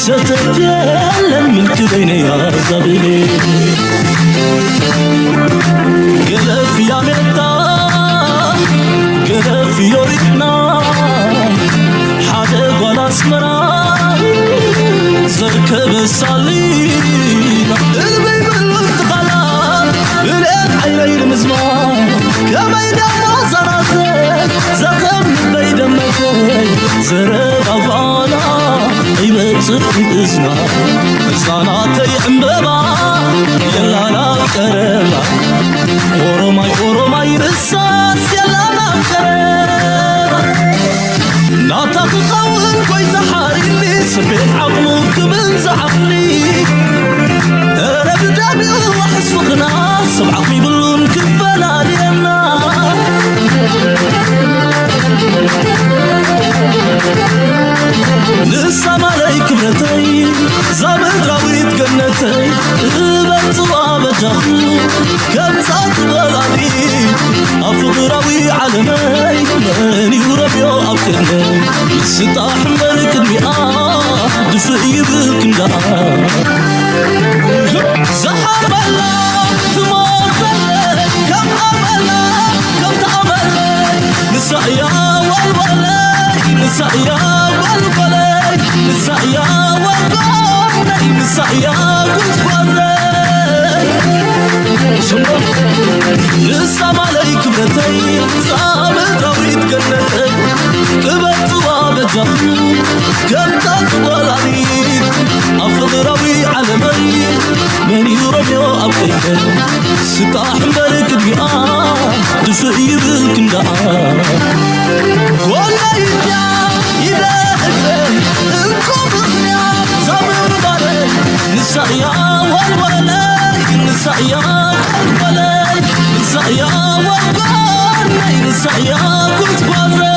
ستتيالن ملك بيني يا زبيلي قلف يا متا قلف يوريتنا حدا ولا اسمرا زركب الصليب قلبي بالانتقالات بلاد عيني المزمان كما يدمع زراتك زخم بيدمك زرق أفعالا يبتصف إذنا إصاناتي عمبابا يلا لا كربا ورماي رساس يلا لا كربا ناطق قول كويت حاريلي سبيت عقلك من زعقلي رب دابي وحس فقنا سبعقلي بلون كفلا لينا لسا ماليك بنتي زابد راويت جنتي بنتوا بجخو كم ساعت بلادي أفضراوي علمي من يوربيو أبتني ستاح ملك المئة دفئي بالكندا زحر بلا تموت بلا كم أملا كم تأملا نسايا والبلا نسايا والبلا نسايا والبلا نسايا والبلا لسا ماليك بنتي صامت راويت جنتي قبت وابجخ كم تطول عليك أفضل راوي علمي من يوربيو أبقيك ستاح ملك البيئة دفئي بالكندا ولا يبيع يبيع انكم بخنيا صبر بالي نسايا والولاي نسايا والولاي نسايا والولاي نسايا كتبازي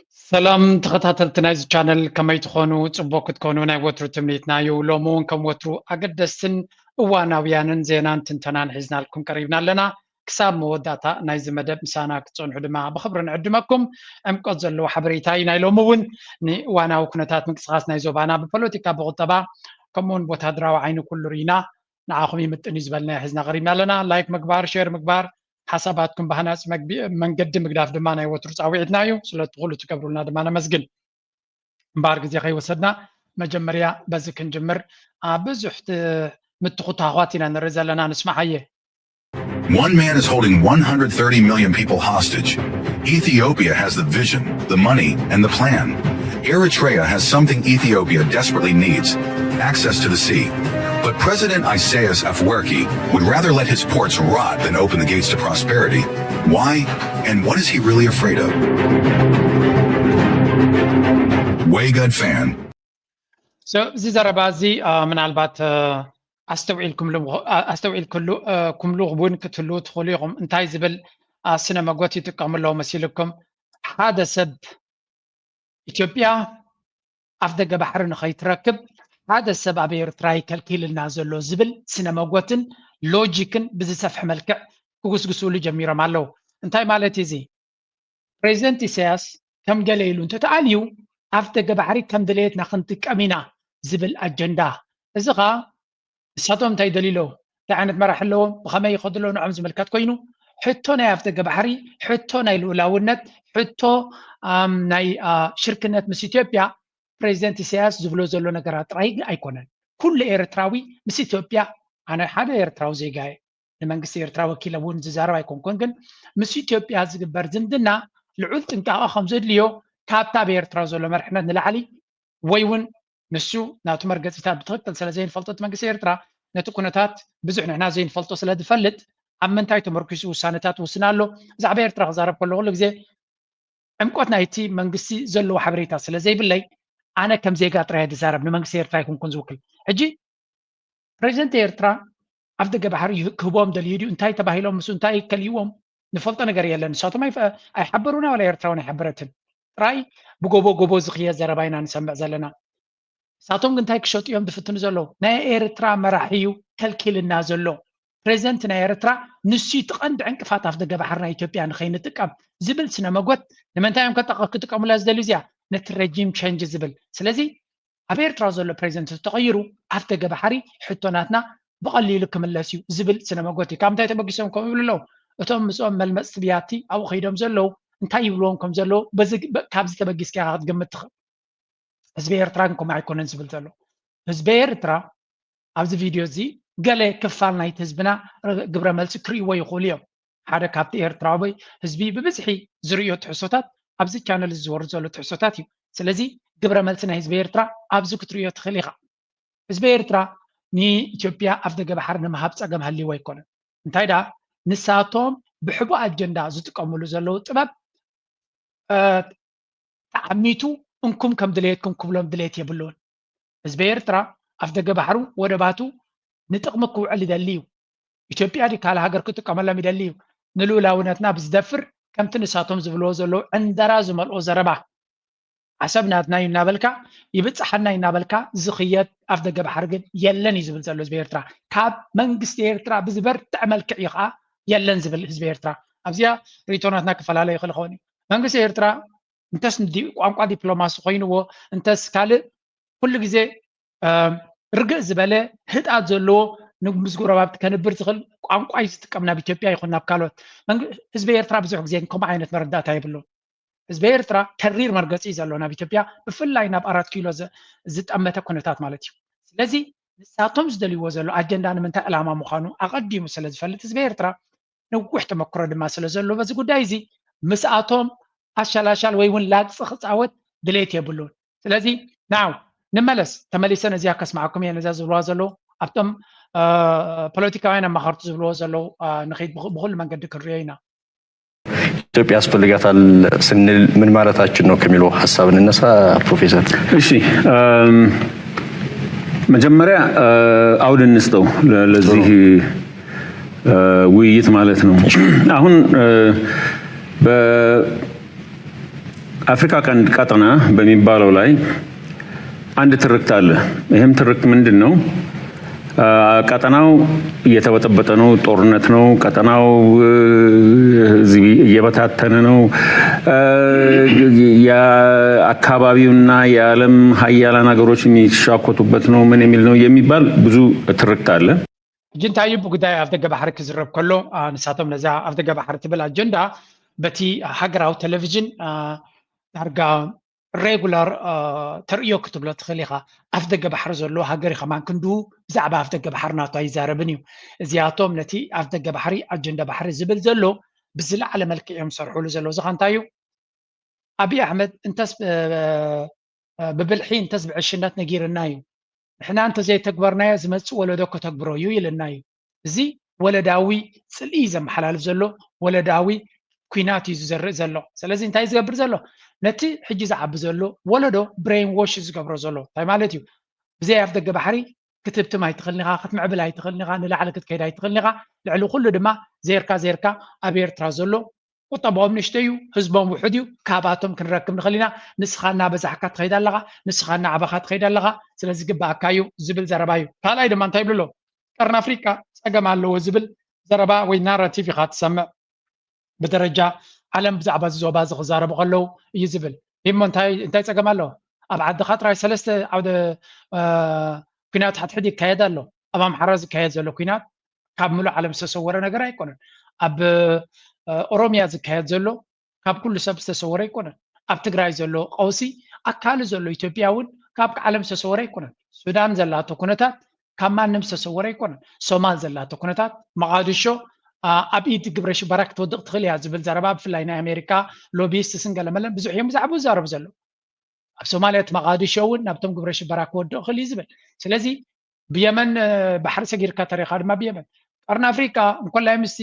سلام تخطاتلت نايز channel كما يتخونو صبوك تكونو ناي وترو تمنيتنا يو لومون كم وترو أقدسن واناويانن زينان تنتنان حزنا لكم قريبنا لنا كساب موداتا نايز مدب مسانا كتون حدما بخبرن عدمكم ام قزلو حبريتاي ناي لومون ني واناو كنتات مكسغاس نايزو بانا ببولوتيكا بغطبا كمون بوتادراو عينو كل رينا نعاقم يمتن يزبلنا حزنا قريبنا لنا لايك مقبار شير مقبار حساباتكم بهناس منقدم مقداف دمانا يوترو تعويعتنايو سلو تقولوا تكبروا لنا دمانا مزقن مبارك زي خي وسدنا مجمريا بزك نجمر بزحت متخوت اخواتنا نرزل لنا نسمع حيه. One man is holding 130 million people hostage. Ethiopia has the vision, the money, and the plan. Eritrea has something Ethiopia desperately needs, access to the sea. But President Isaias Afwerki would rather let his ports rot than open the gates to prosperity. Why? And what is he really afraid of? Waygud fan. So زربازي من البات استوعيل كم لغبون كتلو تخليهم انتاي زبل سنة مقوتي تقام الله مسيلكم هذا سب إثيوبيا أفدق بحر نخيت ركب هذا السبب يرتراي كالكيل النازل زبل سنة مقوتن لوجيكن بزي سفح ملكع كوكس جميرة مالو انتاي مالتي زي بريزنت إسياس كم قليلو انتو تعاليو أفدق بحري كم دليتنا خنتك أمينة زبل أجندا إزغا ساتهم تاي دليلو لعنت مراحلهم بخما يخدلو نعم زملكات كوينو حتو ناي أفدق بحري حتو ناي الأولوينات حتو ناي شركنات مس إثيوبيا بريزنت إسياس زبلو زلو نقرات راي أيكونن كل إيرتراوي مس إثيوبيا أنا حدا إيرتراو زي جاي لما نقص إيرتراو كيلا بون ززارة يكون كونجن مس إثيوبيا زجبر زندنا العلت إنك خمسة ليو كابتا بإيرتراو زلو مرحنا نلعلي ويون نسو ناتو مرقز تاب بتغطل سلا زين فلطت منقص إيرترا ناتو كونتات بزعنا هنا زين فلطو سلا دفلت أمن تايتو مركز وسانتات وسنالو زعبا إيرترا غزارة كله غلق زي أمكوتنا يتي منقصي زلو حبريتا سلا زي باللي أنا كم زي قاطر هذا زارب نمنقص إيرترا يكون كنزوكل هجي بريزنت إيرترا أفدق بحر يكبوم دليلي انتاي تباهيلهم مسو انتاي كليوم نفلطنا قريا لأن ساتو ما يحبرونا ولا إيرتراون يحبرتن راي بقوبو زخيا زرباينا نسمع زلنا ساتهم انتاي كشوت يوم دفتن زلو نا إيرترا مراحيو كالكيلنا زلو بريزنت نا إيرترا نسي تقند عنك فات أفدق بحرنا إثيوبيا نخين تقام زبل سنة مقوت لما انتاي يوم كتقام لاز دليزيا نت ريجيم تشينج زبل سلازي أبير ترازل بريزنت تغيروا أفتى جبحري حتوناتنا بقليل كملاسيو زبل سينما قوتي كام تايت بقيسهم كم يقولوا له أتوم مسؤول ملمس بياتي أو خيدهم زلوا انتهي يقولون كم زلوا بزق كابز تبقيس كهات قمت هزبير ترانكم معي كونن زبل زلوا هزبير ترى أبز فيديو زي قال كفال نايت هزبنا قبل ملس كري ويقوليهم هذا كابتي إيرترابي هزبي ببزحي زريو تحسوتات أبز كانل الزور زلوا تحسوتاتي سلازي قبل ملسنا هزبي إيرترا أبزو كتريو تخليها هزبي إيرترا ني إثيوبيا أفدق بحرنا مهابس أقام هاللي ويكون انتاي دا نساتهم بحبو أجندا زتقاملو زلو طباب تعميتو انكم كم دليتكم كبلهم دليت يبلون هزبي إيرترا أفدق بحرو ودباتو نتقمكو علي دليو إثيوبيا دي كالا هاجر كتقاملا مدليو نلو لاوناتنا بزدفر كم تنساتهم زبلو زلو عندرا زملو زربا حسبنا ينابلكا يبصحنا ينابلكا زخيات أفدق بحرقن يلن يزبل زلو زبي إيرترا كاب منقست إيرترا بزبر تعمل كعيقا يلن زبل زبي إيرترا أبزيا ريتوناتنا كفلالا يخلقوني منقست إيرترا انتس ندي قامقا دبلوماس خوينو انتس كالي كل جزء رجع زبالة هتقعد زلو نقمز قرابات كنبر زغل قامقا يستقمنا بإثيوبيا يخونا بكالوت زبي إيرترا بزوح زين كم عينة مردات هايبلو هزبي إيرترا كرير مرقصي زلونا بإثيوبيا بفلاي ناب 4 كيلو زت أمته كونتات مالتي ስለዚህ ንሳቶም ዝደልይዎ ዘሎ ኣጀንዳ ንምንታይ ዕላማ ምዃኑ ኣቐዲሙ ስለ ዝፈልጥ ህዝቢ ኤርትራ ነዊሕ ተመክሮ ድማ ስለ ዘሎ በዚ ጉዳይ እዚ ምስኣቶም ኣሻላሻል ወይ እውን ላፅቕ ክፃወት ድሌት የብሉን ስለዚ ናው ንመለስ ተመሊሰን እዚኣ ከስማዓኩም እየ ነዛ ዝብልዋ ዘለዉ ኣብቶም ፖለቲካውያን ኣማኸርቲ ዝብልዎ ዘለዉ ንኸይድ ብኩሉ መንገዲ ክንሪኦ ኢና ኢትዮጵያ ያስፈልጋታል ስንል ምን ማለታችን ነው ከሚለው ሐሳብ እንነሳ ፕሮፌሰር። እሺ መጀመሪያ አውድ እንስጠው ለዚህ ውይይት ማለት ነው። አሁን በአፍሪካ ቀንድ ቀጠና በሚባለው ላይ አንድ ትርክት አለ። ይሄም ትርክት ምንድነው? ቀጠናው እየተበጠበጠ ነው፣ ጦርነት ነው፣ ቀጠናው እየበታተነ ነው፣ የአካባቢውና የዓለም ሀያላን ሀገሮች የሚሻኮቱበት ነው ምን የሚል ነው የሚባል ብዙ ትርክት አለ። ጅንታዩ ጉዳይ ኣፍደገ ባሕሪ ክዝረብ ከሎ ንሳቶም ነዛ ኣፍደገ ባሕሪ ትብል ኣጀንዳ በቲ ሃገራዊ ቴሌቪዥን ዳርጋ ሬጉላር ተርእዮ ክትብሎ ትኽእል ኢኻ ኣፍደገ ባሕሪ ዘሎ ሃገር ኢኻ ማን ክንዱ ብዛዕባ ኣፍደገ ባሕሪ ናቱ ኣይዛረብን እዩ እዚኣቶም ነቲ ኣፍደገ ባሕሪ ኣጀንዳ ባሕሪ ዝብል ዘሎ ብዝለዓለ መልክዕ እዮም ዝሰርሕሉ ዘሎ እዚ ኸ እንታይ እዩ ኣብይ ኣሕመድ እንተስ ብብልሒ እንተስ ብዕሽነት ነጊርና እዩ ንሕና እንተዘይተግበርናዮ ዝመፅእ ወለዶ ከተግብሮ እዩ ኢልና እዩ እዚ ወለዳዊ ፅልኢ ዘመሓላልፍ ዘሎ ወለዳዊ ኩናት እዩ ዝዘርእ ዘሎ ስለዚ እንታይ ዝገብር ዘሎ ነቲ ሕጂ ዝዓቢ ዘሎ ወለዶ ብሬን ዎሽ ዝገብሮ ዘሎ እንታይ ማለት እዩ ብዘይ ኣፍደገ ባሕሪ ክትብትም ኣይትኽእልኒ ኢኻ ክትምዕብል ኣይትኽእልኒ ኢኻ ንላዕሊ ክትከይድ ኣይትኽእልኒ ኢኻ ልዕሊ ኩሉ ድማ ዘርካ ኣብ ኤርትራ ዘሎ ቁጠቦም ንእሽተይ እዩ ህዝቦም ውሑድ እዩ ካብኣቶም ክንረክብ ንኽእል ኢና ንስኻ እናበዛሕካ ትኸይድ ኣለኻ ንስኻ እናዓበኻ ትኸይድ ኣለኻ ስለዚ ግባእካ እዩ ዝብል ዘረባ እዩ ካልኣይ ድማ እንታይ ይብሎ ቀርኒ ኣፍሪቃ ፀገም ኣለዎ ዝብል ዘረባ ወይ ናራቲቭ ኢኻ ትሰምዕ ብደረጃ ዓለም ብዛዕባ እዚ ዞባ እዚ ክዛረቡ ከለዉ እዩ ዝብል እሞ እንታይ ፀገም ኣለዎ ኣብ ዓድኻ ጥራይ ሰለስተ ዓውደ ኩናት ሓድሕድ ይካየድ ኣሎ ኣብ ኣምሓራ ዝካየድ ዘሎ ኩናት ካብ ሙሉእ ዓለም ዝተሰወረ ነገር ኣይኮነን ኣብ ኦሮሚያ ዝካየድ ዘሎ ካብ ኩሉ ሰብ ዝተሰወረ ኣይኮነን ኣብ ትግራይ ዘሎ ቀውሲ ኣካል ዘሎ ኢትዮጵያ እውን ካብ ዓለም ዝተሰወረ ኣይኮነን ሱዳን ዘላቶ ኩነታት ካብ ማንም ዝተሰወረ ኣይኮነን ሶማል ዘላቶ ኩነታት መቃዲሾ ኣብ ኢድ ግብረ ሽበራ ክትወድቕ ትኽእል እያ ዝብል ዘረባ ብፍላይ ናይ ኣሜሪካ ሎቢስት ስንገለመለን ብዙሕ እዮም ብዛዕባ ዝዛረቡ ዘሎ ኣብ ሶማልያ እቲ መቃዲሾ እውን ናብቶም ግብረ ሽበራ ክወድቕ ክእል እዩ ዝብል ስለዚ ብየመን ባሕሪ ሰጊርካ ተሪኻ ድማ ብየመን ቀርኒ ኣፍሪቃ እንኮላይ ምስቲ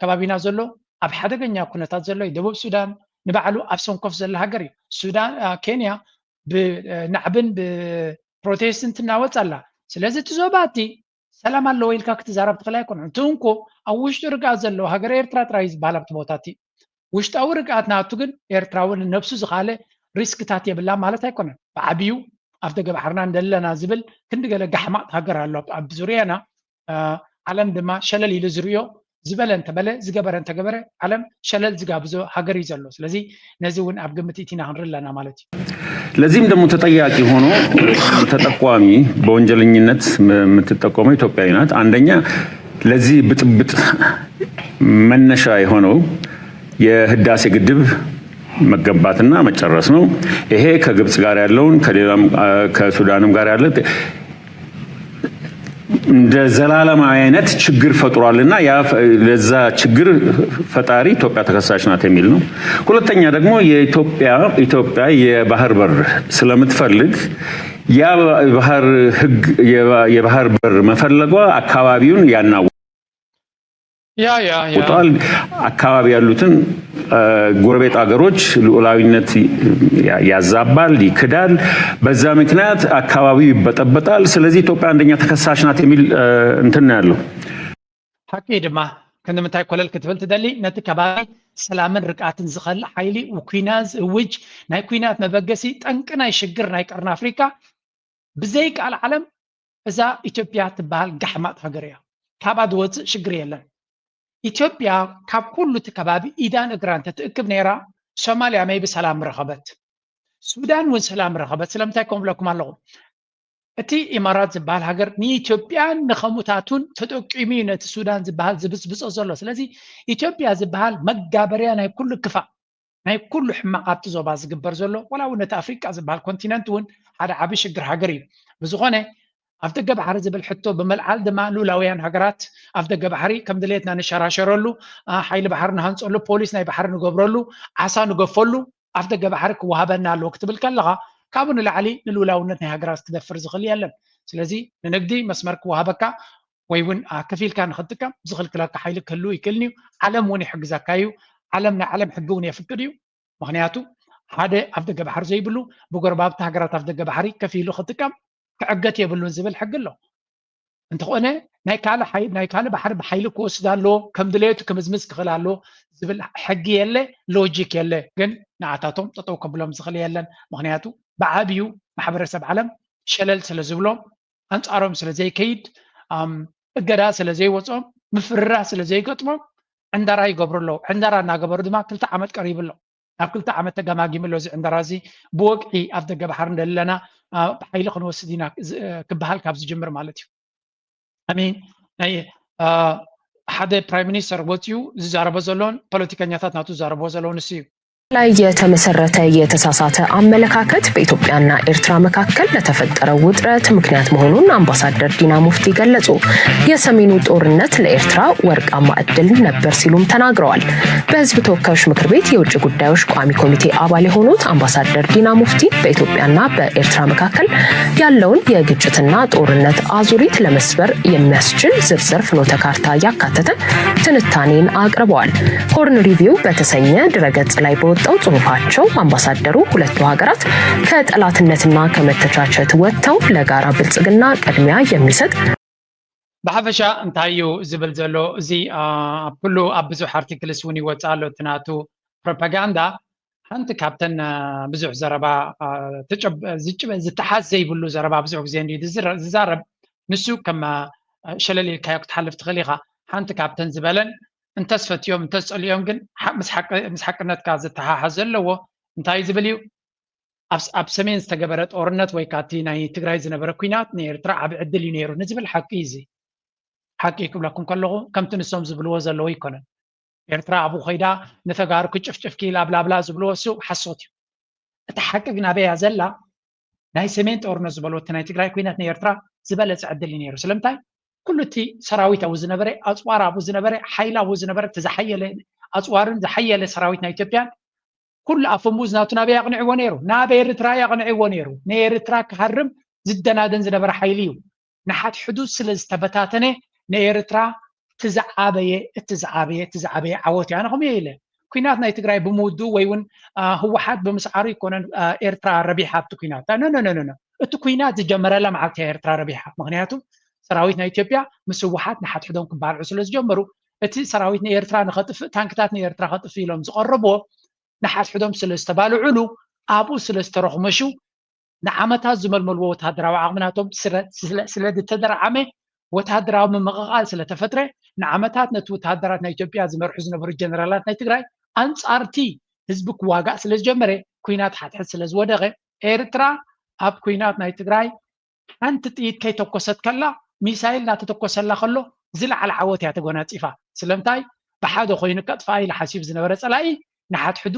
ከባቢና ዘሎ ኣብ ሓደገኛ ኩነታት ዘሎ እዩ ደቡብ ሱዳን ንባዕሉ ኣብ ሰንኮፍ ዘላ ሃገር እዩ ሱዳን ኬንያ ብናዕብን ብፕሮቴስታንት እናወፅ ኣላ ስለዚ እቲ ዞባ እቲ ሰላም ኣለዎ ኢልካ ክትዛረብ ትኽእል ኣይኮነን እቲ እንኮ ኣብ ውሽጡ ርግኣት ዘለዎ ሃገር ኤርትራ ጥራይ ዝበሃል ኣብቲ ቦታት እዩ ውሽጣዊ ርግኣት ናቱ ግን ኤርትራ እውን ነብሱ ዝኻለ ሪስክታት የብላ ማለት ኣይኮነን ብዓብዩ ኣፍደገ ባሕርና እንደለና ዝብል ክንዲ ገለ ጋሕማቕ ሃገር ኣሎ ኣብ ዙርያና ዓለም ድማ ሸለል ኢሉ ዝርዮ ዝበለ እንተበለ ዝገበረ እንተገበረ ዓለም ሸለል ዝጋብዞ ሃገር እዩ ዘሎ ስለዚ ነዚ እውን ኣብ ግምት ኢትና ክንርኢ ኣለና ማለት እዩ ለዚህም ደግሞ ተጠያቂ ሆኖ ተጠቋሚ በወንጀለኝነት የምትጠቆመው ኢትዮጵያዊ ናት። አንደኛ ለዚህ ብጥብጥ መነሻ የሆነው የህዳሴ ግድብ መገንባትና መጨረስ ነው። ይሄ ከግብጽ ጋር ያለውን ከሌላም ከሱዳንም ጋር ያለ እንደ ዘላለማዊ አይነት ችግር ፈጥሯልና ያ ለዛ ችግር ፈጣሪ ኢትዮጵያ ተከሳሽ ናት የሚል ነው። ሁለተኛ ደግሞ ኢትዮጵያ የባህር በር ስለምትፈልግ ያ የባህር በር መፈለጓ አካባቢውን ያናውጣል። አካባቢ ያሉትን ጎረቤት አገሮች ሉዓላዊነት ያዛባል፣ ይክዳል። በዛ ምክንያት አካባቢው ይበጠበጣል። ስለዚህ ኢትዮጵያ አንደኛ ተከሳሽ ናት የሚል እንትን ያለው ሓቂ ድማ ክንምንታይ ኮለል ክትብል ትደሊ ነቲ ከባቢ ሰላምን ርቃትን ዝኸል ሓይሊ ኩናት ዝእውጅ ናይ ኩናት መበገሲ ጠንቂ ናይ ሽግር ናይ ቀርኒ ኣፍሪካ ብዘይከኣል ዓለም እዛ ኢትዮጵያ ትበሃል ጋሕማጥ ሃገር እያ ካብኣ ዝወፅእ ሽግር የለን ኢትዮጵያ ካብ ኩሉ እቲ ከባቢ ኢዳን እግራን ተትእክብ ነይራ ሶማልያ መይ ብሰላም ረኸበት ሱዳን እውን ሰላም ረኸበት ስለምንታይ ከምብለኩም ኣለኹ እቲ ኢማራት ዝበሃል ሃገር ንኢትዮጵያን ንኸሙታቱን ተጠቂሙ ነቲ ሱዳን ዝበሃል ዝብፅብፆ ዘሎ ስለዚ ኢትዮጵያ ዝበሃል መጋበርያ ናይ ኩሉ ክፋእ ናይ ኩሉ ሕማቕ ኣብቲ ዞባ ዝግበር ዘሎ ወላ እውን ነቲ ኣፍሪቃ ዝበሃል ኮንቲነንት እውን ሓደ ዓብዪ ሽግር ሃገር እዩ ብዝኾነ ኣብ ደገ ባሕሪ ዝብል ሕቶ ብመልዓል ድማ ሉላውያን ሃገራት ኣብ ደገ ባሕሪ ከም ድሌትና ንሸራሸረሉ ሓይሊ ባሕሪ ንሃንፀሉ ፖሊስ ናይ ባሕሪ ንገብረሉ ዓሳ ንገፈሉ ኣብ ደገ ባሕሪ ክወሃበና ኣለዎ ክትብል ከለኻ ካብኡ ንላዕሊ ንሉላውነት ናይ ሃገራት ክደፍር ዝኽእል የለን ስለዚ ንንግዲ መስመር ክወሃበካ ወይ እውን ከፊልካ ንኽትጥቀም ዝኽልክለካ ሓይሊ ክህሉ ይክእልኒ እዩ ዓለም እውን ይሕግዘካ እዩ ዓለም ናይ ዓለም ሕጊ እውን የፍቅድ እዩ ምክንያቱ ሓደ ኣብ ደገ ባሕሪ ዘይብሉ ብጎረባብቲ ሃገራት ኣብ ደገ ባሕሪ ከፊሉ ክጥቀም ክዕገት የብሉን ዝብል ሕጊ ኣሎ እንተኾነ ናይ ካልእ ባሕሪ ብሓይሊ ክወስድ ኣለዎ ከም ድሌቱ ክምዝምዝ ክኽእል ኣለዎ ዝብል ሕጊ የለ ሎጂክ የለ ግን ንኣታቶም ጠጠው ከብሎም ዝኽእል የለን ምክንያቱ ብዓብዩ ማሕበረሰብ ዓለም ሸለል ስለ ዝብሎም ኣንፃሮም ስለ ዘይከይድ እገዳ ስለ ዘይወፅኦም ምፍርራህ ስለ ዘይገጥሞም ዕንደራ ይገብሩ ኣለዉ ዕንደራ እናገበሩ ድማ 2 ዓመት ቀሪቡ ኣሎ ኣብ 2 ዓመት ተገማጊሙ ኣሎ እዚ ዕንደራ እዚ ብወቅዒ ኣብ ደገ ባሕሪ እንደለና ብሓይሊ ክንወስድ ኢና ክበሃል ካብ ዝጅምር ማለት እዩ ኣሚን ናይ ሓደ ፕራይም ሚኒስተር ወፅዩ ዝዛረበ ዘሎን ፖለቲከኛታት ናቱ ዝዛረበ ዘሎን ንስ እዩ ላይ የተመሰረተ የተሳሳተ አመለካከት በኢትዮጵያና ኤርትራ መካከል ለተፈጠረው ውጥረት ምክንያት መሆኑን አምባሳደር ዲና ሙፍቲ ገለጹ። የሰሜኑ ጦርነት ለኤርትራ ወርቃማ ዕድል ነበር ሲሉም ተናግረዋል። በህዝብ ተወካዮች ምክር ቤት የውጭ ጉዳዮች ቋሚ ኮሚቴ አባል የሆኑት አምባሳደር ዲና ሙፍቲ በኢትዮጵያና በኤርትራ መካከል ያለውን የግጭትና ጦርነት አዙሪት ለመስበር የሚያስችል ዝርዝር ፍኖተ ካርታ ያካተተ ትንታኔን አቅርበዋል። ሆርን ሪቪው በተሰኘ ድረገጽ ላይ ወጣው ጽሁፋቸው አምባሳደሩ ሁለቱ ሀገራት ከጠላትነትና ከመተቻቸት ወጥተው ለጋራ ብልጽግና ቅድሚያ የሚሰጥ በሐፈሻ እንታዩ ዝብል ዘሎ እዚ ኩሉ ኣብ ብዙሕ አርቲክልስ እውን ይወፃሎ ትናቱ ፕሮፓጋንዳ ሓንቲ ካብተን ብዙሕ ዘረባ ዝተሓዝ ዘይብሉ ዘረባ ብዙሕ ግዜ ዝዛረብ ንሱ ከም ሸለል ኢልካዮ ክትሓልፍ ትኽእል ኢኻ ሓንቲ ካብተን ዝበለን እንተስፈትዮም እንተፀልዮም ግን ምስ ሓቅነትካ ዝተሓሓዝ ዘለዎ እንታይ ዝብል እዩ ኣብ ሰሜን ዝተገበረ ጦርነት ወይ ካቲ ናይ ትግራይ ዝነበረ ኩናት ንኤርትራ ዓብ ዕድል እዩ ነይሩ ንዝብል ሓቂ እዚ ሓቂ ክብለኩም ከለኹ ከምቲ ንሶም ዝብልዎ ዘለዎ ይኮነን ኤርትራ ኣብኡ ኮይዳ ንተጋሩ ክጭፍጭፍ ኪላ ብላብላ ዝብልዎ እሱ ሓሶት እዩ እቲ ሓቂ ግን ኣበያ ዘላ ናይ ሰሜን ጦርነት ዝበልዎ እቲ ናይ ትግራይ ኩናት ንኤርትራ ዝበለፀ ዕድል እዩ ነይሩ ስለምንታይ ኩሉ እቲ ሰራዊት ኣብኡ ዝነበረ ኣፅዋር ኣብኡ ዝነበረ ሓይሊ ኣብኡ ዝነበረ ተዝሓየለ ኣፅዋርን ዝሓየለ ሰራዊት ናይ ኢትዮጵያን ኩሉ ኣፈሙዝ ናቱ ናበይ ያቕንዕዎ ነይሩ ናብ ኤርትራ ያቕንዕዎ ነይሩ ንኤርትራ ክሃርም ዝደናደን ዝነበረ ሓይሊ እዩ ንሓድሕዱ ስለ ዝተበታተነ ንኤርትራ ትዝዓበየ ዓወት እያ ንኸምኡ ኢለ ኩናት ናይ ትግራይ ብምውድኡ ወይ እውን ህወሓት ብምስዓሩ ይኮነን ኤርትራ ረቢሓ ኣብቲ ኩናት ኖ እቲ ኩናት ዝጀመረላ መዓልቲ ኤርትራ ረቢሓ ምክንያቱ ሰራዊት ናይ ኢትዮጵያ ምስ ህወሓት ንሓድሕዶም ክባልዑ ስለ ዝጀመሩ እቲ ሰራዊት ንኤርትራ ንኸጥፍእ ታንክታት ንኤርትራ ከጥፍእ ኢሎም ዝቐረብዎ ንሓድሕዶም ስለ ዝተባልዑሉ ኣብኡ ስለ ዝተረኽመሹ ንዓመታት ዝመልመልዎ ወታደራዊ ዓቕምናቶም ስለ ዝተደረዓመ ወታደራዊ ምምቕቓል ስለ ተፈጥረ ንዓመታት ነቲ ወታደራት ናይ ኢትዮጵያ ዝመርሑ ዝነበሩ ጀነራላት ናይ ትግራይ ኣንጻርቲ ህዝቢ ክዋጋእ ስለ ዝጀመረ ኩናት ሓትሕት ስለ ዝወደቐ ኤርትራ ኣብ ኩናት ናይ ትግራይ ሓንቲ ጥይት ከይተኮሰት ከላ ሚሳይል እናተተኮሰላ ከሎ ዝለዓለ ዓወት እያ ተጎናፂፋ ስለምንታይ ብሓደ ኮይኑ ከጥፋ ኢሉ ሓሲብ ዝነበረ ፀላኢ ንሓትሕዱ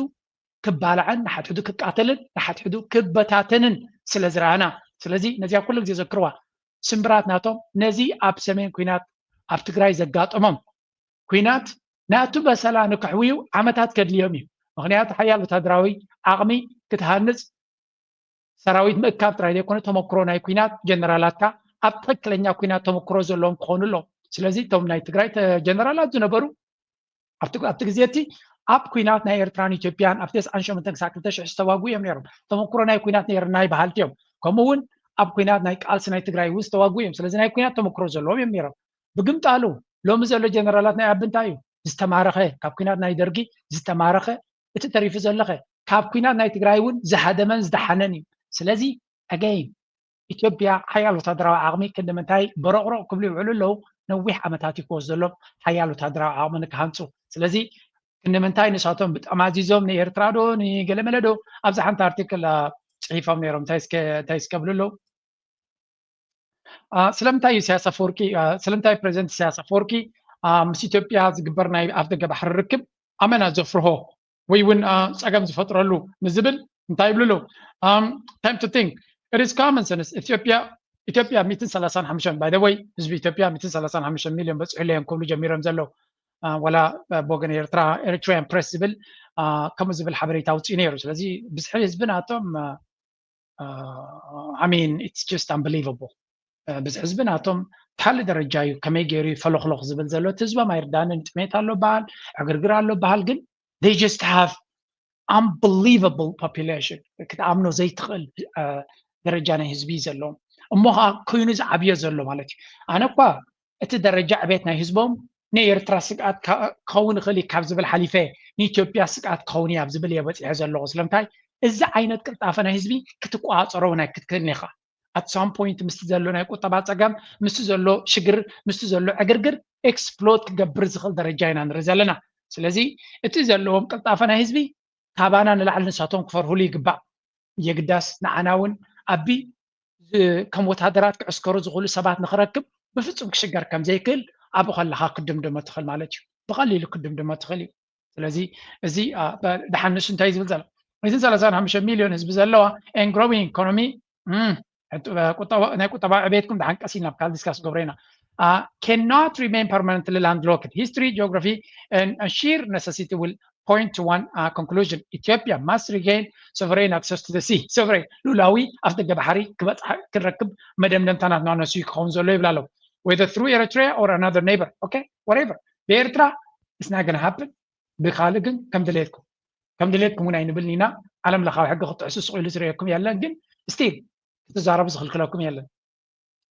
ክባልዐን ንሓትሕዱ ክቃተልን ንሓትሕዱ ክበታተንን ስለ ዝረኣና ስለዚ ነዚያ ኩሉ ግዜ ዘክርዋ ስምብራት ናቶም ነዚ ኣብ ሰሜን ኩናት ኣብ ትግራይ ዘጋጠሞም ኩናት ናቱ በሰላ ንክሕውዩ ዓመታት ከድልዮም እዩ ምክንያቱ ሓያል ወታደራዊ ዓቕሚ ክትሃንፅ ሰራዊት ምእካብ ጥራይ ዘይኮነ ተመክሮ ናይ ኩናት ጀነራላትካ ኣብ ትክክለኛ ኩናት ተመክሮ ዘለዎም ክኾኑ ኣለዎም ስለዚ እቶም ናይ ትግራይ ጀነራላት ዝነበሩ ኣብቲ ግዜ እቲ ኣብ ኩናት ናይ ኤርትራን ኢትዮጵያን ኣብ 98-2000 ዝተዋግኡ እዮም ነይሮም ተመክሮ ናይ ኩናት ነይርና ይበሃልቲ እዮም ከምኡውን ኣብ ኩናት ናይ ቃልሲ ናይ ትግራይ እውን ዝተዋግኡ እዮም ስለዚ ናይ ኩናት ተመክሮ ዘለዎም እዮም ነይሮም ብግምጣሉ ሎሚ ዘሎ ጀነራላት ናይ ኣብ እንታይ እዩ ዝተማረኸ ካብ ኩናት ናይ ደርጊ ዝተማረኸ እቲ ተሪፉ ዘለኸ ካብ ኩናት ናይ ትግራይ እውን ዝሃደመን ዝደሓነን እዩ ስለዚ ኣገይን ኢትዮጵያ ሓያል ወታደራዊ ዓቕሚ ክንምንታይ በረቕሮቕ ክብሉ ይውዕሉ ኣለዉ ነዊሕ ዓመታት ይክወስ ዘሎም ሓያል ወታደራዊ ዓቕሚ ንክሃንፁ ስለዚ ክንምንታይ ንሳቶም ብጠማዚዞም ንኤርትራ ዶ ንገለመለ ዶ ኣብዚ ሓንቲ ኣርቲክል ፅሒፎም ነይሮም እንታይ ዝከብሉ ኣለዉ ስለምንታይ እዩ ኢሳያስ ኣፈወርቂ ስለምንታይ ፕሬዚደንት ኢሳያስ ኣፈወርቂ ምስ ኢትዮጵያ ዝግበር ናይ ኣፍ ደገ ባሕሪ ርክብ ኣመና ዘፍርሆ ወይ እውን ፀገም ዝፈጥረሉ ንዝብል እንታይ ይብሉ ኣለዉ time to think it is common sense ኢትዮጵያ 135 by the way ህዝቢ ኢትዮጵያ 135 ሚልዮን በፅሑ ለዮም ክብሉ ጀሚሮም ዘለዉ ወላ ቦገን ኤርትራ ኤሪትሪያን ፕሬስ ዝብል ከምኡ ዝብል ሓበሬታ ውፅኡ ነይሩ ስለዚ ብዝሒ ህዝቢ ናቶም I mean it's just unbelievable ብዝሒ ህዝቢ ናቶም ካል ደረጃ እዩ ከመይ ገይሩ ፈለኽለኽ ዝብል ዘሎ እቲ ህዝቦም ኣይርዳእንን ጥሜት ኣሎ በሃል ዕግርግር ኣሎ በሃል ግን they just have unbelievable population ክትኣምኖ ዘይትኽእል ደረጃ ናይ ህዝቢ ዘለዎም እሞ ከዓ ኮይኑ ዝዓብዮ ዘሎ ማለት እዩ ኣነ እኳ እቲ ደረጃ ዕቤት ናይ ህዝቦም ንኤርትራ ስግኣት ክኸውን ይኽእል ካብ ዝብል ሓሊፈ ንኢትዮጵያ ስግኣት ክኸውን ኣብ ዝብል እየ በፂሐ ዘለኹ ስለምንታይ እዚ ዓይነት ቅልጣፈ ናይ ህዝቢ ክትቋፀሮ ናይ ክትክእልኒ ኢኻ at some point ምስቲ ዘሎ ናይ ቁጠባ ፀገም ምስቲ ዘሎ ሽግር ምስቲ ዘሎ ዕግርግር ኤክስፕሎድ ክገብር ዝኽእል ደረጃ ኢና ንርኢ ዘለና ስለዚ እቲ ዘለዎም ቅልጣፈ ናይ ህዝቢ ካባና ንላዕሊ ንሳቶም ክፈርህሉ ይግባእ የግዳስ ንዓና እውን ኣቢ ከም ወታደራት ክዕስከሩ ዝኽእሉ ሰባት ንኽረክብ ብፍፁም ክሽገር ከም ዘይክእል ኣብኡ ከለካ ክድምድሞ ትኽእል ማለት እዩ ብቐሊሉ ክድምድሞ ትኽእል እዩ ስለዚ እዚ ድሓንሱ እንታይ ዝብል ዘሎ 35 ሚልዮን ህዝቢ ዘለዋ and growing economy ናይ ቁጠባ ዕቤትኩም ድሓንቀሲ ናብ ካል ዲስካስ ገብረና cannot remain permanently landlocked history geography and sheer necessity will point to one conclusion Ethiopia must regain sovereign access to the sea sovereign ሉላዊ ኣፍ ደገ ባሕሪ ክረክብ መደምደምታናት ናነሱ ክኸውን ዘሎ ይብላ ኣለዉ whether through Eritrea or another neighbor okay whatever በኤርትራ it's not gonna happen ብካልእ ግን ከም ድሌትኩም እውን ኣይንብልን ኢና ዓለም ለኻዊ ሕጊ ክትሕሱ ስቑኢሉ ዝርአየኩም የለን ግን still ትዛረቡ ዝኽልክለኩም የለን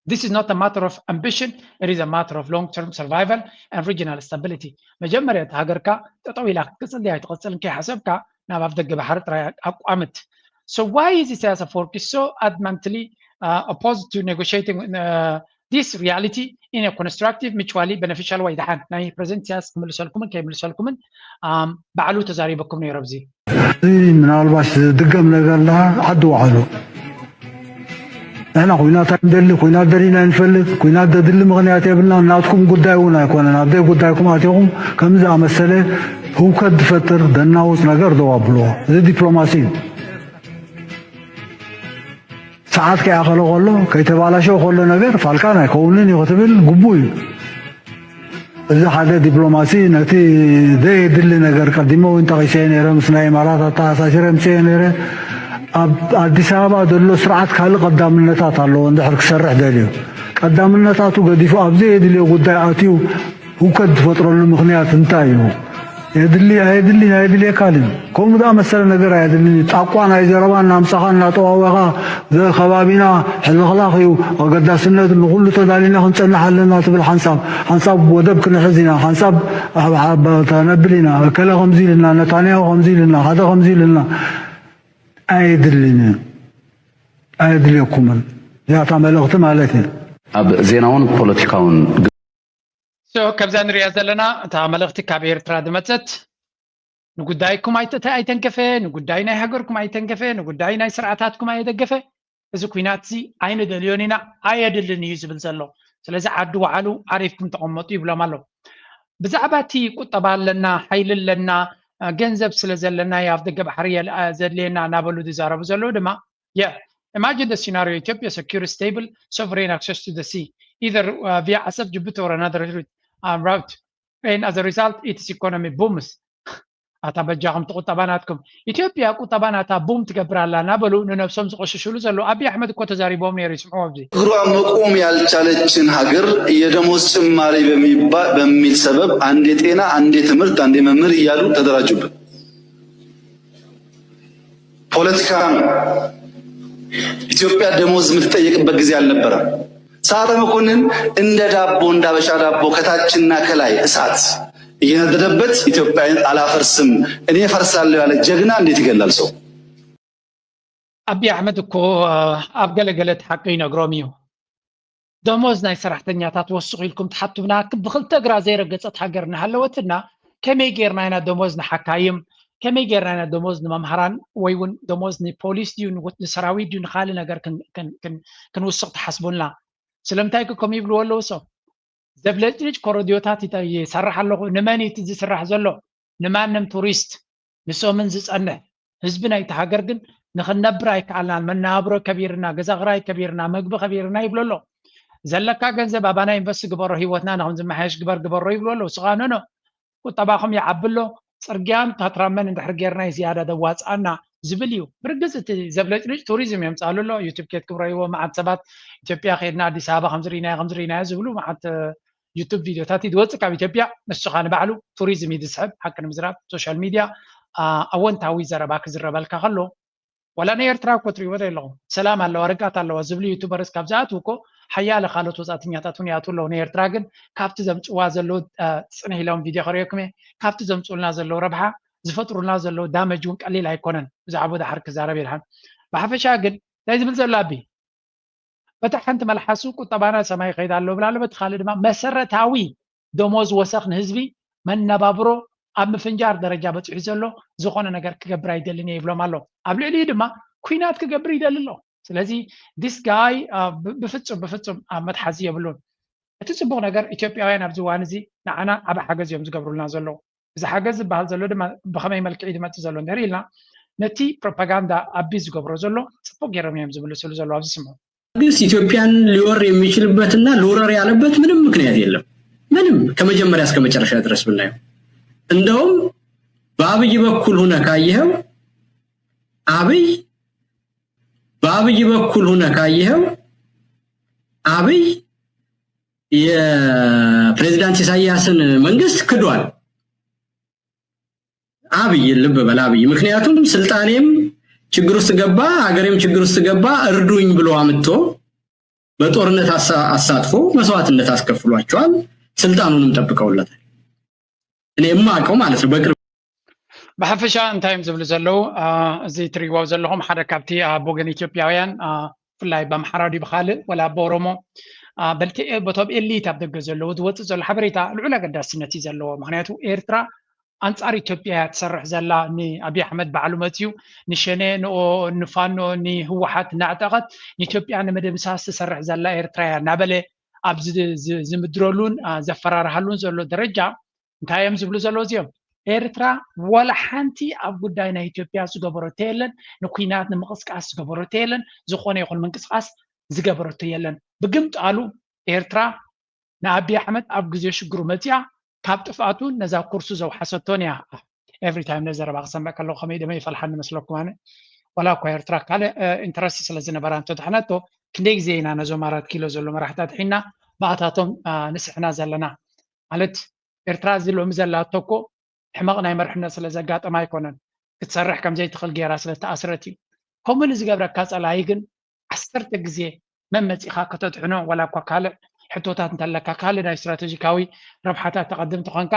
This is not a matter of ambition, it is a matter of long-term survival and regional stability. መጀመርያ ሃገርካ ጠጠው ኢላ ክትፅልያ ኣይትቐፅልን ከይሓሰብካ ናብ ኣፍ ደገ ባሕሪ ጥራይ ኣቋምት So why is Isaias Afwerki so adamantly opposed to negotiating this reality in a constructive, mutually beneficial way? دحين ናይ ፕሬዚደንት ኢሳያስ ክምልሰልኩምን ከይምልሰልኩምን ባዕሉ ተዛሪበኩም ነይሩ ኣብዚ ምናልባሽ ድገም ነገር ላ ዓዲ ዋዕሉ احنا كوينات ندلي كوينات درينا نفلت كوينات ددل مغنيات يبلنا ناتكم قدايونا يكوننا عبدي قدايكم اتيهم كم ذا مساله هو كد فتر دناوس نجر دوابلو زي دبلوماسي ساعات كي اخلو قالو كي تبالا شو قالو نجر فالكانا يكونن يغتبل قبوي اذا حدا دبلوماسي نتي ذي دل نجر قديمو انت غيسين رمسنا امارات تاساشرم سينره አዲስ አበባ ደሎ ስርዓት ካል ቀዳምነታት አለው እንድሕር ክሰርሕ ደልዩ ቀዳምነታቱ ገዲፉ ኣብዚ የድልዮ ጉዳይ ኣትዩ ውከት ፈጥረሉ ምክንያት እንታይ እዩ የድሊ ካልን ከምኡ ዝኣመሰለ ነገር ኣይድልኒ ጣቋ ናይ ዘረባ ናምፃኻ እናጠዋወኻ ከባቢና ሕልኽላኽ እዩ ኣገዳስነት ንኩሉ ተዳሊና ክንፀንሕ ኣለና ትብል ሓንሳብ ወደብ ክንሕዝ ኢና ሓንሳብ ተነብል ኢና እከለ ከምዚ ኢልና ነታንያሁ ከምዚ ኢልና ሓደ ከምዚ ኢልና ኣይድልኒ ኣይድልየኩምን ያታ መልእኽቲ ማለት እዩ ኣብ ዜናውን ፖለቲካውን ከብዛ ንሪኣ ዘለና እታ መልእኽቲ ካብ ኤርትራ ድመፀት ንጉዳይኩም ኣይተንከፈ ንጉዳይ ናይ ሃገርኩም ኣይተንከፈ ንጉዳይ ናይ ስርዓታትኩም ኣየደገፈ እዚ ኩናት እዚ ኣይንደልዮን ኢና ኣየድልን እዩ ዝብል ዘሎ ስለዚ ዓዲ ዋዕሉ ዓሪፍኩም ተቐመጡ ይብሎም ኣሎ ብዛዕባ እቲ ቁጠባ ኣለና ሓይሊ ኣለና ገንዘብ ስለ ዘለና ኣብ ደገ ባሕሪ ዘድልየና እናበሉ ዝዛረቡ ዘለዉ ድማ imagine the scenario Ethiopia secure stable sovereign access to the sea either via Asab Djibouti or another route and as a result its economy booms أتبجاهم تقطباناتكم إثيوبيا قطباناتها بوم تكبرالها نابلو ننفسهم زقششلو زلو أبي أحمد كوتا زاري بوم نيري سمعوا بزي غروا مقوم ያልቻለችን ሀገር የደሞዝ ጭማሪ በሚል ሰበብ አንዴ ጤና አንዴ ትምህርት አንዴ መምህር እያሉ ተደራጁበት ፖለቲካ ኢትዮጵያ ደሞዝ የምትጠየቅበት ጊዜ አልነበረ ሰዓረ መኮንን እንደ ዳቦ እንዳበሻ ዳቦ ከታችና ከላይ እሳት እየነደደበት ኢትዮጵያን አላፈርስም እኔ ፈርሳለሁ ያለ ጀግና እንዴት ይገላል ሰው አቢ አህመድ እኮ ኣብ ገለገለት ሓቂ ይነግሮም እዩ ደሞዝ ናይ ሰራሕተኛታት ወስኹ ኢልኩም ትሓቱብና ብክልተ እግራ ዘይረገፀት ሃገር እናሃለወትና ከመይ ጌርና ኢና ደሞዝ ንሓካይም ከመይ ጌርና ኢና ደሞዝ ንመምሃራን ወይ እውን ደሞዝ ንፖሊስ ድዩ ንሰራዊት ድዩ ንካልእ ነገር ክንውስኽ ተሓስቡልና ስለምንታይ ከምኡ ይብልዎ ኣለዉ ሰው ዘብለጭልጭ ኮረዲዮታት ይሰርሕ ኣለኹ ንመን እቲ ዝስራሕ ዘሎ ንማንም ቱሪስት ንሶምን ዝፀንሕ ህዝቢ ናይቲ ሃገር ግን ንክነብር ኣይከኣልናን መናብሮ ከቢርና ገዛ ክራይ ከቢርና ምግቢ ከቢርና ይብሎ ኣሎ ዘለካ ገንዘብ ኣባና ኢንቨስት ግበሮ ሂወትና ንኹም ዝመሓየሽ ግበሮ ይብሎ ኣሎ ስኻኖኖ ቁጠባኹም ይዓብሎ ፅርግያን ታትራመን እንድሕር ጌርና ዝያዳ ደዋፅኣና ዝብል እዩ ብርግፅ እቲ ዘብለጭልጭ ቱሪዝም የምፃሉ ኣሎ ዩቱብ ኬት ክብረይዎ መዓት ሰባት ኢትዮጵያ ከድና ኣዲስ ኣበባ ከምዝርኢናዮ ዝብሉ መዓት ዩቱብ ቪድዮታት ይወፅእ ካብ ኢትዮጵያ ንስኻ ንባዕሉ ቱሪዝም እዩ ዝስሕብ ሓቂ ንምዝራብ ሶሻል ሚድያ ኣወንታዊ ዘረባ ክዝረበልካ ከሎ ወላ ናይ ኤርትራ እኮ ትሪእዎ ኣለኹም ሰላም ኣለዋ ርግኣት ኣለዋ ዝብሉ ዩቱበርስ ካብ ዝኣትዉ እኮ ሓያለ ካልኦት ወፃእተኛታት እውን ይኣትዉ ኣለዉ ናይ ኤርትራ ግን ካብቲ ዘምፅዋ ዘለዉ ፅንሕ ኢሎም ቪድዮ ከሪኦኩም እየ ካብቲ ዘምፅኡልና ዘለዉ ረብሓ ዝፈጥሩልና ዘለዉ ዳመጅ እውን ቀሊል ኣይኮነን ብዛዕባ ድሓር ክዛረብ የድሓን ብሓፈሻ ግን እንታይ ዝብል ዘሎ ኣቢ በታ ሓንቲ መልሓሱ ቁጠባና ሰማይ ከይዳ ኣሎ ብላ ኣሎ በቲ ካልእ ድማ መሰረታዊ ደሞዝ ወሰኽ ንህዝቢ መነባብሮ ኣብ ምፍንጃር ደረጃ በፂሑ ዘሎ ዝኾነ ነገር ክገብር ኣይደልን እየ ይብሎም ኣሎ ኣብ ልዕሊኡ ድማ ኩናት ክገብር ይደሊ ኣሎ ስለዚ ዲስ ጋይ ብፍፁም ኣብ መትሓዚ የብሉን እቲ ፅቡቅ ነገር ኢትዮጵያውያን ኣብዚ እዋን እዚ ንዓና ዓበ ሓገዝ እዮም ዝገብሩልና ዘለዉ እዚ ሓገዝ ዝበሃል ዘሎ ድማ ብኸመይ መልክዕ ድመፅእ ዘሎ እንድሕር ኢልና ነቲ ፕሮፓጋንዳ ኣቢ ዝገብሮ ዘሎ ፅቡቅ ገይሮም እዮም ዝምልስሉ ዘሎ ኣብዚ ስምዑ መንግስት ኢትዮጵያን ሊወር የሚችልበትና ሊወረር ያለበት ምንም ምክንያት የለም ምንም ከመጀመሪያ እስከ መጨረሻ ድረስ ብናየው እንደውም በአብይ በኩል ሆነ ካየኸው አብይ የፕሬዝዳንት ኢሳያስን መንግስት ክዷል አብይ ልብ በል አብይ ምክንያቱም ስልጣኔም ችግር ውስጥ ገባ ሀገሬም ችግር ውስጥ ገባ እርዱኝ ብሎ አምጥቶ በጦርነት አሳትፎ መስዋዕትነት አስከፍሏቸዋል ስልጣኑንም ጠብቀውለታል እኔ የማውቀው ማለት ነው በቅርብ ብሓፈሻ እንታይም ዝብሉ ዘለዉ እዚ ትሪእዎ ዘለኹም ሓደ ካብቲ ኣብ ወገን ኢትዮጵያውያን ብፍላይ ብኣምሓራ ድዩ ብካልእ ወላ ብኦሮሞ በቶም ኤሊት ኣብ ደገ ዘለዉ ዝወፅእ ዘሎ ሓበሬታ ልዑል ኣገዳስነት እዩ ዘለዎ ምክንያቱ ኤርትራ ኣንጻር ኢትዮጵያ እያ ትሰርሕ ዘላ ንኣብይ ኣሕመድ ባዕሉ መፅዩ ንሸነ ንፋኖ ንህወሓት እናዕጠቐት ንኢትዮጵያ ንምድምሳስ ትሰርሕ ዘላ ኤርትራ እያ እናበለ ኣብ ዝምድረሉን ዘፈራርሃሉን ዘሎ ደረጃ እንታይ እዮም ዝብሉ ዘለዉ እዚኦም ኤርትራ ወላ ሓንቲ ኣብ ጉዳይ ናይ ኢትዮጵያ ዝገበረቶ የለን ንኩናት ንምቅስቃስ ዝገበረቶ የለን ዝኾነ ይኹን ምንቅስቃስ ዝገበረቶ የለን ብግምጣሉ ኤርትራ ንኣብይ ኣሕመድ ኣብ ግዜ ሽግሩ መፅያ ካብ ጥፍኣቱ ነዛ ኩርሱ ዘውሓሰቶን እያ ኤቭሪ ታይም ነዘረባ ክሰምዕ ከለኹ ከመይ ደመ ይፈልሓኒ መስለኩም ኣነ ወላ እኳ ኤርትራ ካልእ ኢንተረስቲ ስለዝነበራ እንተድሕነቶ ክንደይ ግዜ ኢና ነዞም 4 ኪሎ ዘሎ መራሕታት ሒና ባእታቶም ንስሕና ዘለና ማለት ኤርትራ እዚ ሎሚ ዘላቶ እኮ ሕማቕ ናይ መርሕነት ስለ ዘጋጠማ ኣይኮነን ክትሰርሕ ከምዘይትኽእል ጌራ ስለተኣስረት እዩ ከምኡ ዝገብረካ ፀላኢ ግን 10 ግዜ መመፂኻ ከተጥሕኖ ወላ እኳ ካልእ ሕቶታት እንተለካ ካልእ ናይ ስትራቴጂካዊ ረብሓታት ተቐድምቲ ኮንካ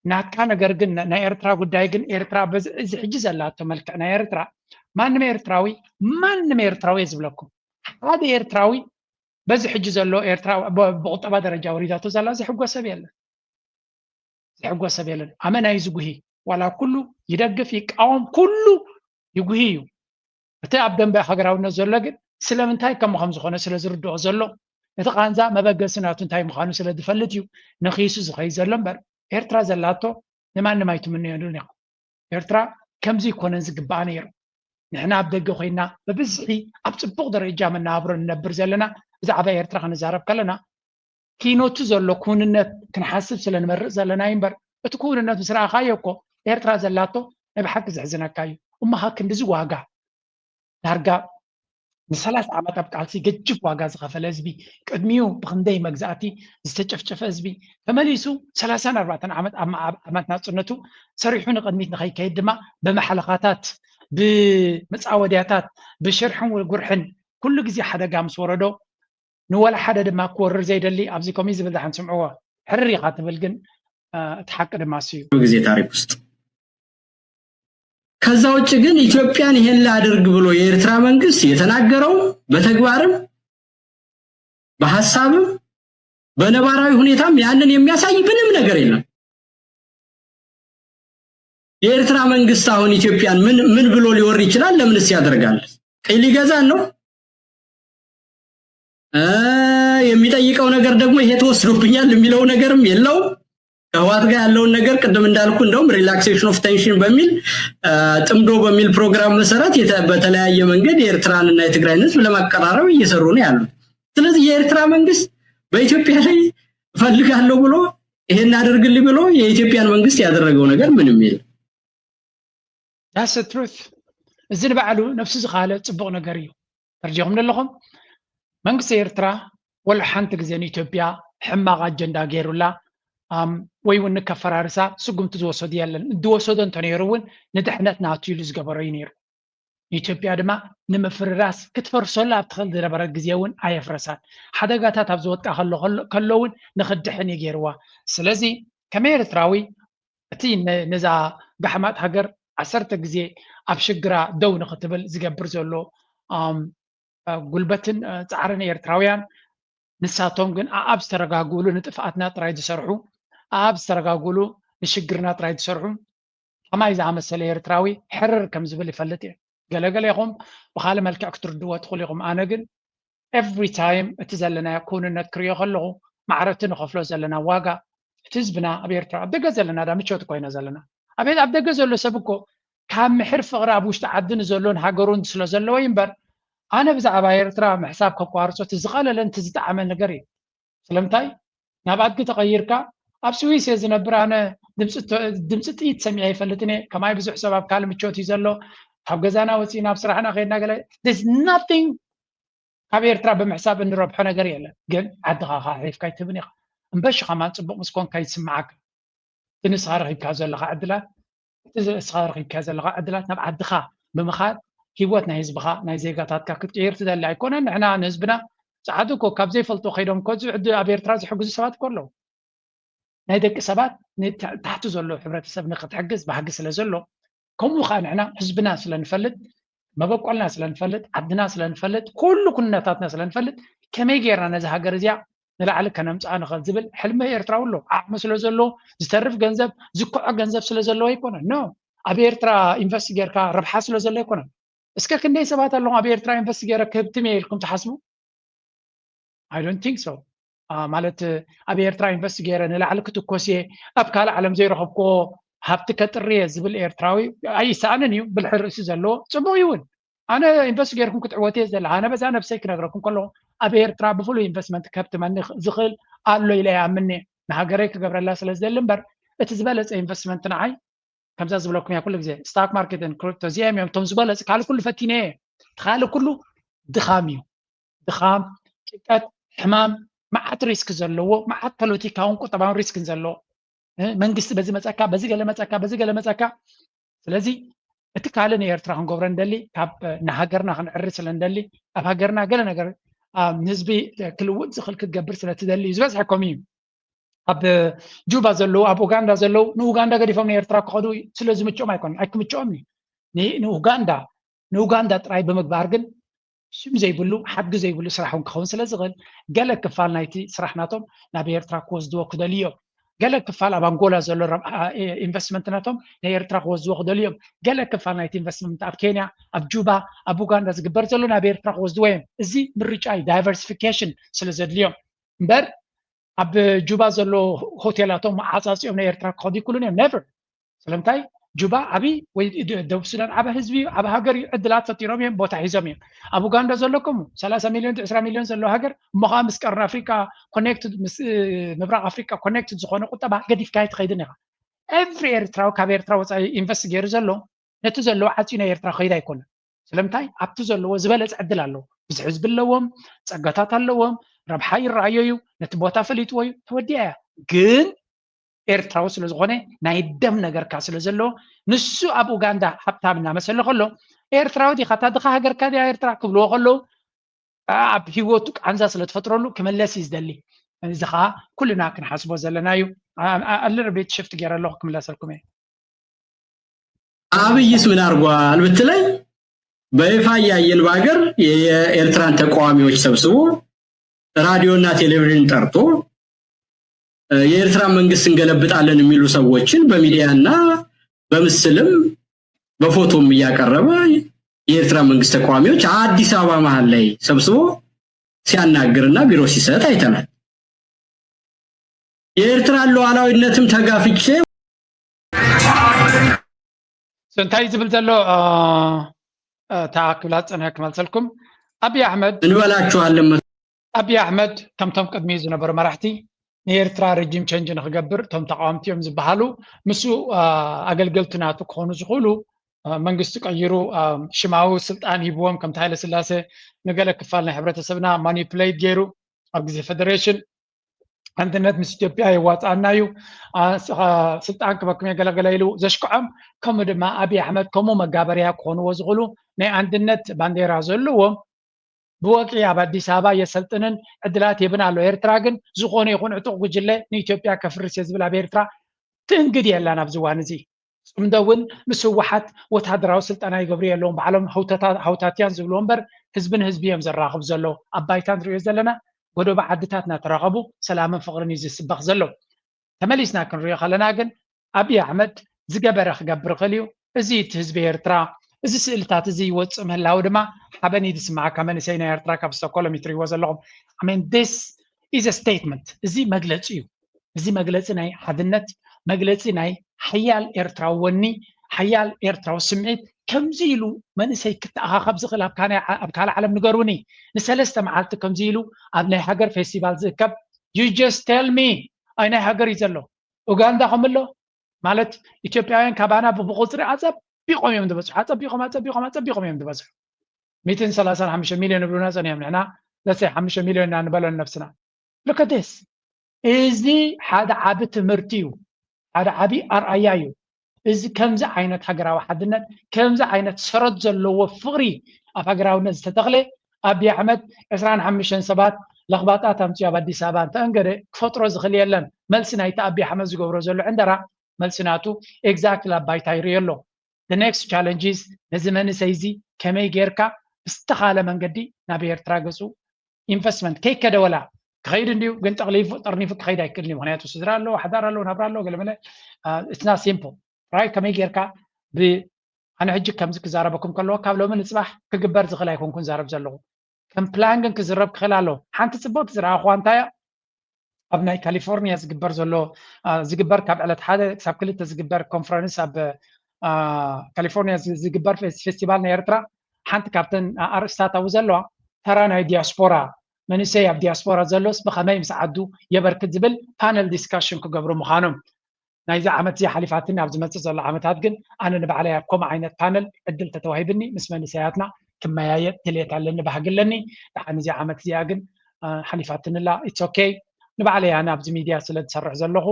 ናትካ ነገር ግን ናይ ኤርትራ ጉዳይ ግን ኤርትራ እዚ ሕጂ ዘላቶ መልክዕ ናይ ኤርትራ ማንም ኤርትራዊ ዝብለኩም ሓደ ኤርትራዊ بزي حج زلو إيرترا بقطبة درجة وريداتو زلا زي حقوة سبيلا زي حقوة سبيلا أمانا يزقهي ولا كله يدقف يقاوم كله يقهيو أتى أبداً بحقراونا زلقن سلام انتهي كم خمس خانة سلا زردو زلو يتقانزا ما بقى سناتو انتهي مخانو سلا دفلتيو نخيسو زخي زلن بر إيرترا زلاتو نما يتمنى يدوني إيرترا كم زي كونن زقباني يرو نحنا بدقو خينا ببزحي أبصبق درجة من نابر نبر زلنا إذا عبا إيرترا خنزارب كلنا كينوتو زلو كوننت كنحاسب سلا نمرق زلنا ينبر تكوننت بسرعة خايوكو إيرترا زلاتو نبحق زحزنا كايو وما هاك ندزو واقع دارقا نسلاس عمات أبقالسي قجف واقع زغفل أزبي قدميو بخندي مجزاتي استجفجف أزبي فماليسو 34 عمات ناصرنتو سريحون قدميت نخي كيدما بمحلقاتات بمصاودياتات بشرحن وقرحن كل جزي حدا قامس وردو نولا حدا دما كورر زي دلي أبزي كوميز بدها نسمعوها حرري قاتبل جن تحقق دماسيو جزي تاريخ وسط ከዛ ውጭ ግን ኢትዮጵያን ይሄን ላድርግ ብሎ የኤርትራ መንግስት የተናገረው በተግባርም በሐሳብም በነባራዊ ሁኔታም ያንን የሚያሳይ ምንም ነገር የለም። የኤርትራ መንግስት አሁን ኢትዮጵያን ምን ብሎ ሊወር ይችላል? ለምንስ ያደርጋል? ቀይ ሊገዛን ነው? የሚጠይቀው ነገር ደግሞ ይሄ ተወስዶብኛል የሚለው ነገርም የለው። ከህዋት ጋር ያለውን ነገር ቅድም እንዳልኩ እንደውም ሪላክሴሽን ኦፍ ቴንሽን በሚል ጥምዶ በሚል ፕሮግራም መሰረት በተለያየ መንገድ የኤርትራንና የትግራይን ህዝብ ለማቀራረብ እየሰሩ ነው ያሉት። ስለዚህ የኤርትራ መንግስት በኢትዮጵያ ላይ ፈልጋለሁ ብሎ ይሄን አድርግልኝ ብሎ የኢትዮጵያን መንግስት ያደረገው ነገር ምንም የለም። That's the truth. እዚህ በዓሉ ነፍሱ ዝኻለ ጽቡቕ ነገር እዩ ተርጂኹም ለለኹም መንግስቲ ኤርትራ ወላ ሓንቲ ግዜ ንኢትዮጵያ ሕማቕ አጀንዳ ገይሩላ ወይ ውን ከፈራርሳ ስጉምቲ ዝወሰዱ ያለን ዝወሰዱ እንተነይሩውን ንድሕነት ናቱ ኢሉ ዝገበሮ እዩ ነይሩ ኢትዮጵያ ድማ ንምፍርራስ ክትፈርሰላ ኣብ ትኽእል ዝነበረ ግዜ እውን ኣየፍረሳን ሓደጋታት ኣብ ዝወጣ ከለውን ንኽድሕን የገይርዋ ስለዚ ከመይ ኤርትራዊ እቲ ነዛ ጋሕማት ሃገር 10 ግዜ ኣብ ሽግራ ደው ንኽትብል ዝገብር ዘሎ ጉልበትን ፃዕርን ኤርትራውያን ንሳቶም ግን ኣብ ዝተረጋግሉ ንጥፍኣትና ጥራይ ዝሰርሑ ኣብ ዝተረጋግሉ ንሽግርና ጥራይ ዝሰርሑ ከማይ ዝኣመሰለ ኤርትራዊ ሕርር ከም ዝብል ይፈልጥ እየ ገለገለ ኢኹም ብካልእ መልክዕ ክትርድዎ ትኽእሉ ኢኹም ኣነ ግን ኤቭሪ ታይም እቲ ዘለና ኩንነት ክሪኦ ከለኹ ማዕረቲ ንኸፍሎ ዘለና ዋጋ እቲ ህዝብና ኣብ ኤርትራ ኣብ ደገ ዘለና ዳ ምቾት ኮይና ዘለና ኣብ ደገ ዘሎ ሰብ እኮ ካብ ምሕር ፍቕሪ ኣብ ውሽጢ ዓዲ ንዘሎን ሃገሩን ስለ ዘለዎ እምበር ኣነ ብዛዕባ ኤርትራ ምሕሳብ ከቋርፆ እቲ ዝቐለለ እቲ ዝጠዓመ ነገር እዩ ስለምንታይ ናብ ኣድጊ ተቐይርካ ኣብ ስዊስ እየ ዝነብር ኣነ ድምፂ ጥይት ሰሚዐ ይፈልጥኒ ከማይ ብዙሕ ሰብ ኣብ ካልእ ምቾት እዩ ዘሎ ካብ ገዛና ወፂና ኣብ ስራሕና ከይድና ገለ there's nothing ኣብ ኤርትራ ብምሕሳብ እንረብሖ ነገር የለን ግን ዓድኻ ሒፍካ ይትብን ኢኻ እምበሽ ኸማን ፅቡቕ ምስ ኮንካ ይስማዓካ እቲ ንስኻ ረኺብካ ዘለኻ ዕድላት እቲ ንስኻ ረኺብካ ዘለኻ ዕድላት ናብ ዓድኻ ብምኻድ ሂወት ናይ ህዝብኻ ናይ ዜጋታትካ ክትቅይር ትደሊ ኣይኮነን ንሕና ንህዝብና ፃዓዱ እኮ ካብ ዘይፈልጡ ከይዶም ኮ ኣብ ኤርትራ ዝሕግዙ ሰባት እኮ ኣለዉ ናይ ደቂ ሰባት ታሕቲ ዘሎ ሕብረተሰብ ንክትሕግዝ ባህጊ ስለ ዘሎ ከምኡ ከዓ ንሕና ህዝብና ስለንፈልጥ መበቆልና ስለንፈልጥ ዓድና ስለንፈልጥ ኩሉ ኩነታትና ስለንፈልጥ ከመይ ጌርና ነዚ ሃገር እዚኣ ንላዕሊ ከነምፅኣ ንኽእል ዝብል ሕልሚ ኤርትራዊ ኣሎ ዓቕሚ ስለ ዘሎ ዝተርፍ ገንዘብ ዝኩዖ ገንዘብ ስለ ዘለዎ ኣይኮነን ኖ ኣብ ኤርትራ ኢንቨስት ጌርካ ረብሓ ስለ ዘሎ ኣይኮነን እስከ ክንደይ ሰባት ኣለኹም ኣብ ኤርትራ ኢንቨስት ጌረ ክህብትም እየ ኢልኩም ትሓስቡ I don't think so ማለት ኣብ ኤርትራ ኢንቨስት ጌረ ንላዕሊ ክትኮስ እየ ኣብ ካልእ ዓለም ዘይረኸብኮ ሃብቲ ከጥርየ ዝብል ኤርትራዊ ኣይሰኣንን እዩ ብልሕር ርእሲ ዘለዎ ፅቡቕ ይውን ኣነ ኢንቨስት ጌርኩም ክትዕወት እየ ዘለካ ኣነ በዛ ነብሰይ ክነግረኩም ከለኹ ኣብ ኤርትራ ብፍሉይ ኢንቨስትመንት ከብትመኒ ዝኽእል ኣሎ ኢለ ይኣምን እየ ንሃገረይ ክገብረላ ስለ ዝደሊ እምበር እቲ ዝበለፀ ኢንቨስትመንት ንዓይ ከምዛ ዝብለኩም እያ ኩሉ ግዜ ስታክ ማርኬትን ክሪፕቶ እዚኦም እዮም እቶም ዝበለፅ ካልእ ኩሉ ፈቲነ እየ ካልእ ኩሉ ድኻም እዩ ድኻም ጭንቀት ሕማም መዓት ሪስክ ዘለዎ መዓት ፖለቲካውን ቁጠባውን ሪስክን ዘለዎ መንግስቲ በዚ መፀካ በዚ ገለ መፀካ በዚ ገለ መፀካ ስለዚ እቲ ካልእ ንኤርትራ ክንገብሮ እንደሊ ካብ ንሃገርና ክንዕሪ ስለ እንደሊ ኣብ ሃገርና ገለ ነገር ንህዝቢ ክልውጥ ዝኽእል ክትገብር ስለትደሊ እዩ ዝበዝሐኩም እዩ ኣብ ጁባ ዘለው ኣብ ኡጋንዳ ዘለው ንኡጋንዳ ገዲፎም ንኤርትራ ክኸዱ ስለ ዝምችኦም ኣይኮነን ኣይክምችኦም ንኡጋንዳ ጥራይ ብምግባር ግን شم زي بلو حق زي بلو سرحون كخون سلازغل قال كفال نايتي سرحناتهم نبي إيرترا كوزدو كداليوم قال كفال أبانغولا زلو إنفستمنت ناتهم إيرترا كوزدو كداليوم قال كفال نايتي إنفستمنت أب كينيا أب جوبا أب أوغندا زقبر زلو نبي إيرترا كوزدوين زي مريجاي دايفرسيفيكيشن سلازد اليوم بر أب جوبا زلو هوتيلاتهم عصاصيهم إيرترا كودي كلهم نيفر سلامتاي جوبا عبي ودوب السودان عبا حزبي عبا هاجر عدلات فطيرهم بوتا حزامين ابو غاندا زلكم 30 مليون 10 مليون زلو هاجر مخامس قرن افريكا كونكتد مبرق افريكا كونكتد زخونه قطبا قديف كايت خيدنا افري ايرتراو كابيرتراو انفست غير زلو نتو زلو حاتينا ايرترا خيدا يكون سلامتاي ابتو زلو زبلص عدل الله بز حزب اللوم صقاتات اللوم ربحاي الرايو نتبوتا فليتوي توديا ግን ኤርትራው ስለ ዝኾነ ናይ ደም ነገር ካ ስለ ዘሎ ንሱ ኣብ ኡጋንዳ ሓብታምና መሰለ ከሎ ኤርትራዊ ዲኻ ታድኻ ሃገርካ ዲያ ኤርትራ ክብልዎ ከሎ ኣብ ሂወቱ ቃንዛ ስለ ተፈጥረሉ ክመለስ ይዝደሊ እዚ ኸዓ ኩልና ክንሓስቦ ዘለና እዩ ኣልርቤት ሽፍት ገይረ ኣለኹ ክምለሰልኩም እየ አብይስ ምን አርጓል ብትለይ በይፋ ያየን ባገር የኤርትራን ተቃዋሚዎች ሰብስቦ ራዲዮና ቴሌቪዥን ጠርቶ የኤርትራ መንግስት እንገለብጣለን የሚሉ ሰዎችን በሚዲያና በምስልም በፎቶም ያቀረበ የኤርትራ መንግስት ተቃዋሚዎች አዲስ አበባ መሃል ላይ ሰብስቦ ሲያናግርና ቢሮ ሲሰጥ አይተናል። የኤርትራ ሉዓላዊነትም ተጋፍቼ سنتاي زبل زلو تاكلات انا كمال سلكم ابي احمد እንበላችኋለን ابي احمد كم قدمي زنبر مرحتي نيرترا رجيم تشنج نخغبر توم تقامتيوم زبحالو مسو اغلغلتناتو كونو زخولو መንግስት ቀይሩ ሽማው ስልጣን ይቦም ከም ታይለ ስላሴ ነገለ ክፋልና ህብረተሰብና ማኒፑሌት ገይሩ ኣብ ግዜ ፌደሬሽን አንድነት ምስ ኢትዮጵያ ይዋጣናዩ ስልጣን ከበከመ ገለገለይሉ ዘሽከዓም ከም ድማ አብይ አህመድ ከሞ መጋበሪያ ኮኑ ወዝغሉ ናይ አንድነት ባንዴራ ዘለዎም ብወቂ ኣብ አዲስ አበባ የሰልጥንን ዕድላት ይብናሉ ኤርትራ ግን ዝኮነ ይኹን ዕጡቅ ጉጅለ ንኢትዮጵያ ከፍርስ የዝብል ኣብ ኤርትራ ትንግድ የላን ኣብ ዝዋን እዚ ጽምደውን ምስ ህወሓት ወታደራዊ ስልጣና ይገብሩ የለዎም በዓለም ሀውታትያን ዝብሉ ወንበር ህዝብን ህዝቢዮም ዘራኽብ ዘሎ አባይታን ሪዮ ዘለና ጎደባ ዓድታትና ተራኸቡ ሰላምን ፍቅርን ይዝስበኽ ዘሎ ተመሊስና ክንሪኦ ከለና ግን አብይ አህመድ ዝገበረ ክገብር ኸልዩ እዚ እቲ ህዝቢ ኤርትራ እዚ ስእልታት እዚ ይወፅእ ምህላው ድማ ሓበኒ ዝስማዓካ መንእሰይ ናይ ኤርትራ ካብ ስቶኮልም ይትሪእዎ ዘለኹም this is a statement እዚ መግለፂ እዩ እዚ መግለፂ ናይ ሓድነት መግለፂ ናይ ሓያል ኤርትራዊ ወኒ ሓያል ኤርትራዊ ስምዒት ከምዚ ኢሉ መንእሰይ ክትኣኻኸብ ዝኽእል ኣብ ካልእ ዓለም ንገሩኒ ንሰለስተ መዓልቲ ከምዚ ኢሉ ኣብ ናይ ሃገር ፌስቲቫል ዝእከብ you just tell me ኣይ ናይ ሃገር እዩ ዘሎ ኡጋንዳ ከምሎ ማለት ኢትዮጵያውያን ካባና ብቁፅሪ ኣፀቢቖም እዮም ዝበፅሑ ኣፀቢቖም እዮም ዝበፅሑ 135 ሚልዮን ብሉና ፀኒሖም ንሕና ለሰይ 5 ሚልዮን ንበለን ነፍስና look at this እዚ ሓደ ዓቢ ትምህርቲ እዩ ሓደ ዓቢ ኣርኣያ እዩ እዚ ከምዚ ዓይነት ሃገራዊ ሓድነት ከምዚ ዓይነት ሰረት ዘለዎ ፍቅሪ ኣብ ሃገራውነት ዝተተኽለ አብይ አህመድ 25 ሰባት ለኽባጣት ኣምፅኡ ኣብ አዲስ አበባ እንተንገደ ክፈጥሮ ዝኽእል የለን መልሲ ናይቲ አብይ አህመድ ዝገብሮ ዘሎ ዕንደራ መልሲናቱ ኤግዛክትሊ ኣብ ባይታ ይሪኦ ኣሎ the next challenge is ነዚ መንእሰይ እዚ ከመይ ጌርካ ብዝተኻለ መንገዲ ናብ ኤርትራ ገፁ ኢንቨስትመንት ከይከደወላ ክኸይድ እንዲሁ ግን ጠርኒፉ ክኸይድ ኣይክእልን ምክንያቱ ስድራ ኣለዎ ሓዳር ኣለዎ ናብራ ኣለዎ ገለመለ it's not simple right ከመይ ጌርካ ኣነ ሕጂ ከምዚ ክዛረበኩም ከለዎ ካብ ሎሚ ንፅባሕ ክግበር ዝኽእል ኣይኮንኩን ዛረብ ዘለኹ ከም ፕላን ግን ክዝረብ ክኽእል ኣለዎ ሓንቲ ፅብቕቲ ዝረኣኹዋ እንታይ ኣብ ናይ ካሊፎርኒያ ዝግበር ዘሎ ዝግበር ካብ ዕለት ሓደ ክሳብ ክልተ ዝግበር ኮንፈረንስ ኣብ ካሊፎርኒያ ዝግበር ፌስቲቫል ናይ ኤርትራ ሓንቲ ካብተን ኣርእስታት ኣብኡ ዘለዋ ተራ ናይ ዲያስፖራ መንእሰይ ኣብ ዲያስፖራ ዘሎስ ብኸመይ ምስ ዓዱ የበርክት ዝብል ፓነል ዲስካሽን ክገብሩ ምዃኖም ናይዚ ዓመት እዚ ሓሊፋትኒ ኣብ ዝመፅእ ዘሎ ዓመታት ግን ኣነ ንባዕለይ ኣብ ከምኡ ዓይነት ፓነል ዕድል ተተዋሂብኒ ምስ መንእሰያትና ክመያየጥ ድሌት ኣለኒ ባህጊ ኣለኒ ድሓን እዚ ዓመት እዚኣ ግን ሓሊፋትንላ ኢትስ ኦኬ ንባዕለይ ኣነ ኣብዚ ሚድያ ስለ ዝሰርሕ ዘለኹ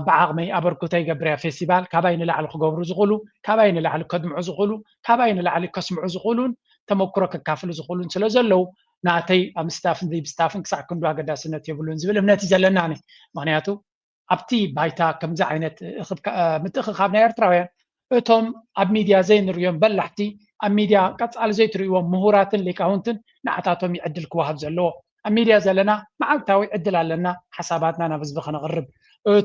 ብዓቕመይ ኣበርክቶ ይገብር እያ ፌስቲቫል ካባይ ንላዕሊ ክገብሩ ዝኽእሉ ካባይ ንላዕሊ ከድምዑ ዝኽእሉ ካባይ ንላዕሊ ከስምዑ ዝኽእሉን ተመክሮ ከካፍሉ ዝኽእሉን ስለ ዘለው ናተይ ኣብ ስታፍን ዘይብስታፍን ክሳዕ ክንዱ ኣገዳስነት የብሉን ዝብል እምነት እዩ ዘለና ምክንያቱ ኣብቲ ባይታ ከምዚ ዓይነት ምትእኽኻብ ናይ ኤርትራውያን እቶም ኣብ ሚድያ ዘይንሪኦም በላሕቲ ميديا قصال زي تريوم مهوراتن ليقاونتن نعتاتهم يعدل كواهب زلو ميديا زلنا معلتاوي عدل لنا حساباتنا نفس بخنا غرب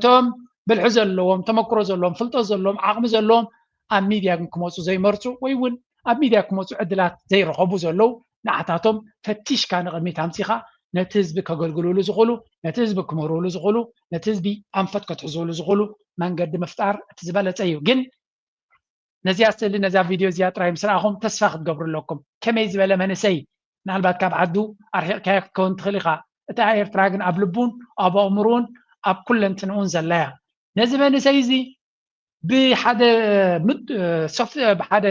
توم بالعزل لهم تمكرو زلهم فلطو زلهم عقم زلهم ميديا كموصو زي مرتو ويون ميديا كموصو عدلات زي رخبو زلو نعتاتهم فتيش كان غمي تامسيخا نتزب كغلغلولو زغلو نتزب كمرولو زغلو نتزبي انفت كتحزولو زغلو من قد مفتار تزبالت ايو جن نزيا سل نزيا فيديو زيات راي مسراهم تسفخ تقبر لكم كما يزبل منسي نالبات كاب عدو ارحق كاك كون تخليقا تاير تراغن ابلبون ابو امرون اب كل انتنون زلايا نزي منسي زي بحد مد صف بحد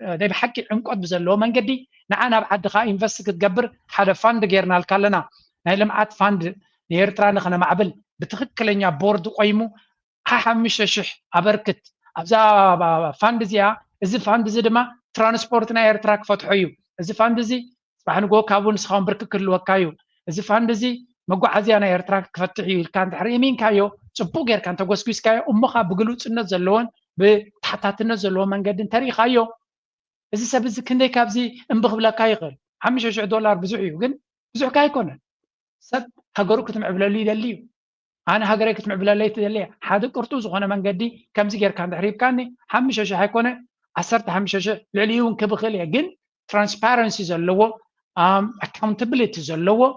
داي بحكي عنقد بزلو من قدي نعنا بحد خا انفست كتقبر حدا فاند غيرنا الكلنا ناي لمعات فاند نيرترا نخنا معبل بتخكلنيا بورد قيمو حمش شح ابركت ابزا فاند زيا እዚ ፋንድ እዚ ድማ ትራንስፖርት ናይ ኤርትራ ክፈትሑ እዩ እዚ ፋንድ እዚ ባሕንጎ ካብውን ስኻውን ብርክክ ክህልወካ እዩ እዚ ፋንድ እዚ መጓዓዝያ ናይ ኤርትራ ክፈትሕ እዩ ኢልካ እንድሕር የሚንካዮ ፅቡቅ ጌርካ እንተጎስጒስካዮ እሞኻ ብግሉፅነት ዘለዎን ብታሕታትነት ዘለዎ መንገዲ እንተሪኢኻዮ እዚ ሰብ እዚ ክንደይ ካብዚ እምብክብለካ ይኽእል $5,000 ብዙሕ እዩ ግን ብዙሕካ ኣይኮነን ሰብ ሃገሩ ክትምዕብለሉ ይደሊ እዩ أنا هاجري كنت معبلا ليت اللي حد قرطوز وأنا من قدي كم زجر كان تحريب كاني حمش شيء هيكونه أثرت حمش شيء لعليون كبخلي جن transparency زلوا accountability زلوا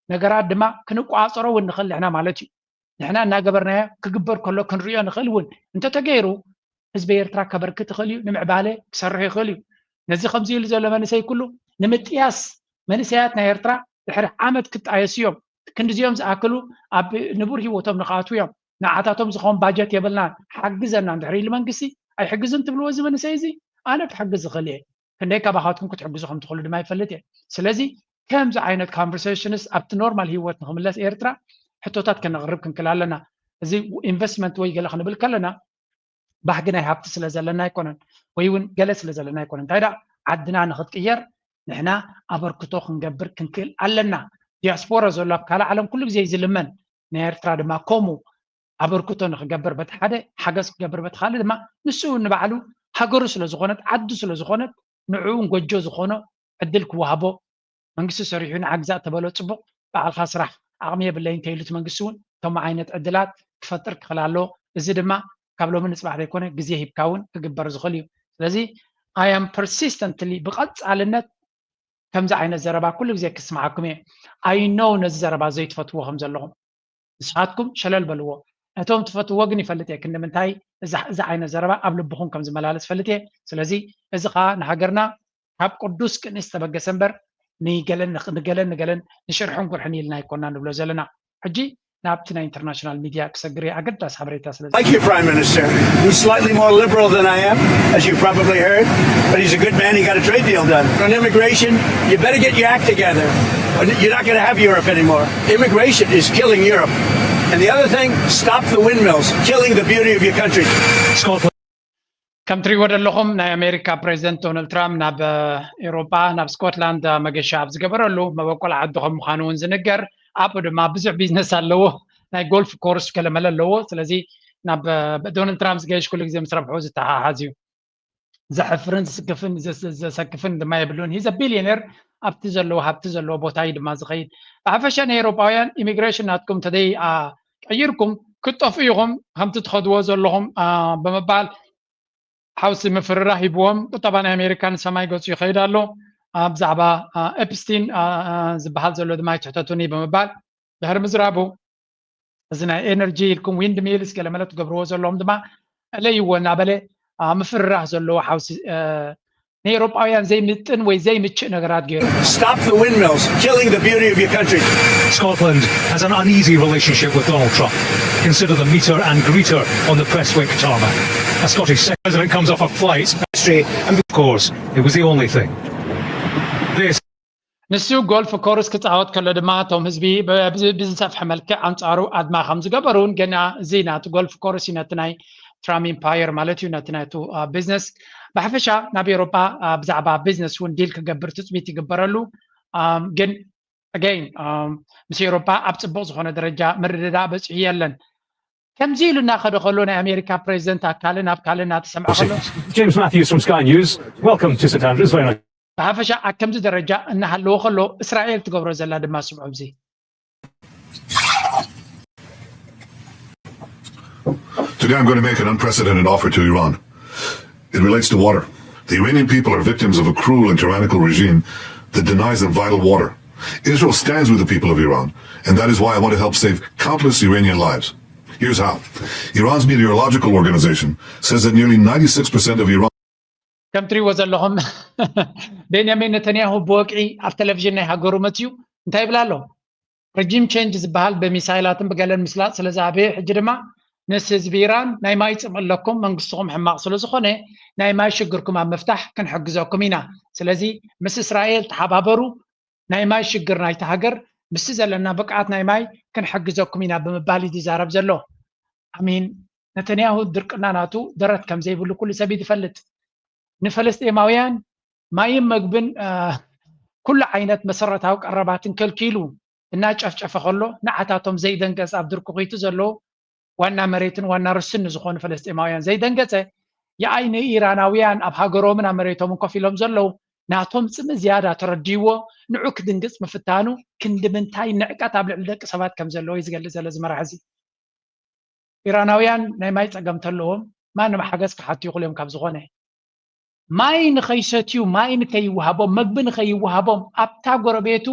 نجارات دما كنوك عصرة ونخلي إحنا مالتي إحنا نجبرنا كجبر كله كنريا نخلون أنت تجيرو إزبير تراك بركة خليو نمعبالة كسره خليو نزي 50 زلوا من سي كله نمتياس من سياتنا يرترا تحر عمد كت عيسيوم كندزيوم زاكلو اب نبور هيوتهم نخاتو يوم نعاتاتهم زخون باجت يبلنا حجزنا ندحري المنقسي اي حجزن تبلو زمن سيزي انا بحجز خليه كندي كباخاتكم كتحجزهم تخلو دما يفلتي سلازي كم ز عينت كونفرسيشنز اب نورمال هيوت نخملس ايرترا حتوتات كنغربكم كلالنا زي انفستمنت وي قال خنبل كلنا بحقنا هابت سلازلنا يكونن ويون جلس سلازلنا يكونن تايدا عدنا نخطير نحنا ابركتو خنقبر كنكل علنا دياسبورا زولا كلا عالم كله زي زلمن نيرترا دما كومو ابركتو نخجبر بتحده حجز جبر بتخالد ما نسو نبعلو هاجرو سلا زخونت عدو سلا زخونت نعون جوجو زخونه عدلك وهبو منقسو سريحون عجزاء تبلو صبق بعد خسرح عقميه بالله كيلوت منقسون ثم عينت عدلات كفتر خلالو እዚ ድማ ካብሎ ምን ጽባሕ ዘይኮነ ግዜ ሂብካውን ክግበር ዝኽእል እዩ ስለዚ I am persistently ብቐጻልነት ከምዚ ዓይነት ዘረባ ኩሉ ግዜ ክስማዓኩም እየ I know ነዚ ዘረባ ዘይትፈትዎ ከም ዘለኹም ንስኻትኩም ሸለል በልዎ እቶም ትፈትዎ ግን ይፈልጥ እየ ክንምንታይ እዚ ዓይነት ዘረባ ኣብ ልብኹም ከም ዝመላለስ ፈልጥ እየ ስለዚ እዚ ኸኣ ንሃገርና ካብ ቅዱስ ቅንስ ተበገሰ እምበር ንገለን ንሽርሑን ጉርሕን ኢልና ይኮና ንብሎ ዘለና ሕጂ ናብትና ኢንተርናሽናል ሚዲያ ክሰግር ኣገዳስ ሓበሬታ ስለዚ Like your prime minister, he's slightly more liberal than I am, as you probably heard, but he's a good man. He got a trade deal done. On immigration, you better get your act together. You're not going to have Europe anymore. Immigration is killing Europe. And the other thing, stop the windmills, killing the beauty of your country. ከም ትሪእዎ ዘለኹም ናይ ኣሜሪካ ፕሬዚደንት ዶናልድ ትራምፕ ናብ ኤውሮጳ ናብ ስኮትላንድ መገሻ ኣብ ዝገበረሉ መበቆል ዓዲ ከም ምዃኑ እውን ዝንገር ኣብኡ ድማ ብዙሕ ቢዝነስ ኣለዎ ናይ ጎልፍ ኮርስ ከለመለ ኣለዎ ስለዚ ናብ ዶናልድ ትራምፕ ዝገይሽ ኩሉ ግዜ ምስ ረብሑ ዝተሓሓዝ እዩ ዘሕፍርን ዘሰክፍን ድማ የብሉን ሂዘ ቢልዮነር ኣብቲ ዘለዎ ሃብቲ ዘለዎ ቦታ እዩ ድማ ዝኸይድ ብሓፈሻ ናይ ኤውሮጳውያን ኢሚግሬሽን ናትኩም ተደይ ቀይርኩም ክጠፍኡ ኢኹም ከምቲ ትኸድዎ ዘለኹም ብምባል حوس مفررة هيبوم طبعا أمريكان سماي قصي خير له بزعبة إبستين زبحال زلود ما يتحتوني بمبال بهر مزرابو زنا إنرجي لكم ويند ميلز كلامات قبروز اللهم دما لا يوانا بله مفررة زلوا حوس نيروباويان زي متن وزي متش نغرات غير Stop the windmills, killing the beauty of your country. Scotland has an uneasy relationship with Donald Trump. Consider the meter and greeter on the Prestwick tarmac. A Scottish president comes off a flight, and of course, it was the only thing. This نسو جولف كورس كتعود كل دماتهم هزبي بزنسف حملك أنصارو أدمى خمس جبرون جنا زينات جولف كورس ينتناي ترام إمباير مالتيو نتناي تو بزنس بحفشة نبي أوروبا بزعبا بزنس ونديل كجبر تسميتي جبرلو جن again مش أوروبا أبتبوز هنا درجة مرة بس يلن كم زيلو ناخذ خلونا أمريكا بريزنت أكلنا بكلنا تسمع خلو. James Matthews from Sky News. Welcome to St Andrews. Very nice. بعفشة كم زي درجة إن هاللو خلو إسرائيل تقبر زلاد ما سمعوا بزي. Today I'm going to make an unprecedented offer to Iran. It relates to water. The Iranian people are victims of a cruel and tyrannical regime that denies them vital water. Israel stands with the people of Iran, and that is why I want to help save countless Iranian lives. Here's how. Iran's meteorological organization says that nearly 96% of Iran كم تري وزن لهم بنيامين نتنياهو بوقعي على التلفزيون يهاجروا متيو انتهي بلالو رجيم تشينجز بهال بميسايلاتن بقلن مسلات سلازابي حجرما نس حزب إيران ناي ما يصمل لكم منقصكم حماق سلازخونه ناي ما يشجركم عم مفتاح كنحجزوكم هنا سلازي مس إسرائيل تحابابرو ناي ما يشجر ناي تهاجر بس زلنا بقعت ناي ماي كنحجزوكم هنا بمبالي دي زارب زلو امين نتنياهو درقنا ناتو درت كم زي بيقولوا كل سبي يفلت نفلسطيناويان ما يمقبن كل عينات مسرتها قرباتن كلكيلو እና ጨፍጨፈ خلو نعتاتهم زي دنقص عبد الرقيت زلو ዋና መሬትን ዋና ርስን ዝኾኑ ፍልስጤማውያን ዘይደንገጸ የአይነ ኢራናውያን ኣብ ሃገሮምን ኣብ መሬቶም ኮፍ ኢሎም ዘለው ናቶም ጽም ዝያዳ ተረዲዎ ንዑክ ድንግጽ ምፍታኑ ክንድምንታይ ንዕቀት ኣብ ልዕሊ ደቂ ሰባት ከም ዘለዎ ይዝገልጽ ዘለ ዝመራሕዚ ኢራናውያን ናይ ማይ ጸገም ተለዎም ማንም ሓገዝ ክሓቱ ይኽእሉ ካብ ዝኾነ ማይ ንኸይሰትዩ ማይ ንከይወሃቦም መግቢ ንከይወሃቦም ኣብታ ጎረቤቱ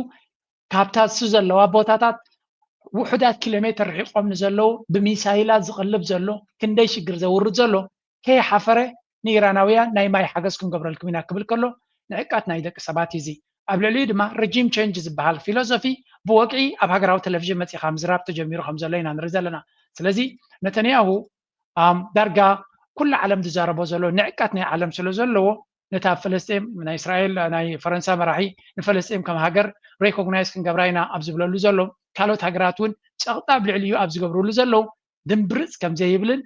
ካብታ ዘለዋ ቦታታት ውሕዳት ኪሎሜትር ርሒቆም ንዘለው ብሚሳይላት ዝቕልብ ዘሎ ክንደይ ሽግር ዘውርድ ዘሎ ከይ ሓፈረ ንኢራናውያን ናይ ማይ ሓገዝ ክንገብረልኩም ኢና ክብል ከሎ ንዕቃት ናይ ደቂ ሰባት እዚ ኣብ ልዕሊኡ ድማ ረጂም ቼንጅ ዝበሃል ፊሎሶፊ ብወቅዒ ኣብ ሃገራዊ ቴሌቪዥን መፂኻ ምዝራብ ተጀሚሩ ከም ዘሎ ኢና ንርኢ ዘለና ስለዚ ነተንያሁ ዳርጋ ኩሉ ዓለም ዝዛረቦ ዘሎ ንዕቃት ናይ ዓለም ስለ ዘለዎ ነታ ፍልስጤም ናይ እስራኤል ናይ ፈረንሳይ መራሒ ንፍልስጤም ከም ሃገር ሬኮግናይዝ ክንገብራ ኢና ኣብ ዝብለሉ ዘሎ ካልኦት ሃገራት እውን ጸቕጣ ኣብ ልዕሊኡ ኣብ ዝገብሩሉ ዘለው ድንብርፅ ከም ዘይብልን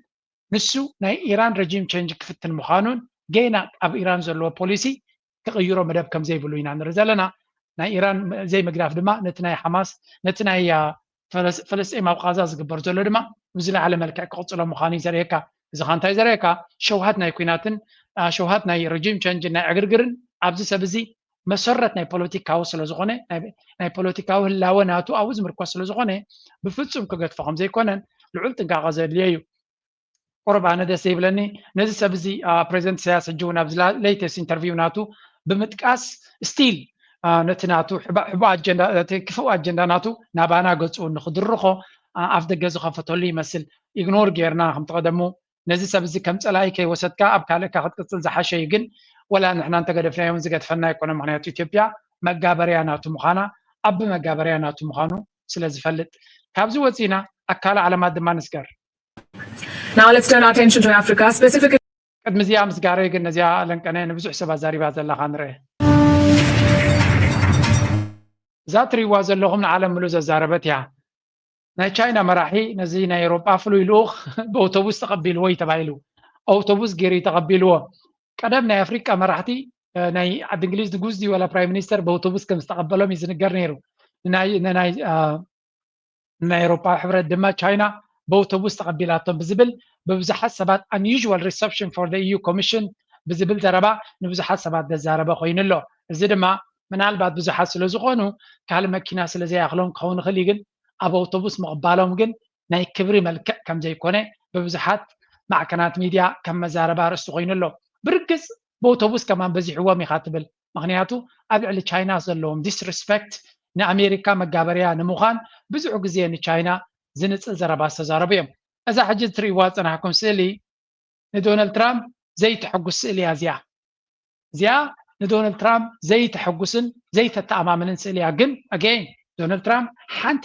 ንሱ ናይ ኢራን ረጂም ቼንጅ ክፍትን ምዃኑን ገና ኣብ ኢራን ዘለዎ ፖሊሲ ክቕይሮ መደብ ከም ዘይብሉ ኢና ንርኢ ዘለና ናይ ኢራን ዘይምግዳፍ ድማ ነቲ ናይ ሓማስ ነቲ ናይ ፍልስጤም ኣብ ቃዛ ዝግበር ዘሎ ድማ ብዝለዓለ መልክዕ ክቕፅሎ ምዃኑ ዘርእየካ እዚ ኻ እንታይ ዘርእየካ ሸውሃት ናይ ኩናትን ሸውሃት ናይ ረጂም ቼንጅ ናይ ዕግርግርን ኣብዚ ሰብ እዚ መሰረት ናይ ፖለቲካዊ ስለ ዝኾነ ናይ ፖለቲካዊ ህላወ ናቱ ኣብኡ ዝምርኮስ ስለ ዝኾነ ብፍጹም ክገድፎ ከም ዘይኮነን ልዑል ጥንቃቐ ዘድልዮ እዩ ቁርብ ኣነ ደስ ይብለኒ ነዚ ሰብ እዚ ፕሬዚደንት ኢሳያስ ሕጂ እውን ኣብ ሌተስት ኢንተርቪው ናቱ ብምጥቃስ ስቲል ነቲ ናቱ ሕቡእ ኣጀንዳ እቲ ክፉእ ኣጀንዳ ናቱ ናባና ገፁ ንክድርኾ ኣፍ ደገ ዝኸፈተሉ ይመስል ኢግኖር ጌርና ከም ተቐደሙ ነዚ ሰብ እዚ ከም ፀላኢ ከይወሰድካ ኣብ ካልእካ ክትቅፅል ዝሓሸ እዩ ግን ወላ ንሕና እንተገደፍናዮም ዝገድፈና ኣይኮነ ምክንያቱ ኢትዮጵያ መጋበርያ ናቱ ምዃና ኣብ መጋበርያ ናቱ ምዃኑ ስለ ዝፈልጥ ካብዚ ወፂና ኣካል ዓለማት ድማ ንስገር Now let's turn our attention to Africa, specifically ቅድሚ እዚኣ ምስጋረ ግን ነዚኣ ለንቀነ ንብዙሕ ሰባት ዛሪባ ዘለካ ንርአ እዛ ትሪእዋ ዘለኹም ንዓለም ሙሉእ ዘዛረበት እያ ናይ ቻይና መራሒ ነዚ ናይ ኤውሮጳ ፍሉይ ልኡኽ ብኣውቶቡስ ተቐቢልዎ እዩ ተባሂሉ ኣውቶቡስ ገይሩ ተቐቢልዎ ቀደም ናይ ኣፍሪቃ መራሕቲ ናይ ዓዲ እንግሊዝ ድጉዝ ወላ ፕራይም ሚኒስተር ብኣውቶቡስ ከም ዝተቐበሎም እዩ ዝንገር ነይሩ ናይ ኤውሮጳ ሕብረት ድማ ቻይና በአውቶቡስ ተቀቢላቶም ብዝብል በብዙሓት ሰባት unusual reception for the EU commission ብዝብል ዘረባ ንብዙሓት ሰባት ዘዛረበ ኮይኑሎ እዚ ድማ ምናልባት ብዙሓት ስለ ዝኾኑ ካል መኪና ስለ ዘይኣኽሎም ክኸውን ይኽእል ግን ኣብ ኣውቶቡስ ምቕባሎም ግን ናይ ክብሪ መልክዕ ከም ዘይኮነ በብዙሓት ማዕከናት ሚድያ ከም መዛረባ ርእስቲ ኮይኑሎ ብርግፅ በአውቶቡስ ከማን በዚሕዎም ኢኻ ትብል ምክንያቱ ኣብ ልዕሊ ቻይና ዘለዎም ዲስሪስፔክት ንኣሜሪካ መጋበርያ ንምዃን ብዙሕ ግዜ ንቻይና ዝንፅእ ዘረባ ዝተዛረቡ እዮም እዛ ሕጂ ትሪእዋ ፀናሕኩም ስእሊ ንዶናልድ ትራምፕ ዘይትሐጉስ ስእሊ እያ እዚኣ ንዶናልድ ትራምፕ ዘይትሐጉስን ዘይተተኣማምንን ስእሊ እያ ግን ኣገይን ዶናልድ ትራምፕ ሓንቲ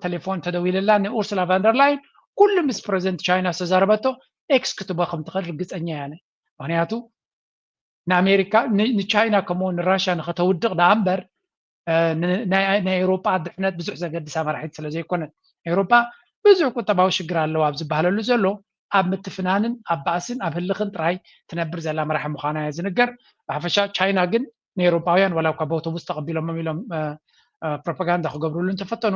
ቴሌፎን ተደዊልላ ንኡርሱላ ቫንደርላይን ኩሉ ምስ ፕሬዚደንት ቻይና ዝተዛረበቶ ኤክስ ክትቦ ከም ትኽእል ርግፀኛ እያ ምክንያቱ ንኣሜሪካ ንቻይና ከምኡ ንራሽያ ንኸተውድቕ ዳ እምበር ናይ ኤውሮጳ ድሕነት ብዙሕ ዘገድሳ መራሒት ስለ ዘይኮነት ኤውሮጳ ብዙሕ ቁጠባዊ ሽግር ኣለዎ ኣብ ዝበሃለሉ ዘሎ ኣብ ምትፍናንን ኣብ ባእስን ኣብ ህልኽን ጥራይ ትነብር ዘላ መራሒ ምዃና እያ ዝንገር ብሓፈሻ ቻይና ግን ንኤውሮጳውያን ወላ እኳ ብኣውቶቡስ ተቐቢሎሞም ኢሎም ፕሮፓጋንዳ ክገብሩሉ እንተፈተኑ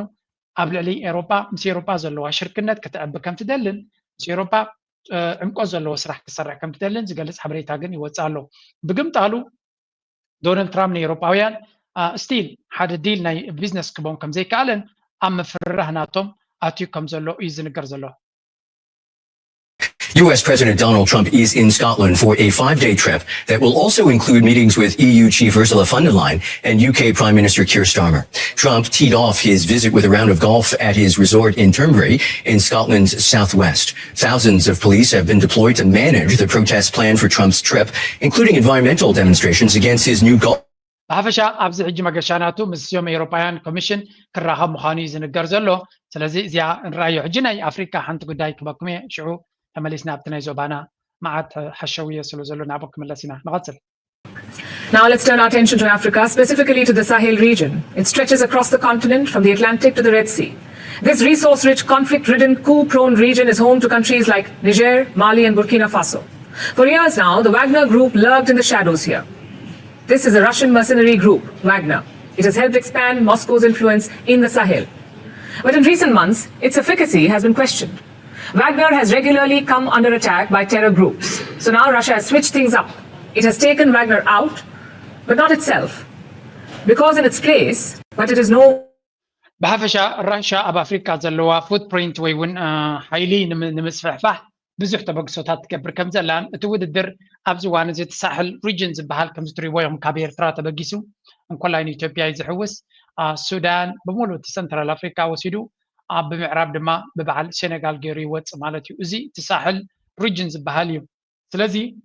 أبلغ أوروبا مس أوروبا زلوا شركة كتأب كم تدلن مس أوروبا عمقو زلوا سرح كسرع كم تدلن زجلس حبريت هاجن يوصلوا بقمت قالوا دونالد ترامب أوروباويان ستيل هذا ديل ناي بيزنس كبون كم زي كالن أما فرهناتهم أتيو كم زلوا إيزن قرزلوا. US President Donald Trump is in Scotland for a 5-day trip that will also include meetings with EU Chief Ursula von der Leyen and UK Prime Minister Keir Starmer. Trump teed off his visit with a round of golf at his resort in Turnberry in Scotland's southwest. Thousands of police have been deployed to manage the protests planned for Trump's trip, including environmental demonstrations against his new golf. بحفشة أبز حج مجشاناتو مسيوم إيروبيان كوميشن كراها مخاني زنقر زلو سلازي زيا رأيو حجنا أفريقيا حنت قداي كباكمي شعو تمليسنا بتناي زوبانا معت حشوية سلو زلو نعبك ملاسينا نغطل. Now let's turn our attention to Africa, specifically to the Sahel region. It stretches across the continent from the Atlantic to the Red Sea. This resource-rich, conflict-ridden, coup-prone region is home to countries like Niger, Mali and Burkina Faso. For years now, the Wagner Group lurked in the shadows here. This is a Russian mercenary group, Wagner. It has helped expand Moscow's influence in the Sahel. But in recent months, its efficacy has been questioned. Wagner has regularly come under attack by terror groups. So now Russia has switched things up. It has taken Wagner out, but not itself. Because in its place, but it is no... بحفشة رشا أب أفريقيا زلوا فوتبرينت ويون حيلي نمسفحفح بزح تبقسوتات كبر كم زلان تود الدر أبزوان زي تساحل ريجنز بحال كم زتري ويهم كابير ترى تبقيسو نقول لين إثيوبيا يزحوس السودان بمولو تسنترال أفريقيا وسيدو بمعراب دما ببعل سنغال جيري واتس مالتي وزي تساحل ريجنز بحاليو سلازي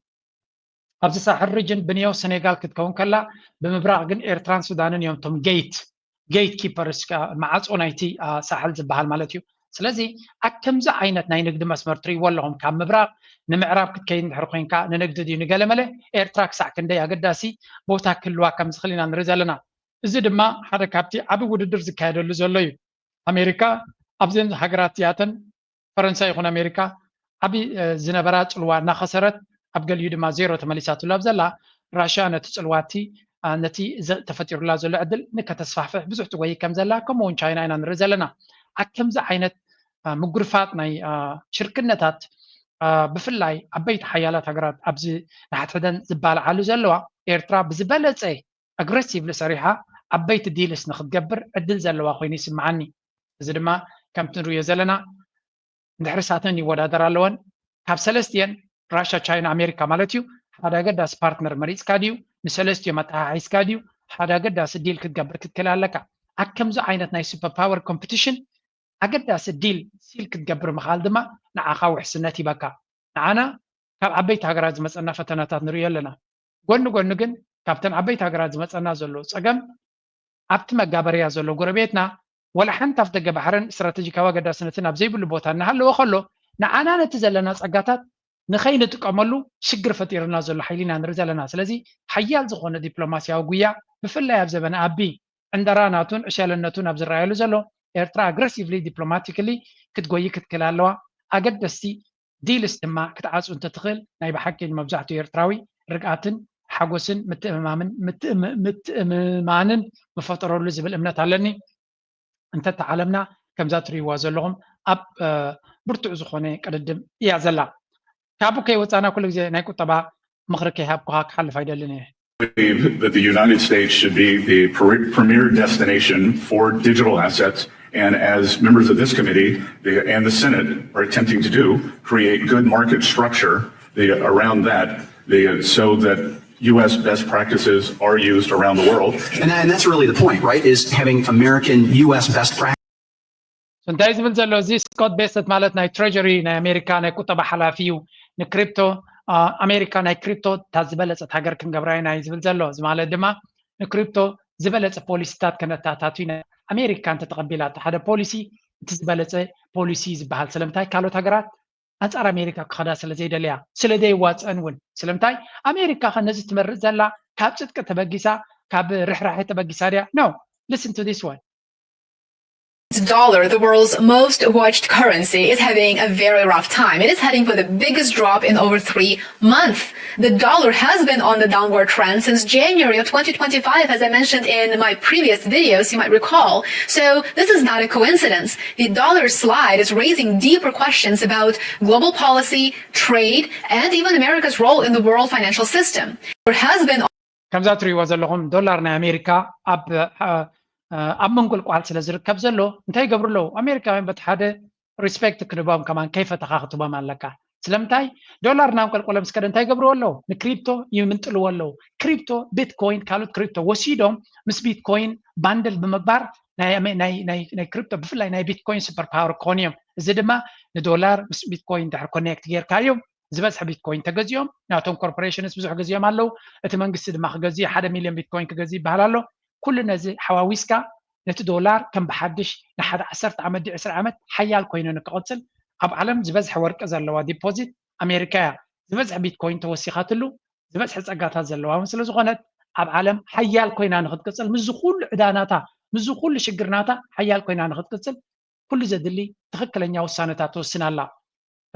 أبز ساحل ريجن بنيو سنغال كتكون كلا بمبراغ جن إيرتران سودان يوم توم جيت كيبرز مع أونايتي ساحل زبحال مالتيو سلازي أكم ز عينت ناي نقد مسمر تري ولا هم كام مبراغ نمعراب كتكين حرقين كا ننقد دي نقال مله إيرتراك ساكن دي أقداسي بوتا كلوا كم زخلينا نرزالنا زد ما حركاتي أبي ودر زكايد اللي زلوا أمريكا أبزين حجراتياتن فرنسا يكون أمريكا أبي زنبرات الوارنا خسرت أبقى يد ما زيرو تمليسات لابزلا راشا نتسلواتي نتي تفتير لازل عدل نكتسفح بزحت وهي كم زلا كمون تشاينا إن نرزلنا أكم ز عينت مجرفات ناي شركنتات بفلاي أبيت حيالات أجراد أبزي نحتدن زبال على زلوا إيرترا بزبالة إيه أجريسيف لسريحة أبيت ديلس ناخد جبر عدل زلوا خويني سمعني زي ما كم تنرو يزلنا نحرساتني ودا درالون كاب سلستيان راشا تشاينا أمريكا مالتيو هذا قداس بارتنر مريض كاديو مسلستيو متاع عيس كاديو هذا قداس الديل كتجبر كتكلال لك أكم ز عينت ناي سوبر باور كومبيتيشن أقداس الديل سيل كتجبر مخالدما نعاقا وحسناتي بكا نعانا كاب عبيت هاجراز مسألنا فتناتات نريال لنا قلنا جن كابتن عبيت هاجراز مسألنا زلو سجم عبت مجابريا زلو قربيتنا ولا حنت أفضل بحرن استراتيجية واجد سنتنا بزيب اللي بوتنا هلا وخلو نعانا نتزلنا سقطات نخيل تكملوا شجر فتيرنا زلو حيلنا نرزلنا سلزي حيال زخون دبلوماسيا وقوية بفلا يبزبن أبي عندنا تون أشيالناتون أبزر رايلو زلو إيرترا aggressively diplomatically كتقوي كتكلالوا أجد دستي ديل استماع كتعاس أنت تدخل نايب حكي المبزعتو إيرتراوي رقعتن حقوسن متأمامن مفطروا اللي زبل إمنات علني أنت تعلمنا كم ذات ريواز لهم أب برتو زخوني كردم يا زلا كابو كي وتانا كل زي نايكو تبع مغرقي هابكو هاك حل فايدة لنا that the United States should be the premier destination for digital assets. And as members of this committee and the Senate are attempting to do, create good market structure around that so that U.S. best practices are used around the world. And that's really the point, right, is having American U.S. best practices. سنتايز بنزلو زي سكوت بيست مالت ناي تريجري ناي أمريكا ناي كتب حلافيو نكريبتو أمريكا ناي كريبتو تزبلت تهجر كم جبراي ناي زبلزلو زمالة دما نكريبتو زبلت بوليسيات كانت تعطينا أمريكا أنت تقبلات هذا بوليسي تزبلت بوليسيز بحال سلمتاي كالو تهجرات أنصار أمريكا خدا سلزي دليا سلدي واتس أنون سلمتاي أمريكا خنزت تمر زلا كابست كتبجيسا كاب رح تبجيساريا no listen to this one dollar, the world's most watched currency, is having a very rough time. It is heading for the biggest drop in over 3 months. The dollar has been on the downward trend since January of 2025, as I mentioned in my previous videos, you might recall. So this is not a coincidence. The dollar slide is raising deeper questions about global policy, trade, and even America's role in the world financial system. There has been ከምዛ ትሪእዎ ዘለኹም ዶላር ናይ ኣሜሪካ ኣብ መንቆልቋል ስለ ዝርከብ ዘሎ እንታይ ይገብሩ ኣለዉ ኣሜሪካውያን በቲ ሓደ ሪስፔክት ክንቦም ከማን ከይፈተኻ ክትቦም ኣለካ ስለምንታይ ዶላር ናብ ቆልቆሎም ስከደ እንታይ ይገብርዎ ኣለዉ ንክሪፕቶ ይምንጥልዎ ኣለዉ ክሪፕቶ ቢትኮይን ካልኦት ክሪፕቶ ወሲዶም ምስ ቢትኮይን ባንድል ብምግባር ናይ ክሪፕቶ ብፍላይ ናይ ቢትኮይን ሱፐር ፓወር ክኾኑ እዮም እዚ ድማ ንዶላር ምስ ቢትኮይን ድሕር ኮኔክት ጌርካዮም ዝበዝሐ ቢትኮይን ተገዚኦም ናቶም ኮርፖሬሽንስ ብዙሕ ገዚኦም ኣለዉ እቲ መንግስቲ ድማ ክገዝእ 1 ሚልዮን ቢትኮይን ክገዝእ ይበሃል ኣሎ ኩሉ ነዚ ሓዋዊስካ ነቲ ዶላር ከም ብሓድሽ ንሓደ 10 ዓመት 20 ዓመት ሓያል ኮይኑ ንክቕፅል ኣብ ዓለም ዝበዝሐ ወርቂ ዘለዋ ዲፖዚት ኣሜሪካ እያ ዝበዝሐ ቢትኮይን ተወሲኻትሉ ዝበዝሐ ፀጋታት ዘለዋ ስለ ዝኾነት ኣብ ዓለም ሓያል ኮይና ንክትቅፅል ምዝ ኩሉ ዕዳናታ ምዝ ኩሉ ሽግርናታ ሓያል ኮይና ንክትቅፅል ኩሉ ዘድሊ ትኽክለኛ ውሳነታት ትወስን ኣላ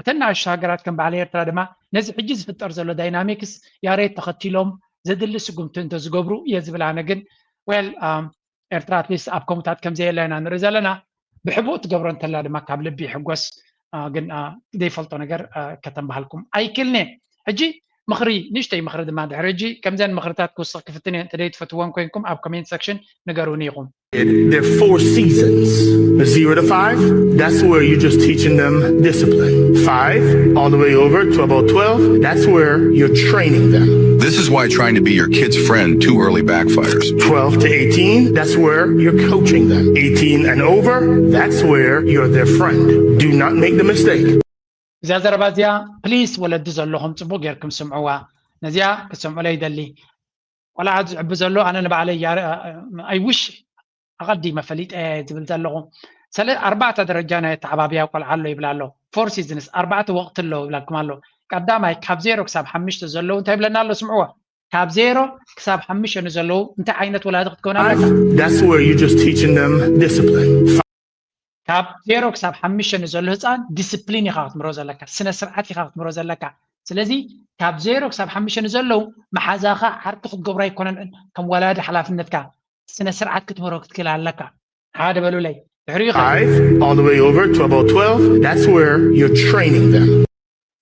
እተን ንኣሽቱ ሃገራት ከም በዓል ኤርትራ ድማ ነዚ ሕጂ ዝፍጠር ዘሎ ዳይናሚክስ ያሬት ተኸቲሎም ዘድሊ ስጉምቲ እንተዝገብሩ እየ ዝብል ኣነ ግን ዌል ኤርትራ ኣትሊስት ኣብ ከምኡታት ከምዘየለና ንርኢ ዘለና ብሕቡእ ትገብሮ እንተላ ድማ ካብ ልቢ ይሕጎስ ግን ዘይፈልጦ ነገር ከተንባሃልኩም ኣይክልኒ ሕጂ ምኽሪ ንእሽተይ ምኽሪ ድማ ድሕሪ ሕጂ ከምዘን ምኽርታት ክውስኽ ክፍትን እየ እንተደይ ትፈትዎን ኮይንኩም ኣብ ኮሜንት ሴክሽን ንገሩኒ ኢኹም There are 4 seasons. 0 to 5, that's where you're just teaching them discipline. 5, all the way over to about 12, that's where you're training them. This is why trying to be your kid's friend too early backfires. 12 to 18, that's where you're coaching them. 18 and over, that's where you're their friend. Do not make the mistake. እዛ ዘረባ እዚኣ ፕሊስ ወለዲ ዘለኹም ፅቡቅ ጌርኩም ስምዕዋ ነዚኣ ክሰምዑ ለይ ደሊ ቆልዓ ዝዕቢ ዘሎ ኣነ ንባዕለይ ኣይውሽ ኣቐዲመ ፈሊጠ ዝብል ዘለኹ ስለ 4 ደረጃ ናይ ተዓባብያ ቆልዓ ኣሎ ይብላ ኣሎ 4 ሲዝንስ 4 ወቅቲ ኣሎ ይብላኩም ኣሎ ቀዳማይ ካብ 0 ክሳብ 5 ዘለዉ እንታይ ይብለና ኣሎ ስምዕዋ ካብ 0 ክሳብ 5 ዘለዉ እንታይ ዓይነት ወላዲ ክትከውን ኣለካ That's where you're just teaching them discipline. ካብ 0 ክሳብ 5 ዘሎ ህፃን ዲስፕሊን ኢኻ ክትምሮ ዘለካ ስነ ስርዓት ኢኻ ክትምሮ ዘለካ ስለዚ ካብ 0 ክሳብ 5 ዘለዉ መሓዛኻ ዓርቂ ክትገብሮ ኣይኮነን ከም ወላዲ ሓላፍነትካ ስነ ስርዓት ክትምሮ ክትክእል ኣለካ ሓደ በሉለይ ድሕሪኡ 5 all the way over to about 12, that's where you're training them.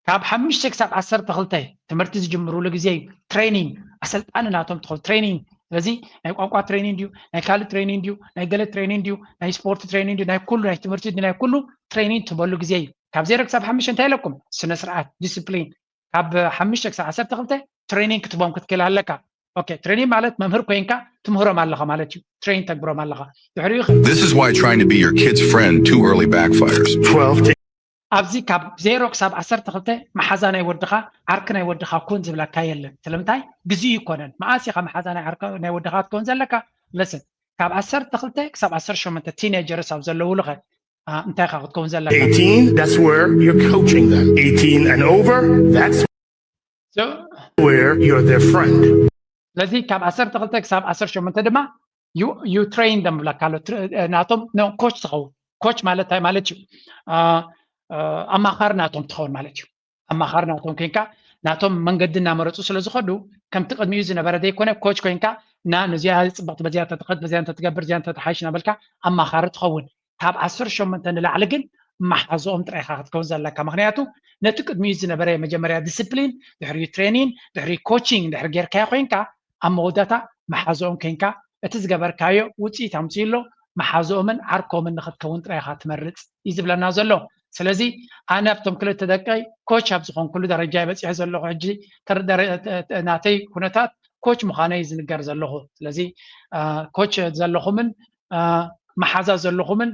ካብ 5 ክሳብ 12 ትምህርቲ ዝጅምሩሉ ግዜ ትሬኒንግ ኣሰልጣኒ ናቶም ትኸው ትሬኒንግ ስለዚ ናይ ቋንቋ ትሬኒንግ ድዩ ናይ ካልእ ትሬኒንግ ድዩ ናይ ገለ ትሬኒንግ ድዩ ናይ ስፖርት ትሬኒንግ ድዩ ናይ ኩሉ ናይ ትምህርቲ ናይ ኩሉ ትሬኒንግ ትበሉ ግዜ እዩ ካብ 0 ክሳብ 5 እንታይ ኢለኩም ስነ ስርዓት ዲስፕሊን ካብ 5 ክሳብ 12 ትሬኒንግ ክትቦም ክትክእል ኣለካ ኦኬ ትሬኒንግ ማለት መምህር ኮይንካ ትምህሮም ኣለኻ ማለት እዩ ትሬኒንግ ተግብሮም ኣለኻ ድሕሪኡ This is why trying to be your kid's friend too early backfires. 12 ኣብዚ ካብ 0 ክሳብ 12 መሓዛ ናይ ወድኻ ዓርቂ ናይ ወድኻ ኮን ዝብላካ የለን ስለምንታይ ግዝኡ ይኮነን መዓስ ኢኻ መሓዛ ናይ ዓርቂ ናይ ወድኻ ትኮን ዘለካ ለስን ካብ 12 ክሳብ 18 ቲኔጀርስ ኣብ ዘለዉ ልኸ እንታይ ኢኻ ክትከውን ዘለካ 18, that's where you're coaching them. 18 and over, that's where you're their friend. ስለዚ ካብ 12 ክሳብ 18 ድማ you train them ብላካ ኣሎ ናቶም ኮች ትኸውን ኮች ማለት እንታይ ማለት እዩ ኣማኻሪ ናቶም ትኸውን ማለት እዩ ኣማኻሪ ናቶም ኮይንካ ናቶም መንገዲ እናመረፁ ስለ ዝኸዱ ከምቲ ቅድሚኡ ዝነበረ ዘይኮነ ኮች ኮይንካ ና ነዚያ ፅብቕቲ በዚያ ተትኸድ በዚያ ተትገብር እዚያ ተተሓይሽ እናበልካ ኣማኻሪ ትኸውን ካብ 18 ንላዕሊ ግን ማሓዝኦም ጥራይ ኢኻ ክትከውን ዘለካ ምክንያቱ ነቲ ቅድሚኡ ዝነበረ መጀመርያ ዲስፕሊን ድሕሪ ትሬኒንግ ድሕሪ ኮቺንግ ድሕሪ ጌርካዮ ኮይንካ ኣብ መወዳእታ ማሓዝኦም ኮይንካ እቲ ዝገበርካዮ ውፅኢት ኣምፅኢሎ ማሓዝኦምን ዓርኮምን ንክትከውን ጥራይ ኢኻ ትመርፅ እዩ ዝብለና ዘሎ ስለዚ ኣነ ኣብቶም ክልተ ደቀይ ኮች ኣብ ዝኾንኩሉ ደረጃ ይበፂሐ ዘለኹ ሕጂ ናተይ ኩነታት ኮች ምዃነይ ዝንገር ዘለኹ ስለዚ ኮች ዘለኹምን መሓዛ ዘለኹምን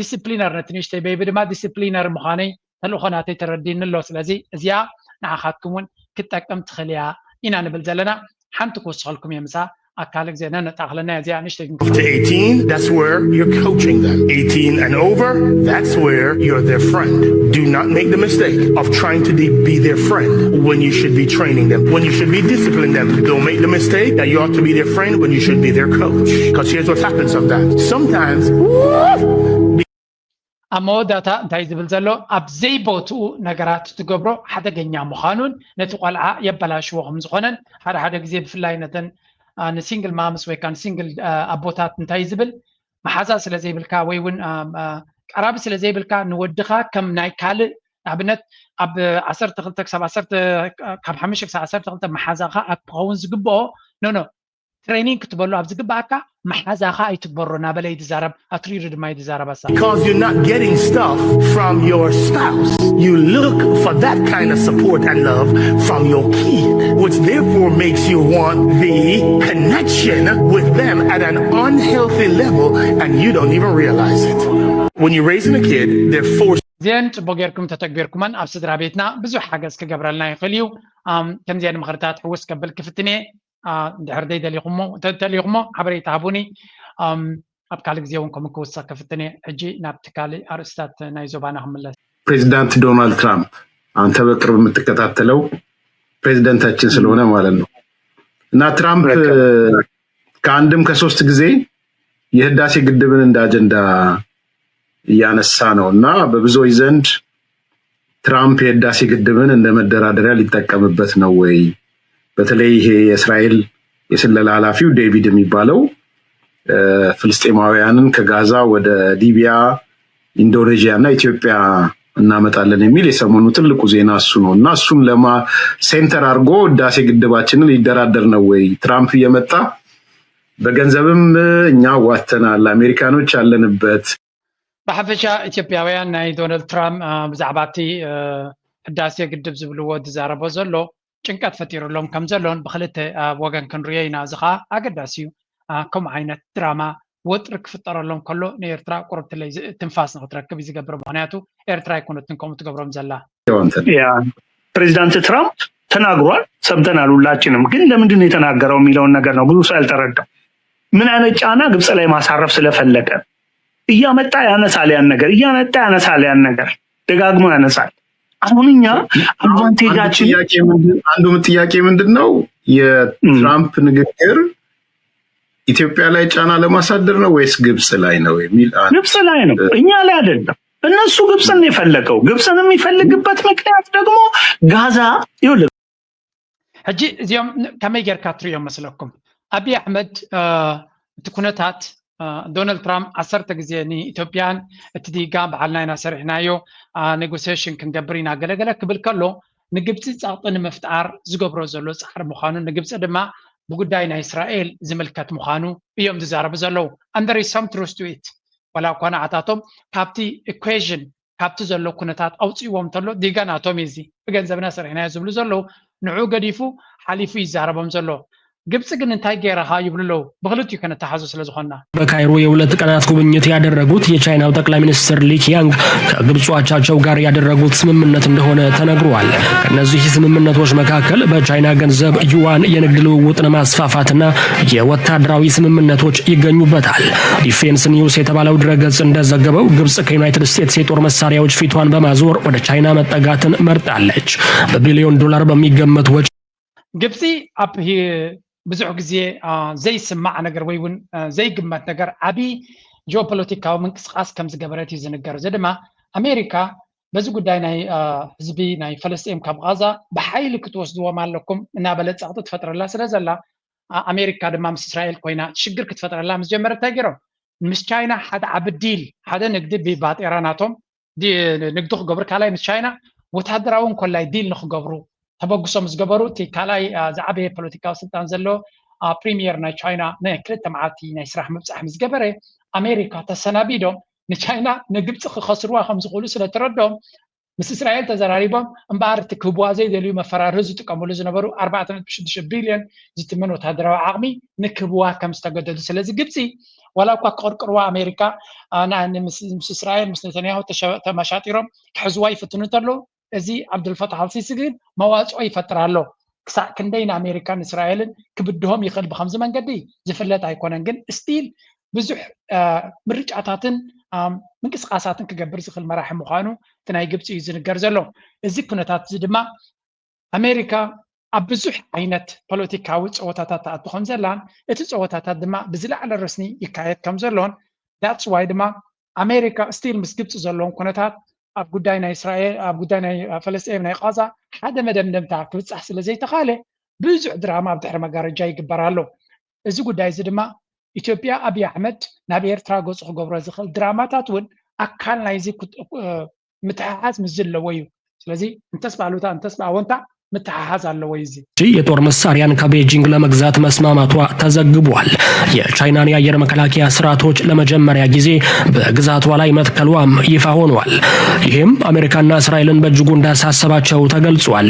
ዲስፕሊነር ነቲ ንእሽተይ በይቢ ድማ ዲስፕሊነር ምዃነይ ተልእኾ ናተይ ተረዲኒ ኣሎ ስለዚ እዚኣ ንዓኻትኩም እውን ክትጠቅም ትኽእል እያ ኢና ንብል ዘለና ሓንቲ ክውስኸልኩም እየ ምሳ أكالك زي نانا تأخلنا زي نشتغل. To 18, that's where you're coaching them. 18 and over, that's where you're their friend. Do not make the mistake of trying to be their friend when you should be training them, when you should be disciplining them. Don't make the mistake that you ought to be their friend when you should be their coach. Because here's what happens sometimes. Sometimes, أما داتا انتاي زبل زلو أبزي بوتو نقرات تقبرو حدا جنيا مخانون نتقال يبلاش وهم زخونن حدا جزيب في اللاي نتن نسينجل مامس ويكان سينجل أبوتات انتاي زبل محازا سلا زي بالكا ويون قراب سلا زي بالكا نودخا كم ناي كال أبنت أب عصر تغلتك سب عصر كم حمشك عصر تغلتك محازا خا أبغون زقبو نو training كتبلو أبز قباكا محازا خا يتبرو نابلا يتزارب أتريد ما يتزارب أسا. Because you're not getting stuff from your spouse. You look for that kind of support and love from your kid, which therefore makes you want the connection with them at an unhealthy level and you don't even realize it. When you're raising a kid, they're forced. زين تبغيركم تتكبيركم من أبسط رابطنا بزو حاجة سكجبر لنا يخليو كم زين مخرطات حوس قبل كفتني دحر دي دليغمو حبري تعبوني أبكالك زيونكم كوسا كفتني أجي نابتكالي أرستات نايزوبانا هم الله بريزيدنت دونالد ترامب أنت بقرب متكتاتلو بريزيدنت أتشين سلونا مالنو نا ترامب كاندم كسوست غزي يهداسي قدبن اند أجندا ያነሳ ነውና በብዙዎች ዘንድ ትራምፕ የህዳሴ ግድብን እንደ መደራደሪያ ሊጠቀምበት ነው ወይ? በተለይ ይሄ የእስራኤል የስለላ ኃላፊው ዴቪድ የሚባለው ፍልስጤማውያንን ከጋዛ ወደ ሊቢያ፣ ኢንዶኔዥያ እና ኢትዮጵያ እናመጣለን የሚል የሰሞኑ ትልቁ ዜና እሱ ነውና እሱን ለማ ሴንተር አድርጎ ህዳሴ ግድባችንን ሊደራደር ነው ወይ? ትራምፕ እየመጣ በገንዘብም እኛ ዋተናል አሜሪካኖች ያለንበት بحفشة إثيوبيا ناي دونالد ترامب بزعباتي هداسي قدب زبلو دزاربو زلو چنكات فتيرو لهم كم زلون بخلته وغان كن ريينا زخا اقداسيو كم عينة دراما وترك فتر لهم كله نيرترا قربت لي تنفاس نغتركب يزي قبر معناته إيرترا يكونوا تنكم تقبرهم زلا يا بريزيدنت ترامب ተናግሯል ሰምተናል ሁላችንም ግን ለምንድን ነው የተናገረው የሚለውን ነገር ነው ብዙ ሰው ያልተረዳው ምን አይነት ጫና ግብጽ ላይ ማሳረፍ ስለፈለገ እያመጣ ያነሳል ያን ነገር ደጋግሞ ያነሳል አሁንኛ አድቫንቴጃችን አንዱ ጥያቄ ምንድነው የትራምፕ ንግግር ኢትዮጵያ ላይ ጫና ለማሳደር ነው ወይስ ግብጽ ላይ ነው የሚል ግብጽ ላይ ነው እኛ ላይ አይደለም እነሱ ግብጽን የፈለገው ግብጽን የሚፈልግበት ምክንያት ደግሞ ጋዛ ይኸውልህ هجي اليوم كما يجر كاتري يوم مسلكم أبي أحمد تكونتات دونالد ترامب عصرت جزيني إثيوبيان تديقام بعلنا سرحنايو نيغوسيشن كنجبرينا قلقلا قبل كله نجبت تعطينا مفتعر زقبرو زلو سحر مخانو نجبت دما بقداينا إسرائيل زملكات مخانو يوم تزارب زلو and there is some truth to it ولا كنا عطاتهم كابتي equation كابتي زلو كونتات أوتي ومتلو ديجانا توميزي بجنزبنا سرحنايو زبلو زلو نعو قديفو حليفو يزاربهم زلو ግብጽ ግን እንታይ ገራሃ ይብልለው በግልጥ ይከነ ተሐዙ ስለዝሆና በካይሮ የሁለት ቀናት ጉብኝት ያደረጉት የቻይናው ጠቅላይ ሚኒስትር ሊ ኪያንግ ከግብጽ አቻቸው ጋር ያደረጉት ስምምነት እንደሆነ ተነግሯል። ከነዚህ ስምምነቶች መካከል በቻይና ገንዘብ ዩዋን የንግድ ልውውጥን ማስፋፋትና የወታደራዊ ስምምነቶች ይገኙበታል። ዲፌንስ ኒውስ የተባለው ድረገጽ እንደዘገበው ግብጽ ከዩናይትድ ስቴትስ የጦር መሳሪያዎች ፊቷን በማዞር ወደ ቻይና መጠጋትን መርጣለች። በቢሊዮን ዶላር በሚገመት ወጪ ግብጽ አብ ብዙሕ ግዜ ዘይ ስማዕ ነገር ወይ እውን ዘይ ግመት ነገር ዓቢ ጂኦፖለቲካዊ ምንቅስቃስ ከም ዝገበረት እዩ ዝንገር እዚ ድማ ኣሜሪካ በዚ ጉዳይ ናይ ህዝቢ ናይ ፈለስጢን ካብ ጋዛ ብሓይሊ ክትወስድዎም ኣለኩም እናበለት ፀቕጢ ትፈጥረላ ስለ ዘላ ኣሜሪካ ድማ ምስ እስራኤል ኮይና ሽግር ክትፈጥረላ ምስ ጀመረት እንታይ ገይሮም ምስ ቻይና ሓደ ዓቢ ዲል ሓደ ንግዲ ብባጤራ ናቶም ንግዲ ክገብሩ ካልኣይ ምስ ቻይና ወታደራዊ ኮላይ ዲል ንክገብሩ ተበግሶም ዝገበሩ እቲ ካልኣይ ዝዓበየ ፖለቲካዊ ስልጣን ዘሎ ፕሪሚየር ናይ ቻይና ናይ ክልተ መዓልቲ ናይ ስራሕ ምብፃሕ ምስ ገበረ ኣሜሪካ ተሰናቢዶም ንቻይና ንግብፂ ክኸስርዋ ከም ዝኽእሉ ስለተረድኦም ምስ እስራኤል ተዘራሪቦም እምበኣር እቲ ክህብዋ ዘይደልዩ መፈራርሒ ዝጥቀምሉ ዝነበሩ 4.6 ቢልዮን ዝትመን ወታደራዊ ዓቕሚ ንክህብዋ ከም ዝተገደዱ ስለዚ ግብፂ ዋላ እኳ ክቅርቅርዋ ኣሜሪካ ምስ እስራኤል ምስ ነተንያሁ ተመሻጢሮም ክሕዝዋ ይፍትኑ እንተለዉ እዚ ዓብዱልፈታሕ አልሲሲ ግን መዋፅኦ ይፈጥር ኣሎ ክሳዕ ክንደይን ኣሜሪካን እስራኤልን ክብድሆም ይኽእል ብከምዚ መንገዲ ዝፍለጥ ኣይኮነን ግን ስቲል ብዙሕ ምርጫታትን ምንቅስቃሳትን ክገብር ዝኽእል መራሒ ምዃኑ እቲ ናይ ግብፂ እዩ ዝንገር ዘሎ እዚ ኩነታት እዚ ድማ ኣሜሪካ ኣብ ብዙሕ ዓይነት ፖለቲካዊ ፀወታታት ተኣቱ ከም ዘላን እቲ ፀወታታት ድማ ብዝለዓለ ረስኒ ይካየድ ከም ዘሎን that's why ድማ ኣሜሪካ ስቲል ምስ ግብፂ ዘለዎም ኩነታት ኣብ ጉዳይ ናይ እስራኤል ኣብ ጉዳይ ናይ ፈለስጢን ናይ ቃዛ ሓደ መደምደምታ ክብፃሕ ስለ ዘይተኻለ ብዙሕ ድራማ ኣብ ድሕሪ መጋረጃ ይግበር ኣሎ እዚ ጉዳይ እዚ ድማ ኢትዮጵያ ኣብይ ኣሕመድ ናብ ኤርትራ ገፁ ክገብሮ ዝኽእል ድራማታት እውን ኣካል ናይዚ ምትሕሓዝ ምስ ዘለዎ እዩ ስለዚ እንተስ ባሉታ እንተስ ባወንታ ምትሕሓዝ ኣለዎ እዚ የጦር መሳሪያን ከቤጂንግ ለመግዛት መስማማቷ ተዘግቧል። የቻይናን የአየር መከላከያ ስርዓቶች ለመጀመሪያ ጊዜ በግዛቷ ላይ መትከሏም ይፋ ሆኗል። ይህም አሜሪካና እስራኤልን በእጅጉ እንዳሳሰባቸው ተገልጿል።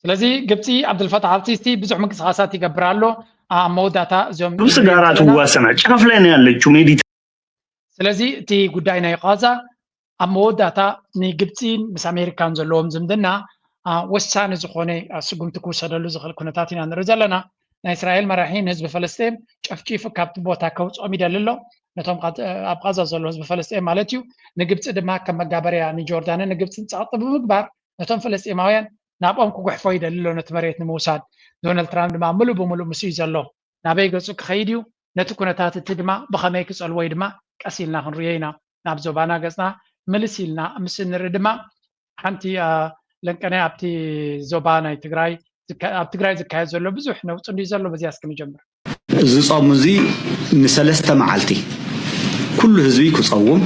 ስለዚ ግብፂ አብዱልፈታህ አልሲሲ ብዙሕ ምንቅስቃሳት ይገብራሉ መውዳታ ዞም ግብጽ ጋር ትዋሰና ጫፍ ላይ ነው ያለችው ሜዲት ስለዚ እቲ ጉዳይ ናይ ቃዛ ኣብ መወዳታ ንግብፂን ምስ አሜሪካን ዘለዎም ዝምድና ወሳኒ ዝኾነ ስጉምቲ ክውሰደሉ ዝኽእል ኩነታት ኢና ንርኢ ዘለና ናይ እስራኤል መራሒን ህዝቢ ፈለስጢን ጨፍጪፉ ካብቲ ቦታ ከውፅኦም ይደሊ ኣሎ ነቶም ኣብ ቃዛ ዘሎ ህዝቢ ፈለስጢን ማለት እዩ ንግብፂ ድማ ከም መጋበርያ ንጆርዳንን ንግብፅን ፀቕጢ ብምግባር ነቶም ፈለስጢማውያን ናብኦም ክጉሕፎ ይደሊ ኣሎ ነቲ መሬት ንምውሳድ ዶናልድ ትራምፕ ድማ ሙሉእ ብሙሉእ ምስ እዩ ዘሎ ናበይ ገፁ ክኸይድ እዩ ነቲ ኩነታት እቲ ድማ ብኸመይ ክፀልዎ ወይ ድማ ቀስ ኢልና ክንሪኦ ኢና ናብ ዞባና ገፅና ምልስ ኢልና ምስ ንርኢ ድማ ሓንቲ ለንቀነ ኣብቲ ዞባ ናይ ትግራይ ኣብ ትግራይ ዝካየድ ዘሎ ብዙሕ ነውፅ እንዲ ዘሎ በዚያ እስከ ንጀምር እዚ ጾም እዚ ንሰለስተ መዓልቲ ኩሉ ህዝቢ ክጸውም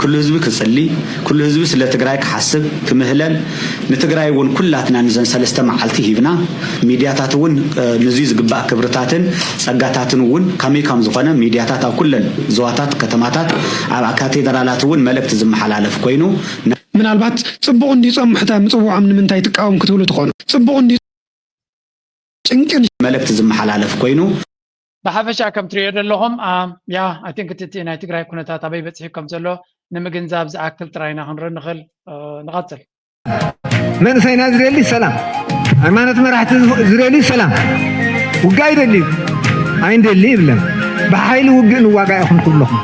ኩሉ ህዝቢ ክጽሊ ኩሉ ህዝቢ ስለ ትግራይ ክሓስብ ክምህለል ንትግራይ እውን ኩላትና ንዘን ሰለስተ መዓልቲ ሂብና ሚድያታት እውን ንዚ ዝግባእ ክብርታትን ጸጋታትን እውን ከመይ ከም ዝኾነ ሚድያታት ኣብ ኩለን ዞባታት ከተማታት ኣብ ካቴድራላት እውን መልእክቲ ዝመሓላለፍ ኮይኑ ምናልባት ጽቡቕ እንዲጸምሕታ ምጽዋዕም ንምንታይ ትቃወም ክትብሉ ትኾኑ ጽቡቕ እንዲ ጭንቅን መልእክቲ ዝመሓላለፍ ኮይኑ ብሓፈሻ ከም ትሪኦ ዘለኹም ያ አይ ቲንክ እቲ ናይ ትግራይ ኩነታት ኣበይ በፂሑ ከም ዘሎ ንምግንዛብ ዝኣክል ጥራይና ክንርኢ ንኽእል ንቐፅል መንእሰይና ዝደሊ ሰላም ሃይማኖት መራሕቲ ዝደሊ ሰላም ውጋእ ይደሊ ኣይንደሊ ይብለን ብሓይሊ ውግእ ንዋጋእ ኢኹም ትብለኹም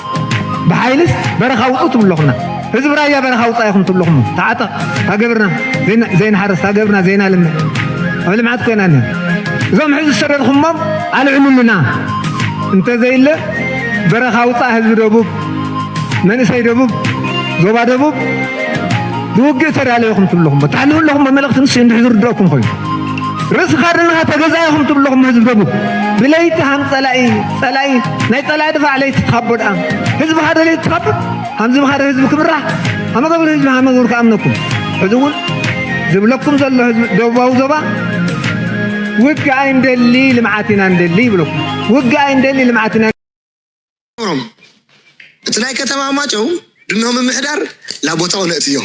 ብሓይልስ በረኻ ውፁ ትብለኹምና ህዝቢ ራያ በረኻ ውፃ ኢኹም ትብለኹም ተዓጠቕ ታገብርና ዘይንሓረስ ታገብርና ዘይና ልምዕ ኣብ ልምዓት ኮይና ንህ እዞም ሕዚ ዝሰደድኹሞም ኣልዕሉልና እንተዘይለ በረኻ ውፃእ ህዝቢ ደቡብ መንእሰይ ደቡብ ዞባ ደቡብ ብውግእ ተዳለይኹም ትብለኹም ተሓልፉ ኣለኹም መልእኽቲ ንስ እንድሕር ዝርድአኩም ኮይኑ ርእሲ ካድንኻ ተገዛኢኹም ትብለኹም ህዝቢ ደቡብ ብለይቲ ሃም ፀላኢ ናይ ፀላኢ ድፋዕ ለይቲ ትኻቦ ድኣ ህዝቢ ሓደ ለይቲ ትኻብብ ሃምዚ ምኻደ ህዝቢ ክምራሕ ሃመገብር ህዝቢ ሃመገብር ከኣምነኩም ሕዚ እውን ዝብለኩም ዘሎ ህዝቢ ደቡባዊ ዞባ ውግእ ኣይንደሊ ልምዓት ኢና ንደሊ ይብለኩም ውግእ ኣይንደሊ ልምዓት ኢና እቲ ናይ ከተማ ማጨው ድንሆም ምሕዳር ላቦታው ነእትዮ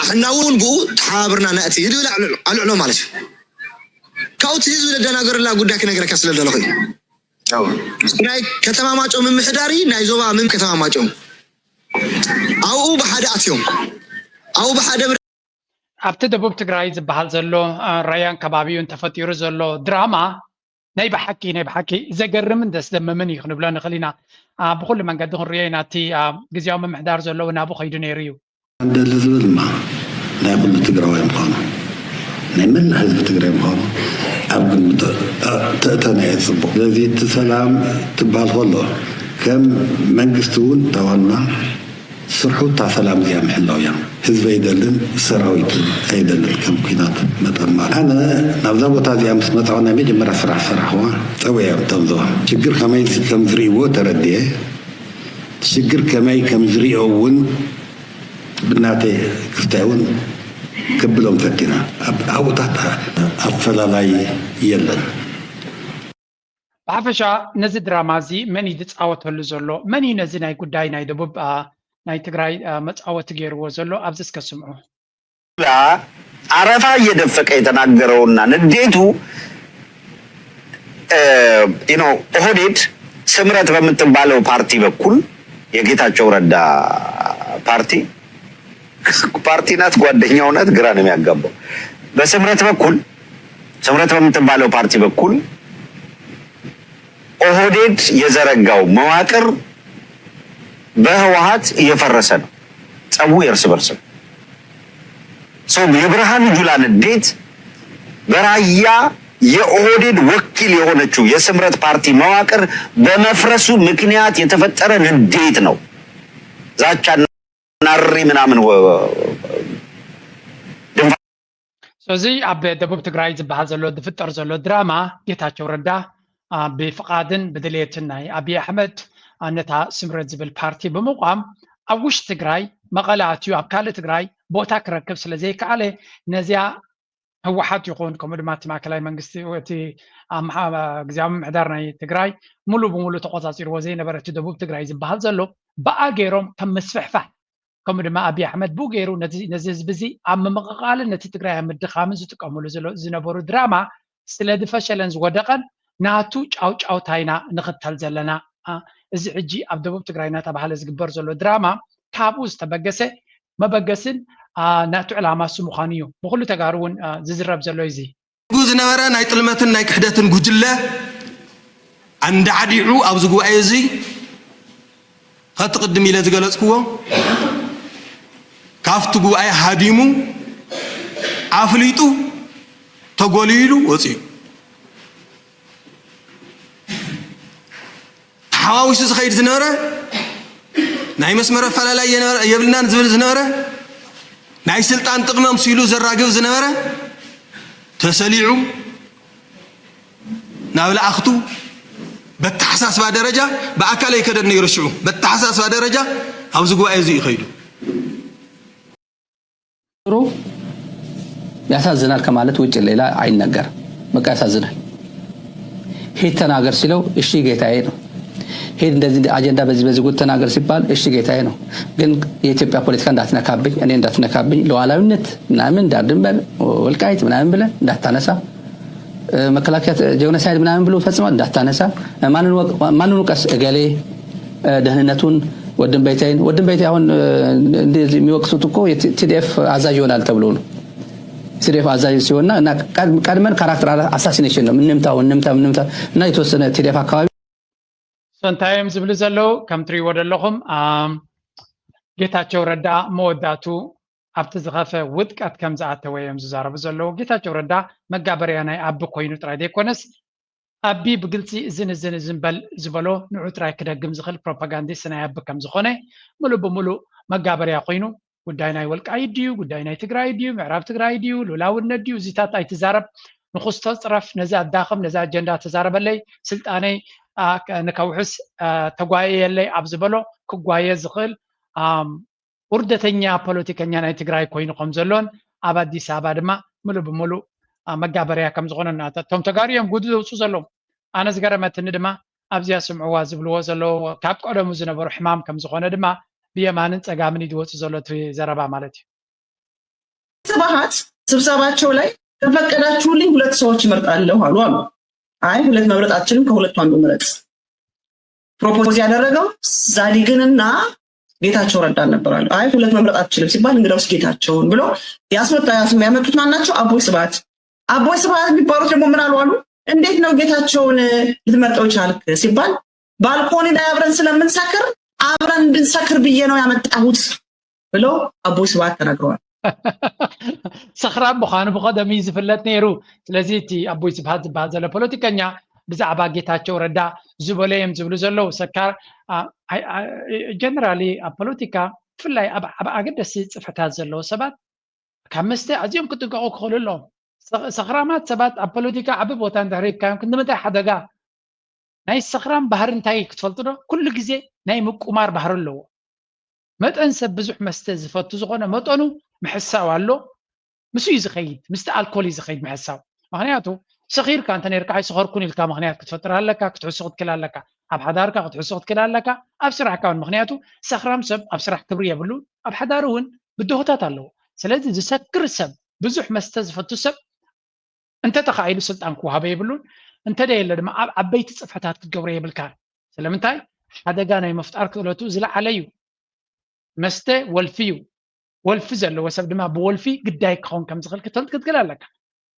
ኣሕና እውን ብኡ ተሓባብርና ነእቲ ይድብል ኣልዕሎ ማለት እዩ ካብቲ ህዝቢ ለደናገርላ ጉዳይ ክነገረካ ስለደለኹ ናይ ከተማ ማጨው ምምሕዳሪ ናይ ዞባ ከተማ ማጨው ኣብኡ ብሓደ ኣትዮም ኣብኡ ብሓደ ኣብቲ ደቡብ ትግራይ ዝበሃል ዘሎ ራያን ከባቢውን ተፈጢሩ ዘሎ ድራማ ናይ ብሓቂ ዘገርምን ዘስደምምን እዩ ክንብሎ ንኽእል ኢና ብኩሉ መንገዲ ክንሪኦ ኢና እቲ ግዜያዊ ምምሕዳር ዘለዎ ናብኡ ከይዱ ነይሩ እዩ እንደዚ ዝብልማ ናይ ኩሉ ትግራዋይ ምዃኑ ናይ መላእ ህዝቢ ትግራይ ምዃኑ ኣብ ግምት ተእተና እየ ፅቡቅ ስለዚ እቲ ሰላም ትበሃል ከሎ ከም መንግስቲ እውን ተባልና ስርሑ እታ ሰላም እዚኣ ምሕላው እያ ህዝቢ ኣይደልን ሰራዊት ኣይደልን ከም ኩናት መጠን ማለት ኣነ ናብዛ ቦታ እዚኣ ምስ መፃሁ ናይ መጀመርያ ስራሕ ሰራሕዋ ፀውያ እቶም ዞባ ሽግር ከመይ ከም ዝርእይዎ ተረድየ ሽግር ከመይ ከም ዝርእዮ እውን ብናተይ ክፍታይ እውን ክብሎም ፈቲና ኣብኡታት ኣፈላላይ የለን ብሓፈሻ ነዚ ድራማ እዚ መን እዩ ዝፃወተሉ ዘሎ መን እዩ ነዚ ናይ ጉዳይ ናይ ደቡብ ናይ ትግራይ መፃወቲ ገይርዎ ዘሎ ኣብዚ እስከ ስምዑ አረፋ እየደፈቀ የተናገረውና ንዴቱ ኦህዴድ ስምረት በምትባለው ፓርቲ በኩል የጌታቸው ረዳ ፓርቲ ናት ጓደኛው ናት ግራ ነው የሚያጋባው በስምረት በኩል ስምረት በምትባለው ፓርቲ በኩል ኦህዴድ የዘረጋው መዋቅር በህወሓት እየፈረሰ ነው። ጸቡ የእርስ በርስ ነው። ሰው የብርሃኑ ጁላን እንዴት በራያ የኦህዴድ ወኪል የሆነችው የስምረት ፓርቲ መዋቅር በመፍረሱ ምክንያት የተፈጠረ ንዴት ነው። ዛቻና ናሪ ምናምን ስለዚህ ኣብ ደቡብ ትግራይ ዝበሃል ዘሎ ዝፍጠር ዘሎ ድራማ ጌታቸው ረዳ ብፍቃድን ብድሌትን ናይ ኣብይ ኣሕመድ ነታ ስምረት ዝብል ፓርቲ ብምቋም ኣብ ውሽጢ ትግራይ መቐለ ኣትዩ ኣብ ካልእ ትግራይ ቦታ ክረክብ ስለዘይከኣለ ነዚያ ህወሓት ይኹን ከምኡ ድማ እቲ ማእከላይ መንግስቲ እቲ ግዝያዊ ምምሕዳር ናይ ትግራይ ሙሉእ ብሙሉእ ተቆፃፂርዎ ዘይነበረ እቲ ደቡብ ትግራይ ዝበሃል ዘሎ በኣ ገይሮም ከም መስፍሕፋሕ ከምኡ ድማ ኣብይ ኣሕመድ ብኡ ገይሩ ነዚ ህዝቢ እዚ ኣብ ምምቕቓልን ነቲ ትግራይ ኣብ ምድኻምን ዝጥቀምሉ ዝነበሩ ድራማ ስለ ዝፈሸለን ዝወደቐን ናቱ ጫውጫውታ ኢና ንኽተል ዘለና እዚ ሕጂ ኣብ ደቡብ ትግራይ እናተባህለ ዝግበር ዘሎ ድራማ ካብኡ ዝተበገሰ መበገስን ናቱ ዕላማ እሱ ምዃኑ እዩ ብኩሉ ተጋሩ እውን ዝዝረብ ዘሎ እዚ ዝነበረ ናይ ጥልመትን ናይ ክሕደትን ጉጅለ አንዳዕዲዑ ኣብዚ ጉባኤ እዚ ከትቅድም ኢለ ዝገለጽክዎ ካፍቲ ጉባኤ ሃዲሙ ኣፍሊጡ ተጎሊሉ ወፂኡ ተሓዋዊሱ ዝኸይድ ዝነበረ ናይ መስመር ኣፈላላይ የብልናን ዝብል ዝነበረ ናይ ስልጣን ጥቕሚ ኣምሲሉ ዘራግብ ዝነበረ ተሰሊዑ ናብ ላኣኽቱ በተሓሳስባ ደረጃ ብኣካል ኣይከደን ነይሩ ሽዑ በተሓሳስባ ደረጃ ኣብዚ ጉባኤ እዚ ይኸይዱ ያሳዝናል ከማለት ውጭ ሌላ አይነገር። በቃ ያሳዝናል። ሄድ ተናገር ሲለው እሺ ጌታዬ ነው። ሄድ እንደዚህ አጀንዳ በዚህ ጉድ ተናገር ሲባል እሺ ጌታዬ ነው። ግን የኢትዮጵያ ፖለቲካ እንዳትነካብኝ እኔ እንዳትነካብኝ ሉዓላዊነት ምናምን ዳር ድንበር ወልቃይት ምናምን ብለህ እንዳታነሳ መከላከያ ጄኖሳይድ ምናምን ብሎ ፈጽሞ እንዳታነሳ ማንን ወቀስ እገሌ ደህንነቱን ወድም ቤቴ አሁን እንደዚህ የሚወቅሱት እኮ ቲዲኤፍ አዛዥ ይሆናል ተብሎ ነው። ቲዲኤፍ አዛዥ ሲሆንና እና ቀድመን ካራክተር አሳሲኔሽን ነው ምንምታው እና የተወሰነ ቲዲኤፍ አካባቢ ሰንታይም ዝብል ዘለው ከም ትሪእዎ ዘለኹም ጌታቸው ረዳ መወዳቱ ኣብቲ ዝኸፈ ውድቀት ከም ዝኣተወ እዮም ዝዛረቡ ዘለው ጌታቸው ረዳ መጋበርያ ናይ ኣቢ ኮይኑ ጥራይ ዘይኮነስ ኣቢ ብግልፂ እዝን በል ዝበሎ ንዑ ጥራይ ክደግም ዝኽእል ፕሮፓጋንዲስት ናይ ኣቢ ከም ዝኾነ ሙሉእ ብሙሉእ መጋበርያ ኮይኑ ጉዳይ ናይ ወልቃይት ድዩ ጉዳይ ናይ ትግራይ ድዩ ምዕራብ ትግራይ ድዩ ሉላውነት ድዩ እዚታት ኣይትዛረብ ንኹስቶ ፅረፍ ነዚ ኣዳኽም ነዚ ኣጀንዳ ተዛረበለይ ስልጣነይ ንከውሕስ ተጓየየለይ ኣብ ዝበሎ ክጓየ ዝኽእል ውርደተኛ ፖለቲከኛ ናይ ትግራይ ኮይኑ ከም ዘሎን ኣብ ኣዲስ ኣበባ ድማ ሙሉእ ብሙሉእ መጋበርያ ከም ዝኾነ እቶም ተጋሩ እዮም ጉዱ ዘውፅኡ ዘለዉ ኣነ ዝገረመትኒ ድማ ኣብዚያ ስምዕዋ ዝብልዎ ዘለዉ ካብ ቀደሙ ዝነበሩ ሕማም ከም ዝኾነ ድማ ብየማንን ፀጋምን ይድወፁ ዘሎ እቲ ዘረባ ማለት እዩ ስብሃት ስብሰባቸው ላይ ከፈቀዳችሁልኝ ሁለት ሰዎች እመርጣለሁ አሉ። አይ ሁለት መምረጥ አትችልም ከሁለቱ አንዱ ምረጥ። ፕሮፖዝ ያደረገው ዛዲግንና ጌታቸው ረዳ ነበራሉ። አይ ሁለት መምረጥ አትችልም ሲባል እንግዲያውስ ጌታቸውን ብሎ ያመጡት ማናቸው? አቦይ ስብሃት የሚባሉት ደግሞ ምን አሉ? እንዴት ነው ጌታቸውን ልትመርጠው ቻልክ ሲባል ባልኮኒ ላይ አብረን ስለምንሰክር አብረን እንድንሰክር ብዬ ነው ያመጣሁት ብሎ አቦይ ስብሃት ተናግረዋል። ሰኽራም ምዃኑ ብቀደም እዩ ዝፍለጥ ነይሩ። ስለዚ እቲ ኣቦይ ስብሃት ዝበሃል ዘሎ ፖለቲከኛ ብዛዕባ ጌታቸው ረዳ ዝበሎ እዮም ዝብሉ ዘለው ሰካር ጀነራሊ ኣብ ፖለቲካ ብፍላይ ኣብ ኣገደሲ ፅፍሕታት ዘለዎ ሰባት ካብ መስተ ኣዝዮም ክጥንቀቑ ክኽእሉ ኣለዎም። ሰኽራማት ሰባት ኣብ ፖለቲካ ዓብ ቦታ እንተሪብካዮም ክንምንታይ ሓደጋ ናይ ሰኽራም ባህሪ እንታይ ክትፈልጡ ዶ? ኩሉ ግዜ ናይ ምቁማር ባህሪ ኣለዎ። መጠን ሰብ ብዙሕ መስተ ዝፈቱ ዝኾነ መጠኑ ምሕሳብ ኣሎ ምስ እዩ ዝኸይድ ምስቲ ኣልኮል እዩ ዝኸይድ ምሕሳብ። ምክንያቱ ሰኺርካ እንተ ነርካ ኣይሰኸርኩን ኢልካ ምክንያት ክትፈጥር ኣለካ ክትሕስቕ ትክእል ኣለካ ኣብ ሓዳርካ ክትሕስቕ ትክእል ኣለካ ኣብ ስራሕካ እውን ምክንያቱ ሰኽራም ሰብ ኣብ ስራሕ ክብሪ የብሉ ኣብ ሓዳር እውን ብድሆታት ኣለዎ። ስለዚ ዝሰክር ሰብ ብዙሕ መስተ ዝፈቱ ሰብ እንተተኻኢሉ ስልጣን ክወሃበ የብሉን እንተደየለ ድማ ኣብ ዓበይቲ ፅፍሕታት ክትገብሮ የብልካ። ስለምንታይ ሓደጋ ናይ መፍጣር ክእለቱ ዝለዓለ እዩ። መስተ ወልፊ እዩ። ወልፊ ዘለዎ ሰብ ድማ ብወልፊ ግዳይ ክኸውን ከም ዝኽእል ክትክእል ኣለካ።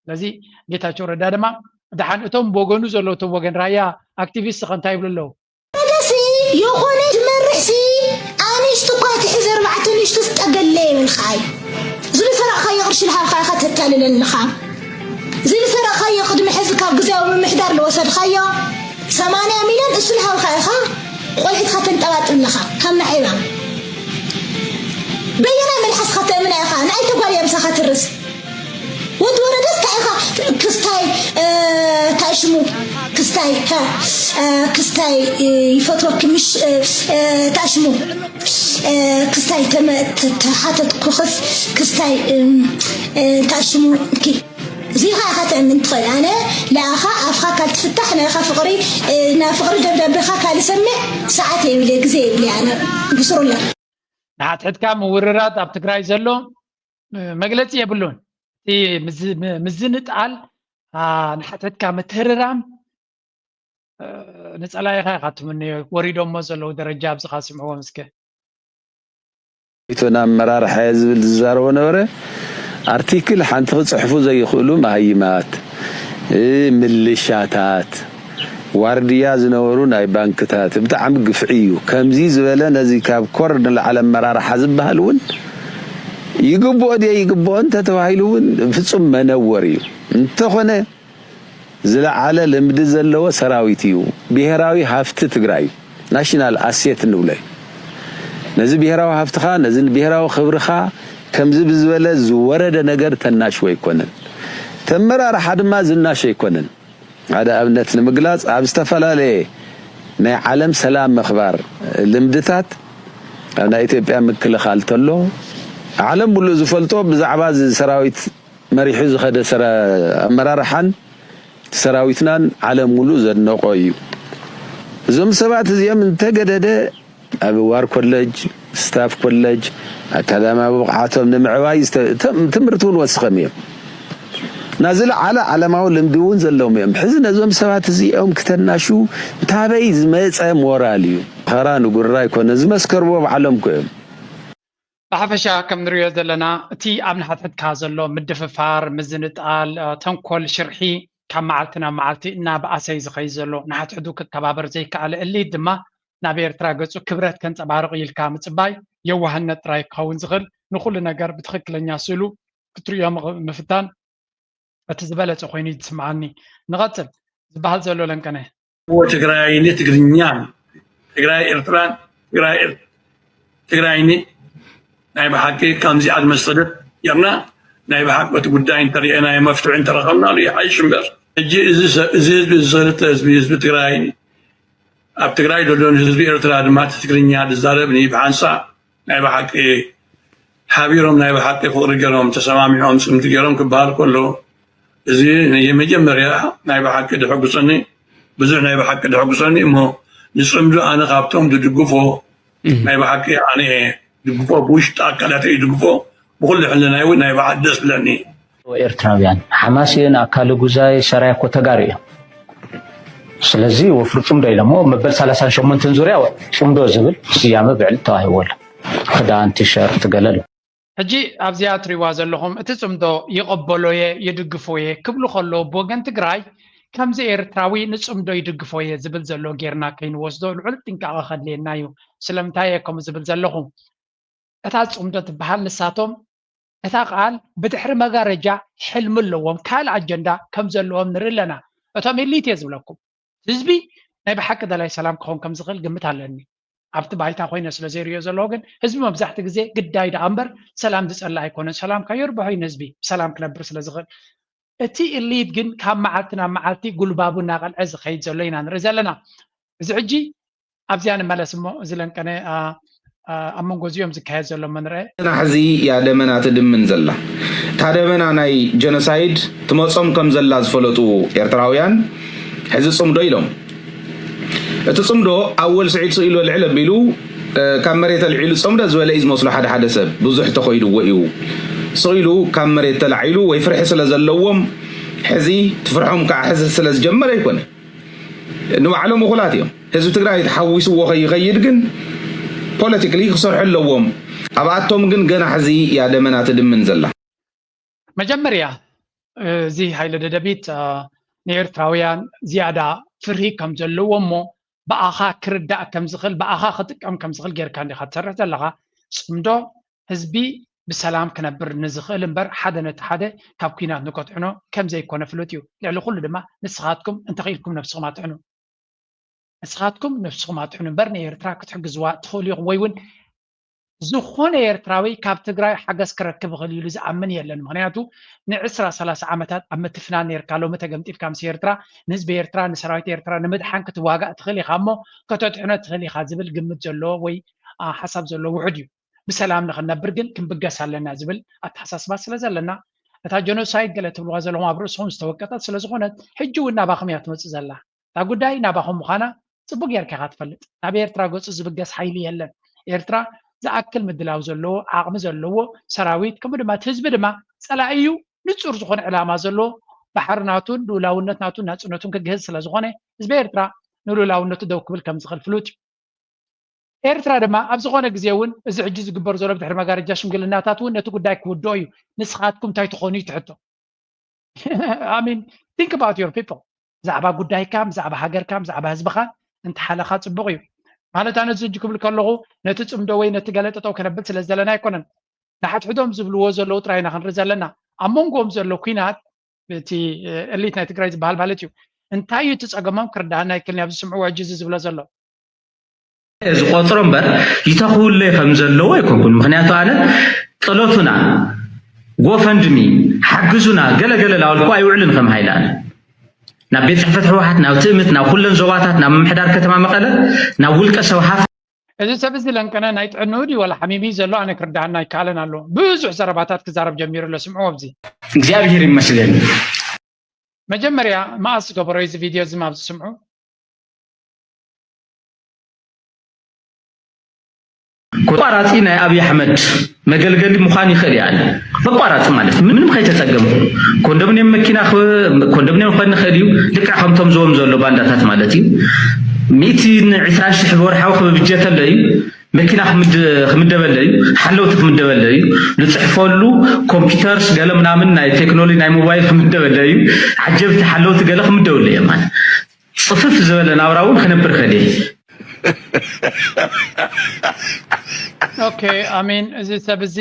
ስለዚህ ጌታቸው ረዳ ድማ ድሓን እቶም ወገኑ ዘሎ እቶም ወገን ራያ አክቲቪስት ከንታይ ይብሉ ኣለዉ ደሲ የኾነ ትመርሕሲ ኣንሽቲ እኳ ትሕዚ 4 ንሽቲ ዝጠገለ ይብልኻይ ዝልፈረቕኻዮ ቅርሺ ልሃብካ ኢኻ ተታልለልኻ ዝልፈረቕኻዮ ቅድሚ ሕዚ ካብ ግዜያዊ ምምሕዳር ዝወሰድኻዮ 80 ሚልዮን እሱ ልሃብካ ኢኻ ቆልዒትካ ተንጠባጥብለኻ ካብ ናዒባ በየናይ መልሓስካ ተእምና ኢኻ ንኣይ ተጓልያ ምሳኻ ትርስ ወዲ ወረደስ ታይኻ ክስታይ ታሽሙ ክስታይ ይፈትወክ ምሽ ታሽሙ ክስታይ ተሓተት ኩኽስ ክስታይ ታሽሙ ኪ زيها خاتم من تخيل أنا لا أخا أفخا كالتفتح أنا أخا فقري نافقري دب بخا كالسمع ساعتين وليك زي اللي أنا بصور لك نحت كام وررات أب تقرأي زلو مجلسي يبلون تي مزنت على نحت كام تهررام نسأل أي خا خاتم مني وريدهم مزلو درجة بس خاسم هو مسكه يتونا مرار حازب الزار ونوره ارتيكل حنت تصحفو زي يخلو مهيمات ملشاتات وارديا زنورو ناي بانكتات بتاع مقفعيو كمزي زبله نزي كاب كورن العالم مرار حزبهالون يقبو دي يقبو انت توهيلون فصم منوريو انت خونه زلا على لمد زلو سراويتيو بهراوي هافت تግራይ ناشونال اسيت نولاي نزي بهراوي هافتخا نزي بهراوي خبرخا كمز بزبله زورده ነገር ተናሽ ወይ ኮነን ተመራር حدما ዝናሽ ይኮነን هذا ابنت ንምግላጽ ኣብ ዝተፈላልየ ናይ ዓለም ሰላም መኽባር ልምድታት ኣብ ናይ ኢትዮጵያ ምክልኻል ተሎ ዓለም ሙሉ ዝፈልጦ ብዛዕባ ሰራዊት መሪሑ ዝኸደ ኣመራርሓን ሰራዊትናን ዓለም ሙሉ ዘድነቆ እዩ እዞም ሰባት እዚኦም እንተገደደ ኣብ ዋር ኮሌጅ ستاف كولج أكاديمية بقعتهم نمعواي تمرتون وسخميهم نازل على ما هو لمدون زلهم يوم حزن زوم سوات زيهم كترناشو متابعي زميت موراليو خران وقول رايكون زمسكروا بعلمكم بحفشا كم نريد لنا تي أمن حتى كازلو مدففار مزنت آل تنقل شرحي كم معلتي ناب أسايز خيزلو نحت حدوك الكبابر زي كعلى اللي دما نابير تراغصو كبرت كنت عبارق يلكا مصباي يوهنت راي كون زغل نخل نجار بتخكلنيا سلو كتريا مفتان اتزبلت خويني تسمعني نغتل زبال زلو لنكنه هو تግራይኒ ትግርኛን ትግራይ ኤርትራን ትግራይኒ ናይ በሓቂ ከምዚ ዓድ መስደት يرنا ናይ በሓቂ ጉዳይ እንተሪአና መፍትዕ እንተረኸብና ይሓይሽ እምበር እጂ እዚ ዝሰለተ ህዝቢ ትግራይኒ ኣብ ትግራይ ደሎን ህዝቢ ኤርትራ ድማ ትግርኛ ዝዛረብኒ ብሓንሳ ናይ በሓቂ ሓቢሮም ናይ በሓቂ ፍቅሪ ገሮም ተሰማሚዖም ጽምቲ ገሮም ክበሃል ከሎ እዚ የመጀመርያ ናይ በሓቂ ድሕጉሰኒ ብዙሕ ናይ በሓቂ ድሕጉሰኒ እሞ ንጽምዱ ኣነ ካብቶም ድድግፎ ናይ በሓቂ ኣነ ድግፎ ብውሽጢ ኣካላት ድግፎ ብኩሉ ሕለናይ እውን ናይ በሓቂ ደስ ብለኒ ኤርትራውያን ሓማስን ኣካል ጉዛይ ሰራይ እኮ ተጋሩ እዮም ስለዚህ ወፍሩ ጽምዶ ኢለሞ መበል 38 ዙሪያ ጽምዶ ዝብል ስያመ ብዕል ተዋሂቦል ክዳን ቲሸርት ገለሉ ሕጂ ኣብዚያ ትሪዋ ዘለኹም እቲ ጽምዶ ይቕበሎየ ይድግፎየ ክብሉ ከሎ ብወገን ትግራይ ከምዚ ኤርትራዊ ንጽምዶ ይድግፎየ ዝብል ዘሎ ጌርና ከይንወስዶ ልዑል ጥንቃቐ ከድልየና እዩ ስለምንታይ ከምኡ ዝብል ዘለኹም እታ ጽምዶ ትበሃል ንሳቶም እታ ቃል ብድሕሪ መጋረጃ ሕልሚ ኣለዎም ካልእ ኣጀንዳ ከም ዘለዎም ንርኢ ኣለና እቶም ኤሊት እየ ዝብለኩም ህዝቢ ናይ በሓቂ ደላይ ሰላም ክኾን ከም ዝኽእል ግምት ኣለኒ ኣብቲ ባይታ ኮይነ ስለ ዘይርዮ ዘለዎ ግን ህዝቢ መብዛሕቲ ግዜ ግዳይ ዳ እምበር ሰላም ዝጸልእ ኣይኮነን ሰላም ከየርብሖ እዩ ህዝቢ ሰላም ክነብር ስለ ዝኽእል እቲ ኤሊት ግን ካብ መዓልቲ ናብ መዓልቲ ጉልባቡ እናቐልዐ ዝኸይድ ዘሎ ኢና ንርኢ ዘለና እዚ ሕጂ ኣብዚያ ንመለስ እሞ እዚ ለንቀነ ኣብ መንጎ እዚኦም ዝካየድ ዘሎ መንርአ ሕዚ ያደመና ትድምን ዘላ ታደመና ናይ ጀኖሳይድ ትመፆም ከም ዘላ ዝፈለጡ ኤርትራውያን ሕዚ ጽምዶ ኢሎም እቲ ጽምዶ ኣወል ስዒድ ስኢሉ ልዕል ኣቢሉ ካብ መሬት ተልዒሉ ጽምዶ ዝበለ እዩ ዝመስሎ ሓደ ሰብ ብዙሕ ተኸይድዎ እዩ ስኢሉ ካብ መሬት ተላዒሉ ወይ ፍርሒ ስለ ዘለዎም ሕዚ ትፍርሖም ከዓ ሕዚ ስለ ዝጀመረ ይኮነ ንባዕሎም እኹላት እዮም ህዝቢ ትግራይ ተሓዊስዎ ከይኸይድ ግን ፖለቲካሊ ክሰርሑ ኣለዎም ኣብኣቶም ግን ገና ሕዚ ያደመና ትድምን ዘላ መጀመርያ زي هاي لدبيت نيرتراويان زيادة فري كم زلوا مو بأخا كرداء كم زخل بأخا خطك كم زخل غير كان يخاطر زلها صمدو حزبي بسلام كنبر نزخل امبر حدا نتحدا كابكينات نقطعنو كم زي كون فلوتيو لعلو كل دما نسخاتكم انت خيلكم نفسكم ما تعنو نسخاتكم نفسكم ما تعنو امبر نيرترا كتحجزوا تخوليو ويون زخون ኤርትራዊ ካብ ትግራይ ሓገዝ ክረክብ ይኽእል ኢሉ ዝኣምን የለን ምክንያቱ ን20-30 ዓመታት ኣብ ምትፍናን ነርካ ሎሚ ተገምጢፍካ ምስ ኤርትራ ንህዝቢ ኤርትራ ንሰራዊት ኤርትራ ንምድሓን ክትዋጋእ ትኽእል ኢኻ እሞ ከተጥዕኖ ትኽእል ኢኻ ዝብል ግምት ዘለዎ ወይ ሓሳብ ዘለዎ ውሑድ እዩ ብሰላም ንኽነብር ግን ክንብገስ ኣለና ዝብል ኣተሓሳስባ ስለ ዘለና እታ ጀኖሳይድ ገለ ትብልዋ ዘለኹም ኣብ ርእስኹም ዝተወቀጠት ስለ ዝኾነት ሕጂ እውን ናባኹም እያ ትመፅእ ዘላ እታ ጉዳይ ናባኹም ምዃና ፅቡቅ ጌርካ ኢኻ ትፈልጥ ናብ ኤርትራ ገፁ ዝብገስ ሓይሊ የለን ኤርትራ زأكل مدلاو زلو عقم زلو سراويت كم دما تهزب دما صلاعيو نصور زخون علامه زلو بحرناتون دولاونتناتون ناصنتون كجهز سلا زخونه حزب ኤርትራ ንሉላውነቱ ደው ክብል ከም ዝኽእል ፍሉጥ ኤርትራ ድማ ኣብ ዝኾነ ግዜ እውን እዚ ሕጂ ዝግበር ዘሎ ብድሕሪ መጋረጃ ሽምግልናታት እውን ነቲ ጉዳይ ክውድኦ እዩ ንስኻትኩም እንታይ ትኾኑ ትሕቶ I mean think about your people ዛዕባ ጉዳይካ ዛዕባ ሃገርካ ዛዕባ ህዝብኻ እንተሓለኻ ጽቡቕ እዩ ማለት ኣነ ዝጅ ክብል ከለኹ ነቲ ጽምዶ ወይ ነቲ ገለጠጠው ከነብል ስለ ዘለና ኣይኮነን ንሓትሕዶም ዝብልዎ ዘለዉ ጥራይና ክንርኢ ዘለና ኣብ መንጎኦም ዘሎ ኩናት እቲ ኤሊት ናይ ትግራይ ዝበሃል ማለት እዩ እንታይ እዩ እቲ ፀገሞም ክርዳእና ይክእልኒ ኣብዚ ስምዑ ሕጂ ዝብሎ ዘሎ ዝቆፅሮ እምበር ይተኽውለይ ከም ዘለዎ ኣይኮንኩን ምክንያቱ ኣነ ጥሎቱና ጎፈንድሚ ሓግዙና ገለገለ ላወልኩ ኣይውዕልን ከም ሃይለ ኣነ ናብ ቤት ጽሕፈት ሕወሓት ናብ ትእምት ናብ ኩለን ዞባታት ናብ ምምሕዳር ከተማ መቐለ ናብ ውልቀ ሰብ ሓፍ እዚ ሰብ እዚ ለንቀነ ናይ ጥዕኑ ድዩ ወላ ሓሚሚ ዘሎ ኣነ ክርዳእና ይከኣለን ኣሎ ብዙሕ ዘረባታት ክዛረብ ጀሚሩ ኣሎ ስምዑ ኣብዚ እግዚኣብሔር ይመስገን መጀመርያ ማእስ ገበሮ እዚ ቪድዮ እዚ ማብዚ ስምዑ ቆራፂ ናይ ኣብይ ኣሕመድ መገልገሊ ምዃን ይኽእል እያ መቋራፂ ማለት ምንም ከይተፀገሙ ኮንዶሚንየም መኪና ኮንዶሚንየም ክኾን ይኽእል እዩ ልክዕ ከምቶም ዝቦም ዘሎ ባንዳታት ማለት እዩ 120,000 ብወርሓዊ ክብብጀት ኣሎ እዩ መኪና ክምደበለ እዩ ሓለውቲ ክምደበለ እዩ ዝፅሕፈሉ ኮምፒውተርስ ገለ ምናምን ናይ ቴክኖሎጂ ናይ ሞባይል ክምደበለ እዩ ዓጀብቲ ሓለውቲ ገለ ክምደበለ እየ ማለት ፅፍፍ ዝበለ ናብራ እውን ክነብር ክእል እየ Okay, I mean, እዚ ሰብ እዚ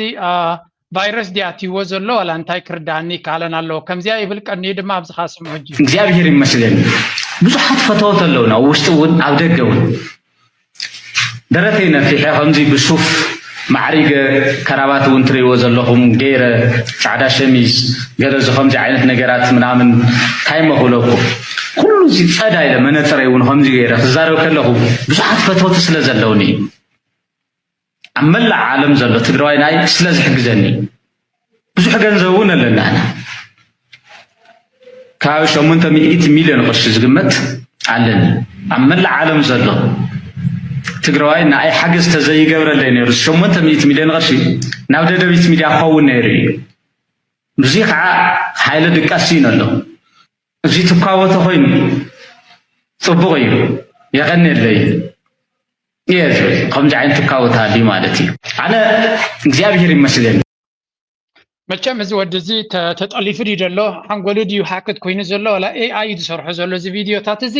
ቫይረስ ዲኣትይዎ ዘሎ ዋላ እንታይ ክርዳእኒ ካለን ኣሎ ከምዚያ ይብል ቀኒ ድማ ኣብዚ ካስምዑ ሕጂ እግዚኣብሔር ይመስገን ብዙሓት ፈተወት ኣለውና ውሽጢ እውን ኣብ ደገ እውን ደረተይ ነፊሐ ከምዚ ብሱፍ ማዕሪገ ከራባት እውን ትርእይዎ ዘለኹም ገይረ ፃዕዳ ሸሚዝ ገለ ከምዚ ዓይነት ነገራት ምናምን ታይመኽለኩም ኩሉ እዚ ፀዳ ኢለ መነፀረይ እውን ከምዚ ገይረ ክዛረብ ከለኹ ብዙሓት ፈተወት ስለ ዘለውኒ ኣብ መላእ ዓለም ዘሎ ትግራዋይ ናይ ስለ ዝሕግዘኒ ብዙሕ ገንዘብ እውን ኣለና ካብ 800 ሚልዮን ቅርሺ ዝግመት ኣለኒ ኣብ መላእ ዓለም ዘሎ ትግራዋይ ናይ ሓገዝ ተዘይገብረለይ ነይሩ 800 ሚልዮን ቅርሺ ናብ ደደቢት ሚድያ ክኸውን ነይሩ እዩ ብዙ ከዓ ሓይለ ድቃሲ ኣሎ እዚ ትካወተ ኮይኑ ጽቡቕ እዩ የቐኒለይ የዝ ከምዚ ዓይነት ትካወታ ዲ ማለት እዩ ኣነ እግዚኣብሔር ይመስገን መቸም እዚ ወዲ እዚ ተጠሊፉ ድዩ ዘሎ ሓንጎሉ ድዩ ሃክት ኮይኑ ዘሎ ወላ ኤኣይ ዝሰርሖ ዘሎ እዚ ቪድዮታት እዚ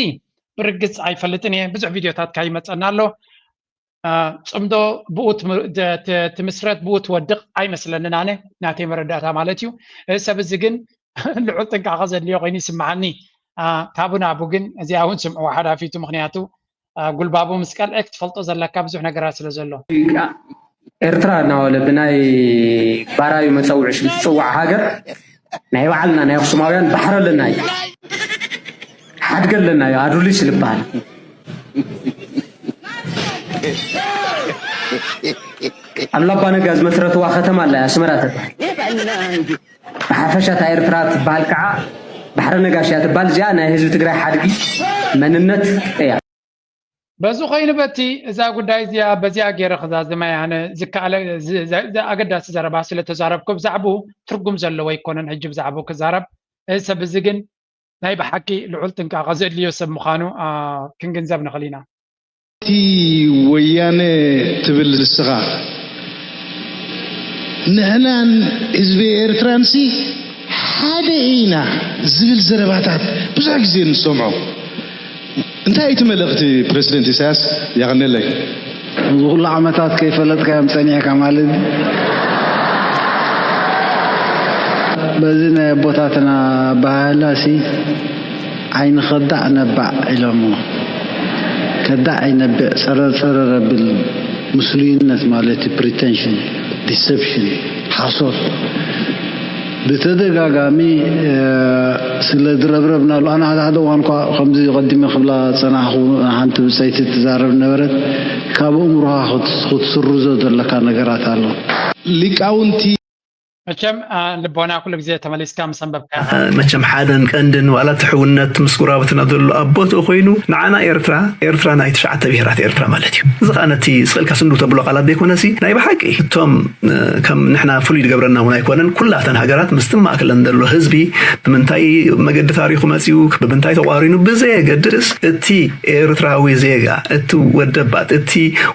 ብርግፅ ኣይፈልጥን እየ ብዙሕ ቪድዮታት ካይመፀና ኣሎ ፅምዶ ብኡ ትምስረት ብኡ ትወድቕ ኣይመስለንን ኣነ ናተይ መረዳእታ ማለት እዩ እዚ ሰብ እዚ ግን ልዑል ጥንቃቐ ዘድልዮ ኮይኑ ይስምዓኒ ካብና ኣቡ ግን እዚኣ እውን ስምዑ ሓዳፊቱ ምክንያቱ ጉልባቡ ምስ ቀልዐክ ትፈልጦ ዘለካ ብዙሕ ነገራት ስለ ዘሎ ኤርትራ እናበለ ብናይ ባራዩ መፀውዒ ሽም ትፅዋዕ ሃገር ናይ ባዕልና ናይ ኣክሱማውያን ባሕሪ ኣለና እዩ ሓድጊ ኣለና እዩ ኣዱሊስ ዝበሃል ኣላባ ነጋ ዝመስረትዋ ከተማ ኣላ ኣስመራ ትበሃል ብሓፈሻ እታ ኤርትራ ትበሃል ከዓ ባሕሪ ነጋሽ እያ ትበሃል እዚኣ ናይ ህዝቢ ትግራይ ሓድጊ መንነት እያ በዚ ኮይኑ በቲ እዛ ጉዳይ እዚኣ በዚኣ ገይረ ክዛዝማ ያነ ዝከኣለ ኣገዳሲ ዘረባ ስለ ተዛረብኩ ብዛዕባኡ ትርጉም ዘለዎ ኣይኮነን ሕጂ ብዛዕባኡ ክዛረብ እዚ ሰብ እዚ ግን ናይ ብሓቂ ልዑል ጥንቃቐ ዘድልዮ ሰብ ምዃኑ ክንግንዘብ ንኽእል ኢና እቲ ወያነ ትብል ንስኻ ንሕናን ህዝቢ ኤርትራንሲ حادينا زبل زرباتات بزاف زين نسمعوا انت اي تملقت بريزيدنت إساس يغني لك كل عمتات كيف لتك يا مسانيا كمال بزين بوتاتنا بهلاسي عين خدع نبع علمو كدع نبع سرر بالمسلمين مالتي بريتنشن ديسبشن حصول بتدقاقامي سلا دربربنا له انا هذا وانكو خمزي قديم خبلا صناحو حنت سيت تزارب نبرت كابو امرها خد سرزو دلك نغرات الله ليقاونتي مچم لبونا كل ግዜ ተመሊስካ مسنببካ مچم حادن كندن ولا تحونت مسكورا بتنادل ابوت خوينو نعنا ኤርትራ ናይ ተሻዓተ ብሄራት ኤርትራ ማለት እዩ ዝኻነቲ ስልካ ስንዱ ተብሎ ቃላት ደይኮነሲ ናይ በሐቂ ቶም ከም ንሕና ፍሉይ ዝገብረና ወይ ኮነን ኩላተን ሃገራት ምስትም ማእከለን ደሎ ህዝቢ ብምንታይ መገድ ታሪኹ መጽዩ ብምንታይ ተቋሪኑ ብዘየገድስ እቲ ኤርትራዊ ዜጋ እቲ ወደባት እቲ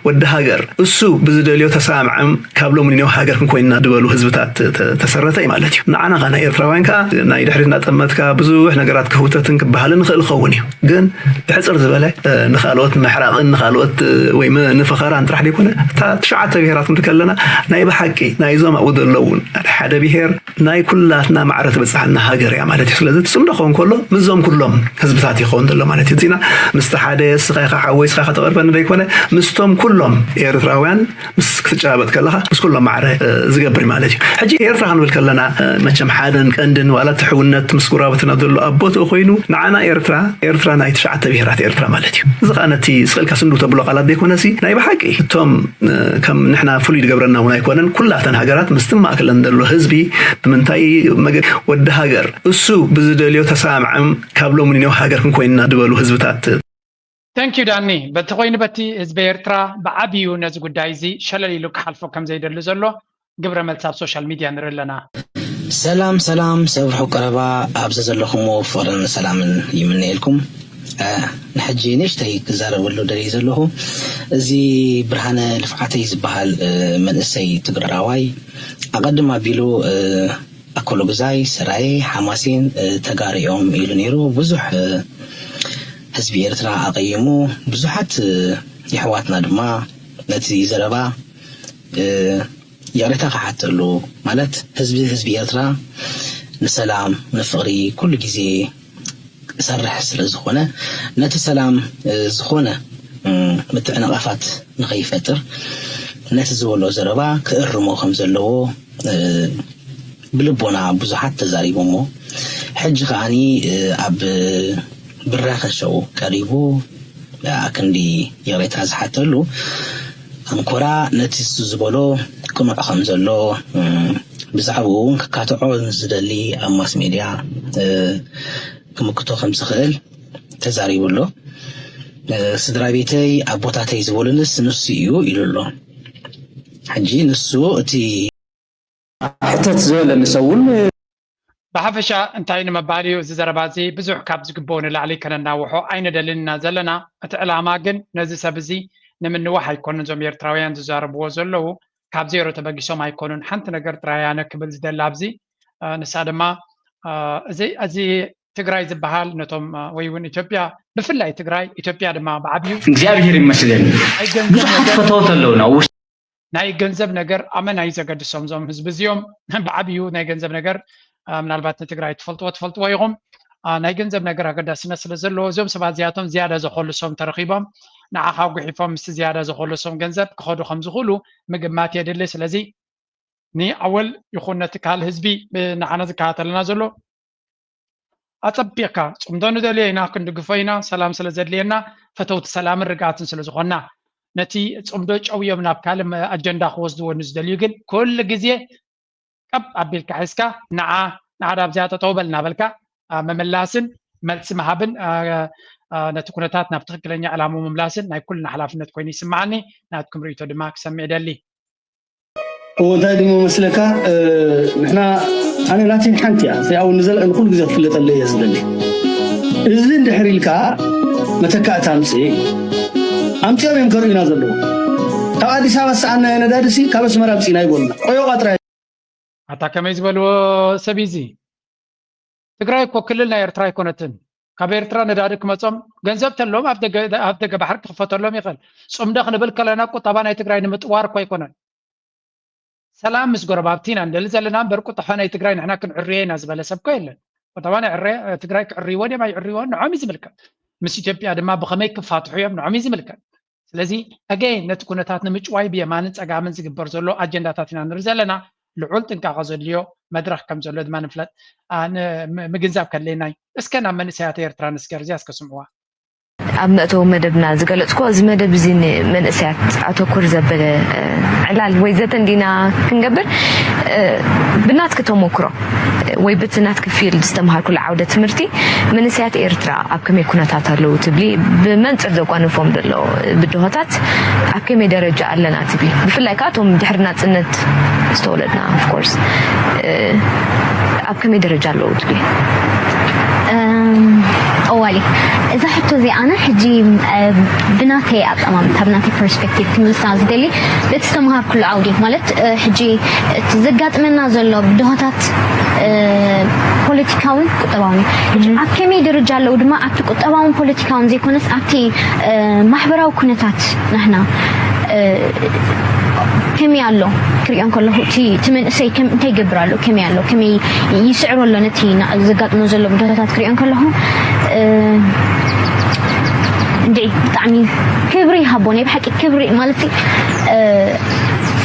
ወደ ሃገር እሱ ብዝደልዮ ተሳምዓም ካብሎም ነው ሃገር ኮይንና ድበሉ ህዝብታት ተሰረተይ ማለት እዩ ንዓና ጋና ኤርትራውያን ካ ናይ ድሕሪትና ጠመትካ ብዙሕ ነገራት ክህውተትን ክበሃልን ንኽእል ኸውን እዩ ግን ብሕፅር ዝበለ ንኻልኦት ምሕራቕን ንኻልኦት ወይ ንፈኸራ እንጥራሕ ደይኮነ እታ ተሻዓተ ብሄራት እንትከለና ናይ በሐቂ ናይ ዞም ኣብኡ ዘለውን ሓደ ብሄር ናይ ኩላትና ማዕረት በፅሓና ሃገር እያ ማለት እዩ ስለዚ ትፅምዶ ኸውን ከሎ ምዞም ኩሎም ህዝብታት ይኸውን ዘሎ ማለት እዩ ዚና ምስቲ ሓደ ስኻይኻ ሓወይ ስኻይኻ ተቐርበን ደይኮነ ምስቶም ኩሎም ኤርትራውያን ምስ ክትጨባበጥ ከለኻ ምስ ኩሎም ማዕረ ዝገብር ማለት እዩ ሕጂ ኤርትራ ክንብል ከለና መቸም ሓደን ቀንድን ዋላ ትሕውነት ምስኩራ በተናደሉ ኣቦት ኮይኑ ንዓና ኤርትራ ናይ ተሻዓተ ብሄራት ኤርትራ ማለት እዩ ዝኻነቲ ስልካ ስንዱ ተብሎ ቃላት ደይኮነሲ ናይ በሐቂ ቶም ከም ንሕና ፍሉይ ዝገብረና ወይ ኮነን ኩላተን ሃገራት ምስትም ማእከለን ደሎ ህዝቢ ብምንታይ መገድ ወደ ሃገር እሱ ብዝደልዮ ተሳምዓም ካብሎም ነው ሃገር ኮይንና ድበሉ ህዝብታት Thank you Danny በተቆይን በቲ ህዝብ ኤርትራ በዓብዩ ነዚ ጉዳይ እዚ ሸለሊሉ ክሓልፎ ከም ዘይደሉ ዘሎ ግብረ መልስ ኣብ ሶሻል ሚዲያ ንርለና ሰላም ሰብርሑ ቀረባ ኣብዘ ዘለኹም ፍቅርን ሰላምን ይምነየልኩም ንሕጂ ንሽተይ ክዛረበሉ ደልየ ዘለኹ እዚ ብርሃነ ልፍዓተይ ዝበሃል መንእሰይ ትግራዋይ ኣቀድማ ኣቢሉ ኣኮሎ ግዛይ ሰራይ ሓማሲን ተጋሪኦም ኢሉ ነይሩ ብዙሕ ህዝቢ ኤርትራ ኣቀይሙ ብዙሓት ይሕዋትና ድማ ነቲ ዘረባ يغريتا خحتلو مالت ህዝቢ ኤርትራ ንሰላም ንፍቅሪ ኩሉ ግዜ ሰርሕ ስለዝኾነ ነቲ ሰላም ዝኾነ ምትዕነቃፋት ንኸይፈጥር ነቲ ዝበሎ ዘረባ ክእርሞ ከም ዘለዎ ብልቦና ብዙሓት ተዛሪቦሞ ሕጂ ከዓኒ ኣብ ብራኸሸው ቀሪቡ ኣክንዲ የغريታ ዝሓተሉ እንኮራ ነቲ ዝበሎ كما خمزلو بزعبو كاتعو زدلي أماس ميديا كما كتو خمس خيل تزاريبو له سدرابيتي أبوتاتي زبولنس نسيو إلو له حجي نسو تي حتى تزول نسول بحفشة انتاين مباليو زربازي بزوح كابز قبون اللي عليك نناوحو أين دلنا زلنا أتعلاماقن نزي سبزي نمن واحد يكون نزوم يرتراويان تزاربو زلو ካብ ዜሮ ተበጊሶም ኣይኮኑን ሓንቲ ነገር ጥራያነ ክብል ዝደላ ኣብዚ ንሳድማ እዚ ትግራይ ዝበሃል ነቶም ወይ እውን ኢትዮጵያ ብፍላይ ትግራይ ኢትዮጵያ ድማ ብዓብዩ እግዚአብሔር ይመስገን ብዙሓት ፈተውት ኣለውና ናይ ገንዘብ ነገር ኣመና ይዘገድሶም ዞም ህዝቢ እዚኦም ብዓብዩ ናይ ገንዘብ ነገር ምናልባት ንትግራይ ትፈልጥዎ ኢኹም ናይ ገንዘብ ነገር ኣገዳስነት ስለ ዘለዎ እዞም ሰባት እዚኣቶም ዝያዳ ዘኸልሶም ተረኺቦም ንዓኻ ጉሒፎም ምስ ዝያዳ ዘኸልሶም ገንዘብ ክኸዱ ከም ዝኽእሉ ምግማት የድሊ ስለዚ ንኣወል ይኹን ነቲ ካል ህዝቢ ንዓነ ዝከታተለና ዘሎ ኣፀቢቕካ ፅምዶ ንደልዮ ኢና ክንድግፎ ኢና ሰላም ስለ ዘድልየና ፈተውቲ ሰላምን ርግኣትን ስለ ዝኾና ነቲ ፅምዶ ጨውዮም ናብ ካልእ ኣጀንዳ ክወስድዎ ንዝደልዩ ግን ኩሉ ግዜ ቀብ ኣቢልካ ሒዝካ ንዓዳ ኣብዚኣ ጠጠው በል እናበልካ መመላስን መልሲ መሃብን ነቲ ኩነታት ናብ ትክክለኛ ዕላሙ መምላስን ናይ ኩልና ሓላፍነት ኮይኑ ይስማዓኒ ናትኩም ርእይቶ ድማ ክሰምዕ ደሊ እንታይ ድሞ መስለካ ንሕና ኣነ ናተይ ሓንቲ እያ ያው ንዘለቕ ንኩሉ ግዜ ክፍለጠለ እየ ዝደሊ እዚ እንድሕር ኢልካ መተካእታ ኣምፂኦም እዮም ከርእዩና ዘለዎ ካብ ኣዲስ ኣበባ ሰዓና ነዳድሲ ካብ ኣስመራ ኣምፂና ይበሉና ቆዮ ቃጥራ ኣታ ከመይ ዝበልዎ ሰብ እዚ ትግራይ እኮ ክልልና ኤርትራ ይኮነትን ካብ ኤርትራ ነዳዲ ክመጾም ገንዘብ ተሎም ኣብ ደገ ባሕሪ ክፈተሎም ይኽእል ጽምደ ክንብል ከለና ቁጠባ ናይ ትግራይ ንምጥዋር እኮ ኣይኮነን ሰላም ምስ ጎረባብቲና እንደል ዘለና እምበር ቁጠባ ናይ ትግራይ ንሕና ክንዕርዮ ኢና ዝበለ ሰብ እኮ የለን ቁጠባ ናይ ትግራይ ክዕርይዎን እዮም ኣይዕርይዎን ንዖም እዩ ዝምልከት ምስ ኢትዮጵያ ድማ ብኸመይ ክፋትሑ እዮም ንዖም እዩ ዝምልከት ስለዚ ኣገይን ነቲ ኩነታት ንምጭዋይ ብየማንን ፀጋምን ዝግበር ዘሎ ኣጀንዳታት ኢና ንርኢ ዘለና ልዑል ጥንቃቐ ዘድልዮ መድረክ ከም ዘሎ ድማ ንፍለጥ ምግንዛብ ከለናይ እስከ ናብ መንእሰያት ኤርትራ ንስገር እዚያ እስከስምዕዋ ኣብ መእተዊ መደብና ዝገለጽኮ እዚ መደብ እዚ ንመንእሰያት ኣተኩር ዘበለ ዕላል ወይ ዘተንዲና ክንገብር ብናትክ ተሞክሮ ወይ ብትናትክ ፊልድ ዝተምሃርኩሉ ዓውደ ትምህርቲ መንእሰያት ኤርትራ ኣብ ከመይ ኩነታት ኣለዉ ትብሊ ብመንፅር ዘጓንፎም ዘሎ ብድሆታት ኣብ ከመይ ደረጃ ኣለና ትብሊ ብፍላይ ከዓ እቶም ድሕሪ ናፅነት ዝተወለድና ኦፍኮርስ ኣብ ከመይ ደረጃ ኣለዉ ትብሊ أولي إذا حتى زي أنا حجي بناتي أمام تبناتي perspective كمل ساز دلي بتستمهر كل عودي مالت حجي تزقات من نازل بدهاتات بوليتيكاون قطباوني أكمي درجة لو دما أكتو قطباون بوليتيكاون زي كونس أكتي محبرة وكنتات نحنا كم يالله كريان كله تي تمن سي كم تيجبرالو كم يالله كم يسعروا لنا تينا زقات نزل بدهاتات كريان كله دي طعمي كبري هابوني بحكي كبري مالتي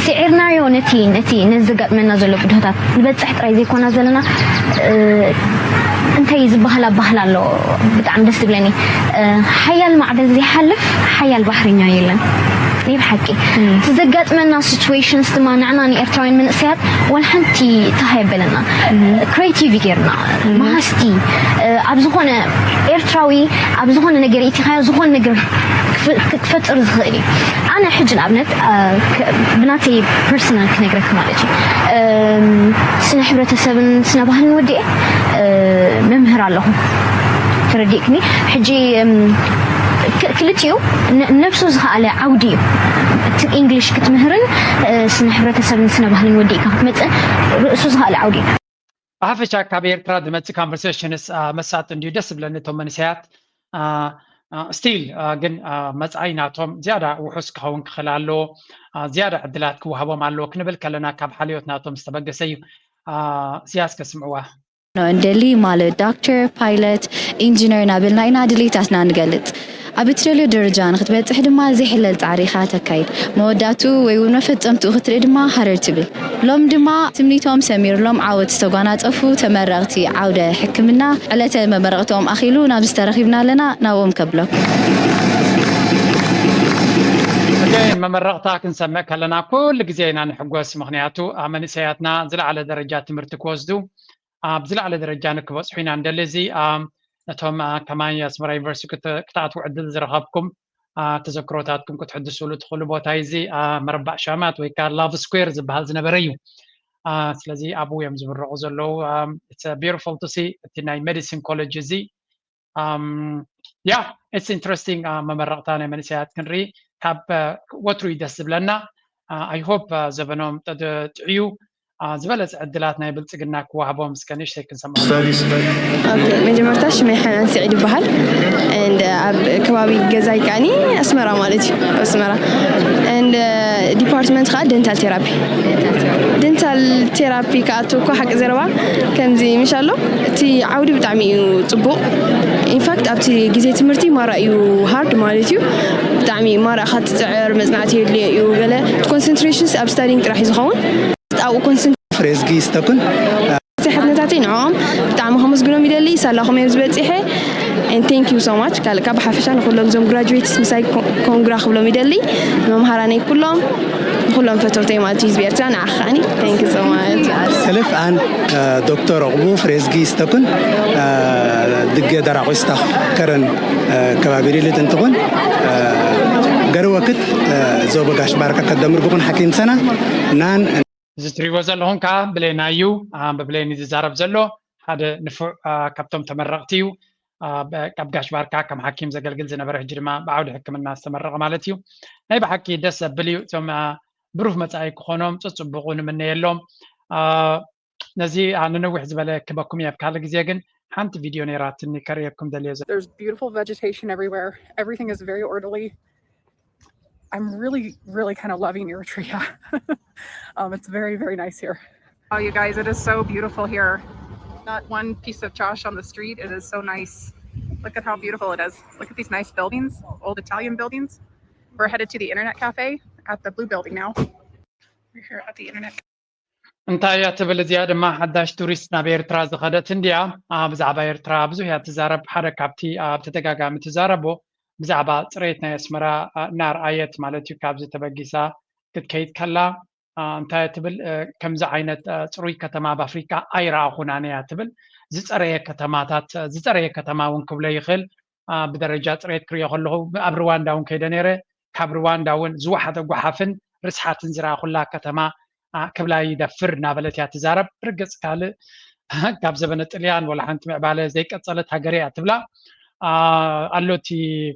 سعرنا نتي نزقات من نزل بدهاتات البتح تراي زي كون نزلنا انت يزبهلا بهلا لو بتعم دس بلاني حيال معدن زي حلف حيال بحرينيا يلن بحكي تزقات منا situations تما نعناني إرتراين من أسياد والحنتي تهيب لنا creativity غيرنا ما هستي أبزخونه إرتراوي أبزخونه نجريتي خيال زخون نجر كفتر صغيري أنا حجن أبنت بناتي personal كنجرك مالتي سنة حبرة سبن سنة بهن ودي ممهر اللهم ترديكني حجي كلتيو نفسه على عودي انجلش كتمهرن سنة حبرة سبن سنة بهن ودي كمت رأسه على عودي أحفظ كابير ترى دمتي conversations مسات انديو دس بلن توم منسيات ستيل جن مسعيناتهم زيادة وحس كهون خلالو زيادة عدلات كوهبا معلو كنبل كلنا كاب حاليوتناتهم استبقسي سياس كسمعوه ندلي مال دكتور بايلوت انجينير نابلنا إنا دليتاتنا نقلت أبتريلو درجان خطبت حد ما زي حلل تعريخات كايد موداتو ويقولنا فتمتو خطري دما هررتبل لوم دما تمنيتهم سمير لوم عاود استوغانات أفو تمرغتي عودة حكمنا على تمرغتهم أخيلو نابسترخيبنا لنا ناوم كبلو ممرغتاك نسمعك لنا كل جزينا نحقوس مغنياتو منسياتنا زل على درجات تمرتك وزدو بزل على درجة نكبس حين عند الذي نتهم كمان يسمى يونيفرسيتي كتعطوا عدد زرقابكم تذكراتكم كنت تحدثوا له تدخلوا بوتايزي مربع شامات ويكار لاف سكويرز بهالز نبريو سلازي أبو يمزو الرغزلو it's beautiful to see تناي medicine college زي yeah it's interesting ممرقتنا من سيات كنري كاب وتري دسب لنا I hope زبنهم تعيو زبالة عدلاتنا يبلتقنا كوهبهم مسكنيش هيك نسمعها. Okay, من جمرتاش ميحان سعيد بحال and كوابي جزاي كاني أسمرة مالتي أسمرة and department خا dental therapy. dental therapy كاتو كو حق زروا كم زي إن شاء الله تي عودي بتعمي طبو in fact أبتي جزيت مرتي ما رأيو hard مالتيو بتعمي ما رأ خد تعير مزنعتي اللي يوجله concentrations أب studying راح يزخون أو كونسنت فريزجي استكن صحتنا تعطي نعم تعمهم مسجونهم يدلي سالهم يبزبط صحة and thank you so much قال كاب حفشان كلهم زوم graduates مساي كونغرا كلهم يدلي نوم هراني كلهم فترتين ما تيجي بيرتان عخاني thank you so much سلف عن دكتور عقبو فريزجي استكن دق درع استخ كرن كبابيري اللي تنتقن قروا وقت زوبقاش باركة قدمر بكون حكيم سنة نان زتري وزل هون كا بلينايو ببلين زارب زلو هذا نفع كابتم تمرقتيو كابقاش باركا كم حكيم زقلقل زنبره جرما بعود حكم الناس تمرق مالتيو ناي بحكي دس بليو ثم بروف متاعي كخونهم تصبغون من يلوم نزي ننوح زبالة كباكم يبكال جزيجن ሓንቲ ቪድዮ ነራትኒ ከርየኩም ደልየ There's beautiful vegetation everywhere. Everything is very orderly. I'm really kind of loving Eritrea. It's very, very nice here. Oh, you guys, it is so beautiful here. Not one piece of trash on the street. It is so nice. Look at how beautiful it is. Look at these nice buildings, old Italian buildings. We're headed to the Internet Cafe at the Blue Building now. We're here at the Internet Cafe. እንታይ ያትብል እዚያ ድማ ሓዳሽ ቱሪስት ናብ ኤርትራ ዝኸደት እንድያ ብዛዕባ ኤርትራ ብዙሕ እያ ትዛረብ ሓደ ካብቲ ኣብ ተደጋጋሚ ትዛረቦ ብዛዕባ ፅሬት ናይ ኣስመራ እናርኣየት ማለት እዩ ካብዚ ተበጊሳ ክትከይድ ከላ እንታይ ትብል ከምዚ ዓይነት ፅሩይ ከተማ ብኣፍሪካ ኣይረኣኹና እያ ትብል ዝፀረየ ከተማ እውን ክብሎ ይኽእል ብደረጃ ፅሬት ክሪኦ ከለኹ ኣብ ሩዋንዳ እውን ከይደ ነይረ ካብ ሩዋንዳ እውን ዝወሓደ ጓሓፍን ርስሓትን ዝረኣኹላ ከተማ ክብላ ይደፍር እናበለት እያ ትዛረብ ርግፅ ካልእ ካብ ዘበነ ጥልያን ወላ ሓንቲ ምዕባለ ዘይቀፀለት ሃገር እያ ትብላ ኣሎቲ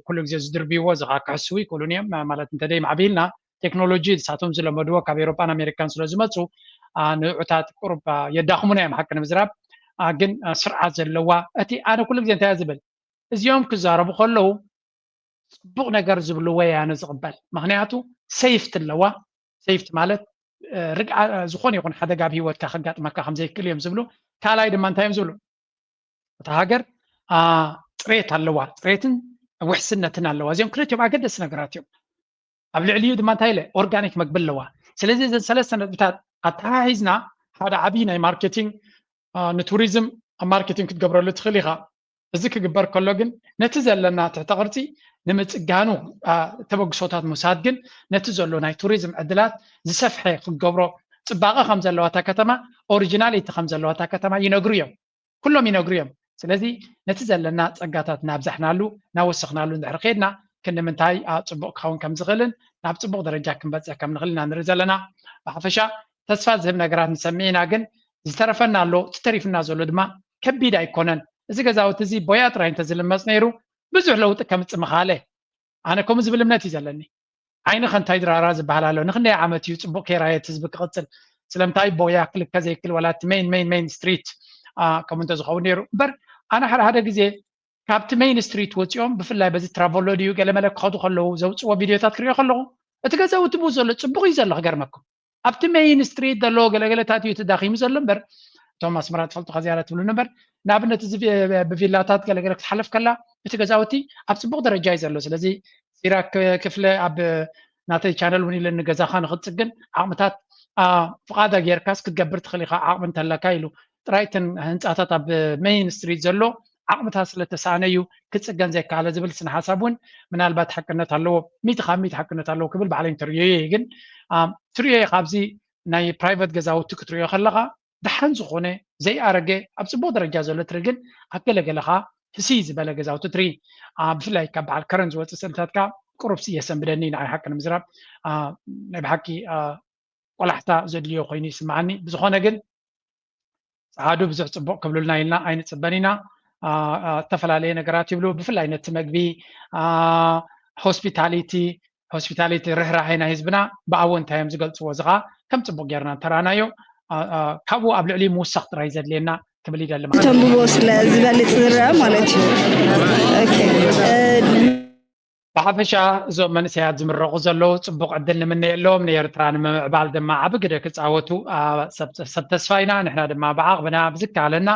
ኩሉ ግዜ ዝድርብይዎ እዚ ከዓ ክሕስቡ ይክእሉን እዮም ማለት እንተደይ ማዕቢልና ቴክኖሎጂ ንሳቶም ዝለመድዎ ካብ ኤሮፓን ኣሜሪካን ስለ ዝመፁ ንዑታት ቁሩብ የዳኽሙና እዮም ሓቂ ንምዝራብ ግን ስርዓት ዘለዋ እቲ ኣነ ኩሉ ግዜ እንታይ ዝብል እዚኦም ክዛረቡ ከለዉ ፅቡቕ ነገር ዝብልዎ እየ ኣነ ዝቕበል ምክንያቱ ሰይፍቲ ኣለዋ ሰይፍቲ ማለት ርግዓ ዝኾነ ይኹን ሓደጋ ኣብ ሂወትካ ከጋጥመካ ከም ዘይክእል እዮም ዝብሉ ካልኣይ ድማ እንታይ እዮም ዝብሉ እታ ሃገር ፅሬት ኣለዋ ፅሬትን ውሕስነትን ኣለዋ እዚኦም ክልቲኦም ኣገደሲ ነገራት እዮም ኣብ ልዕሊኡ ድማ እንታይ ኢለ ኦርጋኒክ መግቢ ኣለዋ ስለዚ እዘን ሰለስተ ነጥብታት ኣተሓሒዝና ሓደ ዓብዪ ናይ ማርኬቲንግ ንቱሪዝም ኣብ ማርኬቲንግ ክትገብረሉ ትኽእል ኢኻ እዚ ክግበር ከሎ ግን ነቲ ዘለና ትሕተ ቅርፂ ንምፅጋኑ ተበግሶታት ምውሳድ ግን ነቲ ዘሎ ናይ ቱሪዝም ዕድላት ዝሰፍሐ ክገብሮ ፅባቐ ከም ዘለዋ እታ ከተማ ኦሪጂናሊቲ ከም ዘለዋ እታ ከተማ ይነግሩ እዮም ኩሎም ይነግሩ እዮም ስለዚ ነቲ ዘለና ፀጋታት ናብዛሕናሉ ናወስኽናሉ እንድሕር ከድና ክንምንታይ ፅቡቕ ክኸውን ከም ዝኽእልን ናብ ፅቡቕ ደረጃ ክንበፅሕ ከም ንኽእል ኢና ንርኢ ዘለና ብሓፈሻ ተስፋ ዝህብ ነገራት ንሰሚዕና ግን ዝተረፈና ኣሎ ተተሪፍና ዘሎ ድማ ከቢድ ኣይኮነን እዚ ገዛውቲ እዚ ቦያ ጥራይ እንተዝልመፅ ነይሩ ብዙሕ ለውጢ ከምፅእ ምኻለ ኣነ ከምኡ ዝብል እምነት እዩ ዘለኒ ዓይኒ ከንታይ ድራራ ዝበሃል ኣሎ ንክንደይ ዓመት እዩ ፅቡቕ ከይራየት ህዝቢ ክቕፅል ስለምንታይ ቦያ ክልከ ዘይክል ወላ እቲ ሜይን ስትሪት ከምኡ እንተዝኸውን ነይሩ እምበር ኣነ ሓደ ግዜ ካብቲ ሜይን ስትሪት ወፂኦም ብፍላይ በዚ ትራቨሎ ድዩ ገለመለ ክኸዱ ከለዉ ዘውፅዎ ቪድዮታት ክሪኦ ከለኹ እቲ ገዛውቲ ብኡ ዘሎ ፅቡቕ እዩ ዘሎ ክገርመኩም ኣብቲ ሜይን ስትሪት ዘለዎ ገለገለታት እዩ ተዳኺሙ ዘሎ እምበር እቶም ኣስመራ ትፈልጡ ከዝያረ ትብሉ ነበር ንኣብነት እዚ ብቪላታት ገለገለ ክትሓልፍ ከላ እቲ ገዛውቲ ኣብ ፅቡቕ ደረጃ እዩ ዘሎ ስለዚ ሲራክ ክፍለ ኣብ ናተይ ቻነል እውን ኢለን ንገዛኻ ንክፅግን ዓቕምታት ፍቓዳ ጌርካስ ክትገብር ትኽእል ኢኻ ዓቕሚ እንተለካ ኢሉ ጥራይ እተን ህንፃታት ኣብ ሜይን ስትሪት ዘሎ ዓቕምታት ስለተሳኣነ እዩ ክፅገን ዘይከኣለ ዝብል ስነ ሓሳብ እውን ምናልባት ሓቅነት ኣለዎ ሚእቲ ካብ ሚእቲ ሓቅነት ኣለዎ ክብል ባዕለይ ትርእዮ እየ ግን ትርእዮ ካብዚ ናይ ፕራይቬት ገዛውቲ ክትርእዮ ከለኻ ድሓን ዝኾነ ዘይኣረገ ኣብ ፅቡቕ ደረጃ ዘሎ ትርኢ ግን ኣብ ገለገለኻ ህስይ ዝበለ ገዛውቲ ትርኢ ብፍላይ ካብ በዓል ከረን ዝወፅእ ስእልታትካ ቁሩብ የሰንብደኒ ንዓይ ሓቂ ንምዝራብ ናይ ብሓቂ ቆላሕታ ዘድልዮ ኮይኑ ይስማዓኒ ብዝኾነ ግን ፀዓዱ ብዙሕ ፅቡቕ ክብሉልና ኢልና ኣይንፅበን ኢና ዝተፈላለየ ነገራት ይብሉ ብፍላይ ነቲ መግቢ ሆስፒታሊቲ ርህራሄ ናይ ህዝብና ብኣወንታ እዮም ዝገልፅዎ እዚ ከዓ ከም ፅቡቕ ጌርና እንተረኣናዮ ካብኡ ኣብ ልዕሊ ምውሳኽ ጥራይ ዘድልየና ክብል ይደሊ ተንብቦ ስለ ዝበልፅ ዝረአ ማለት እዩ ብሓፈሻ እዞም መንእሰያት ዝምረቑ ዘለዉ ፅቡቕ ዕድል ንምንየሎም ንኤርትራ ንምዕባል ድማ ዓብ ግደ ክፃወቱ ሰብ ተስፋ ኢና ንሕና ድማ ብዓቕብና ብዝከኣለና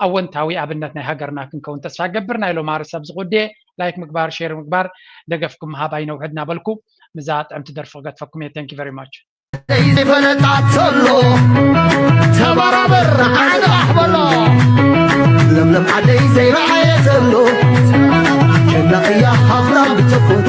ኣወንታዊ ኣብነት ናይ ሃገርና ክንከውን ተስፋ ገብር ናይ ሎም ማሕበረሰብ ዝጉድየ ላይክ ምግባር ሼር ምግባር ደገፍኩም ምሃብ ኣይነውሕድ እናበልኩ ምዛ ጥዕምቲ ደርፊ ክገድፈኩም እየ ታንኪ ቨሪ ማች ፈለጣተሎ ተባራበር ዓደ ኣሕበሎ ለምለም ዓደይ ዘይረዓየተሎ ሸናቕያ ሃፍራም ብተፈቱ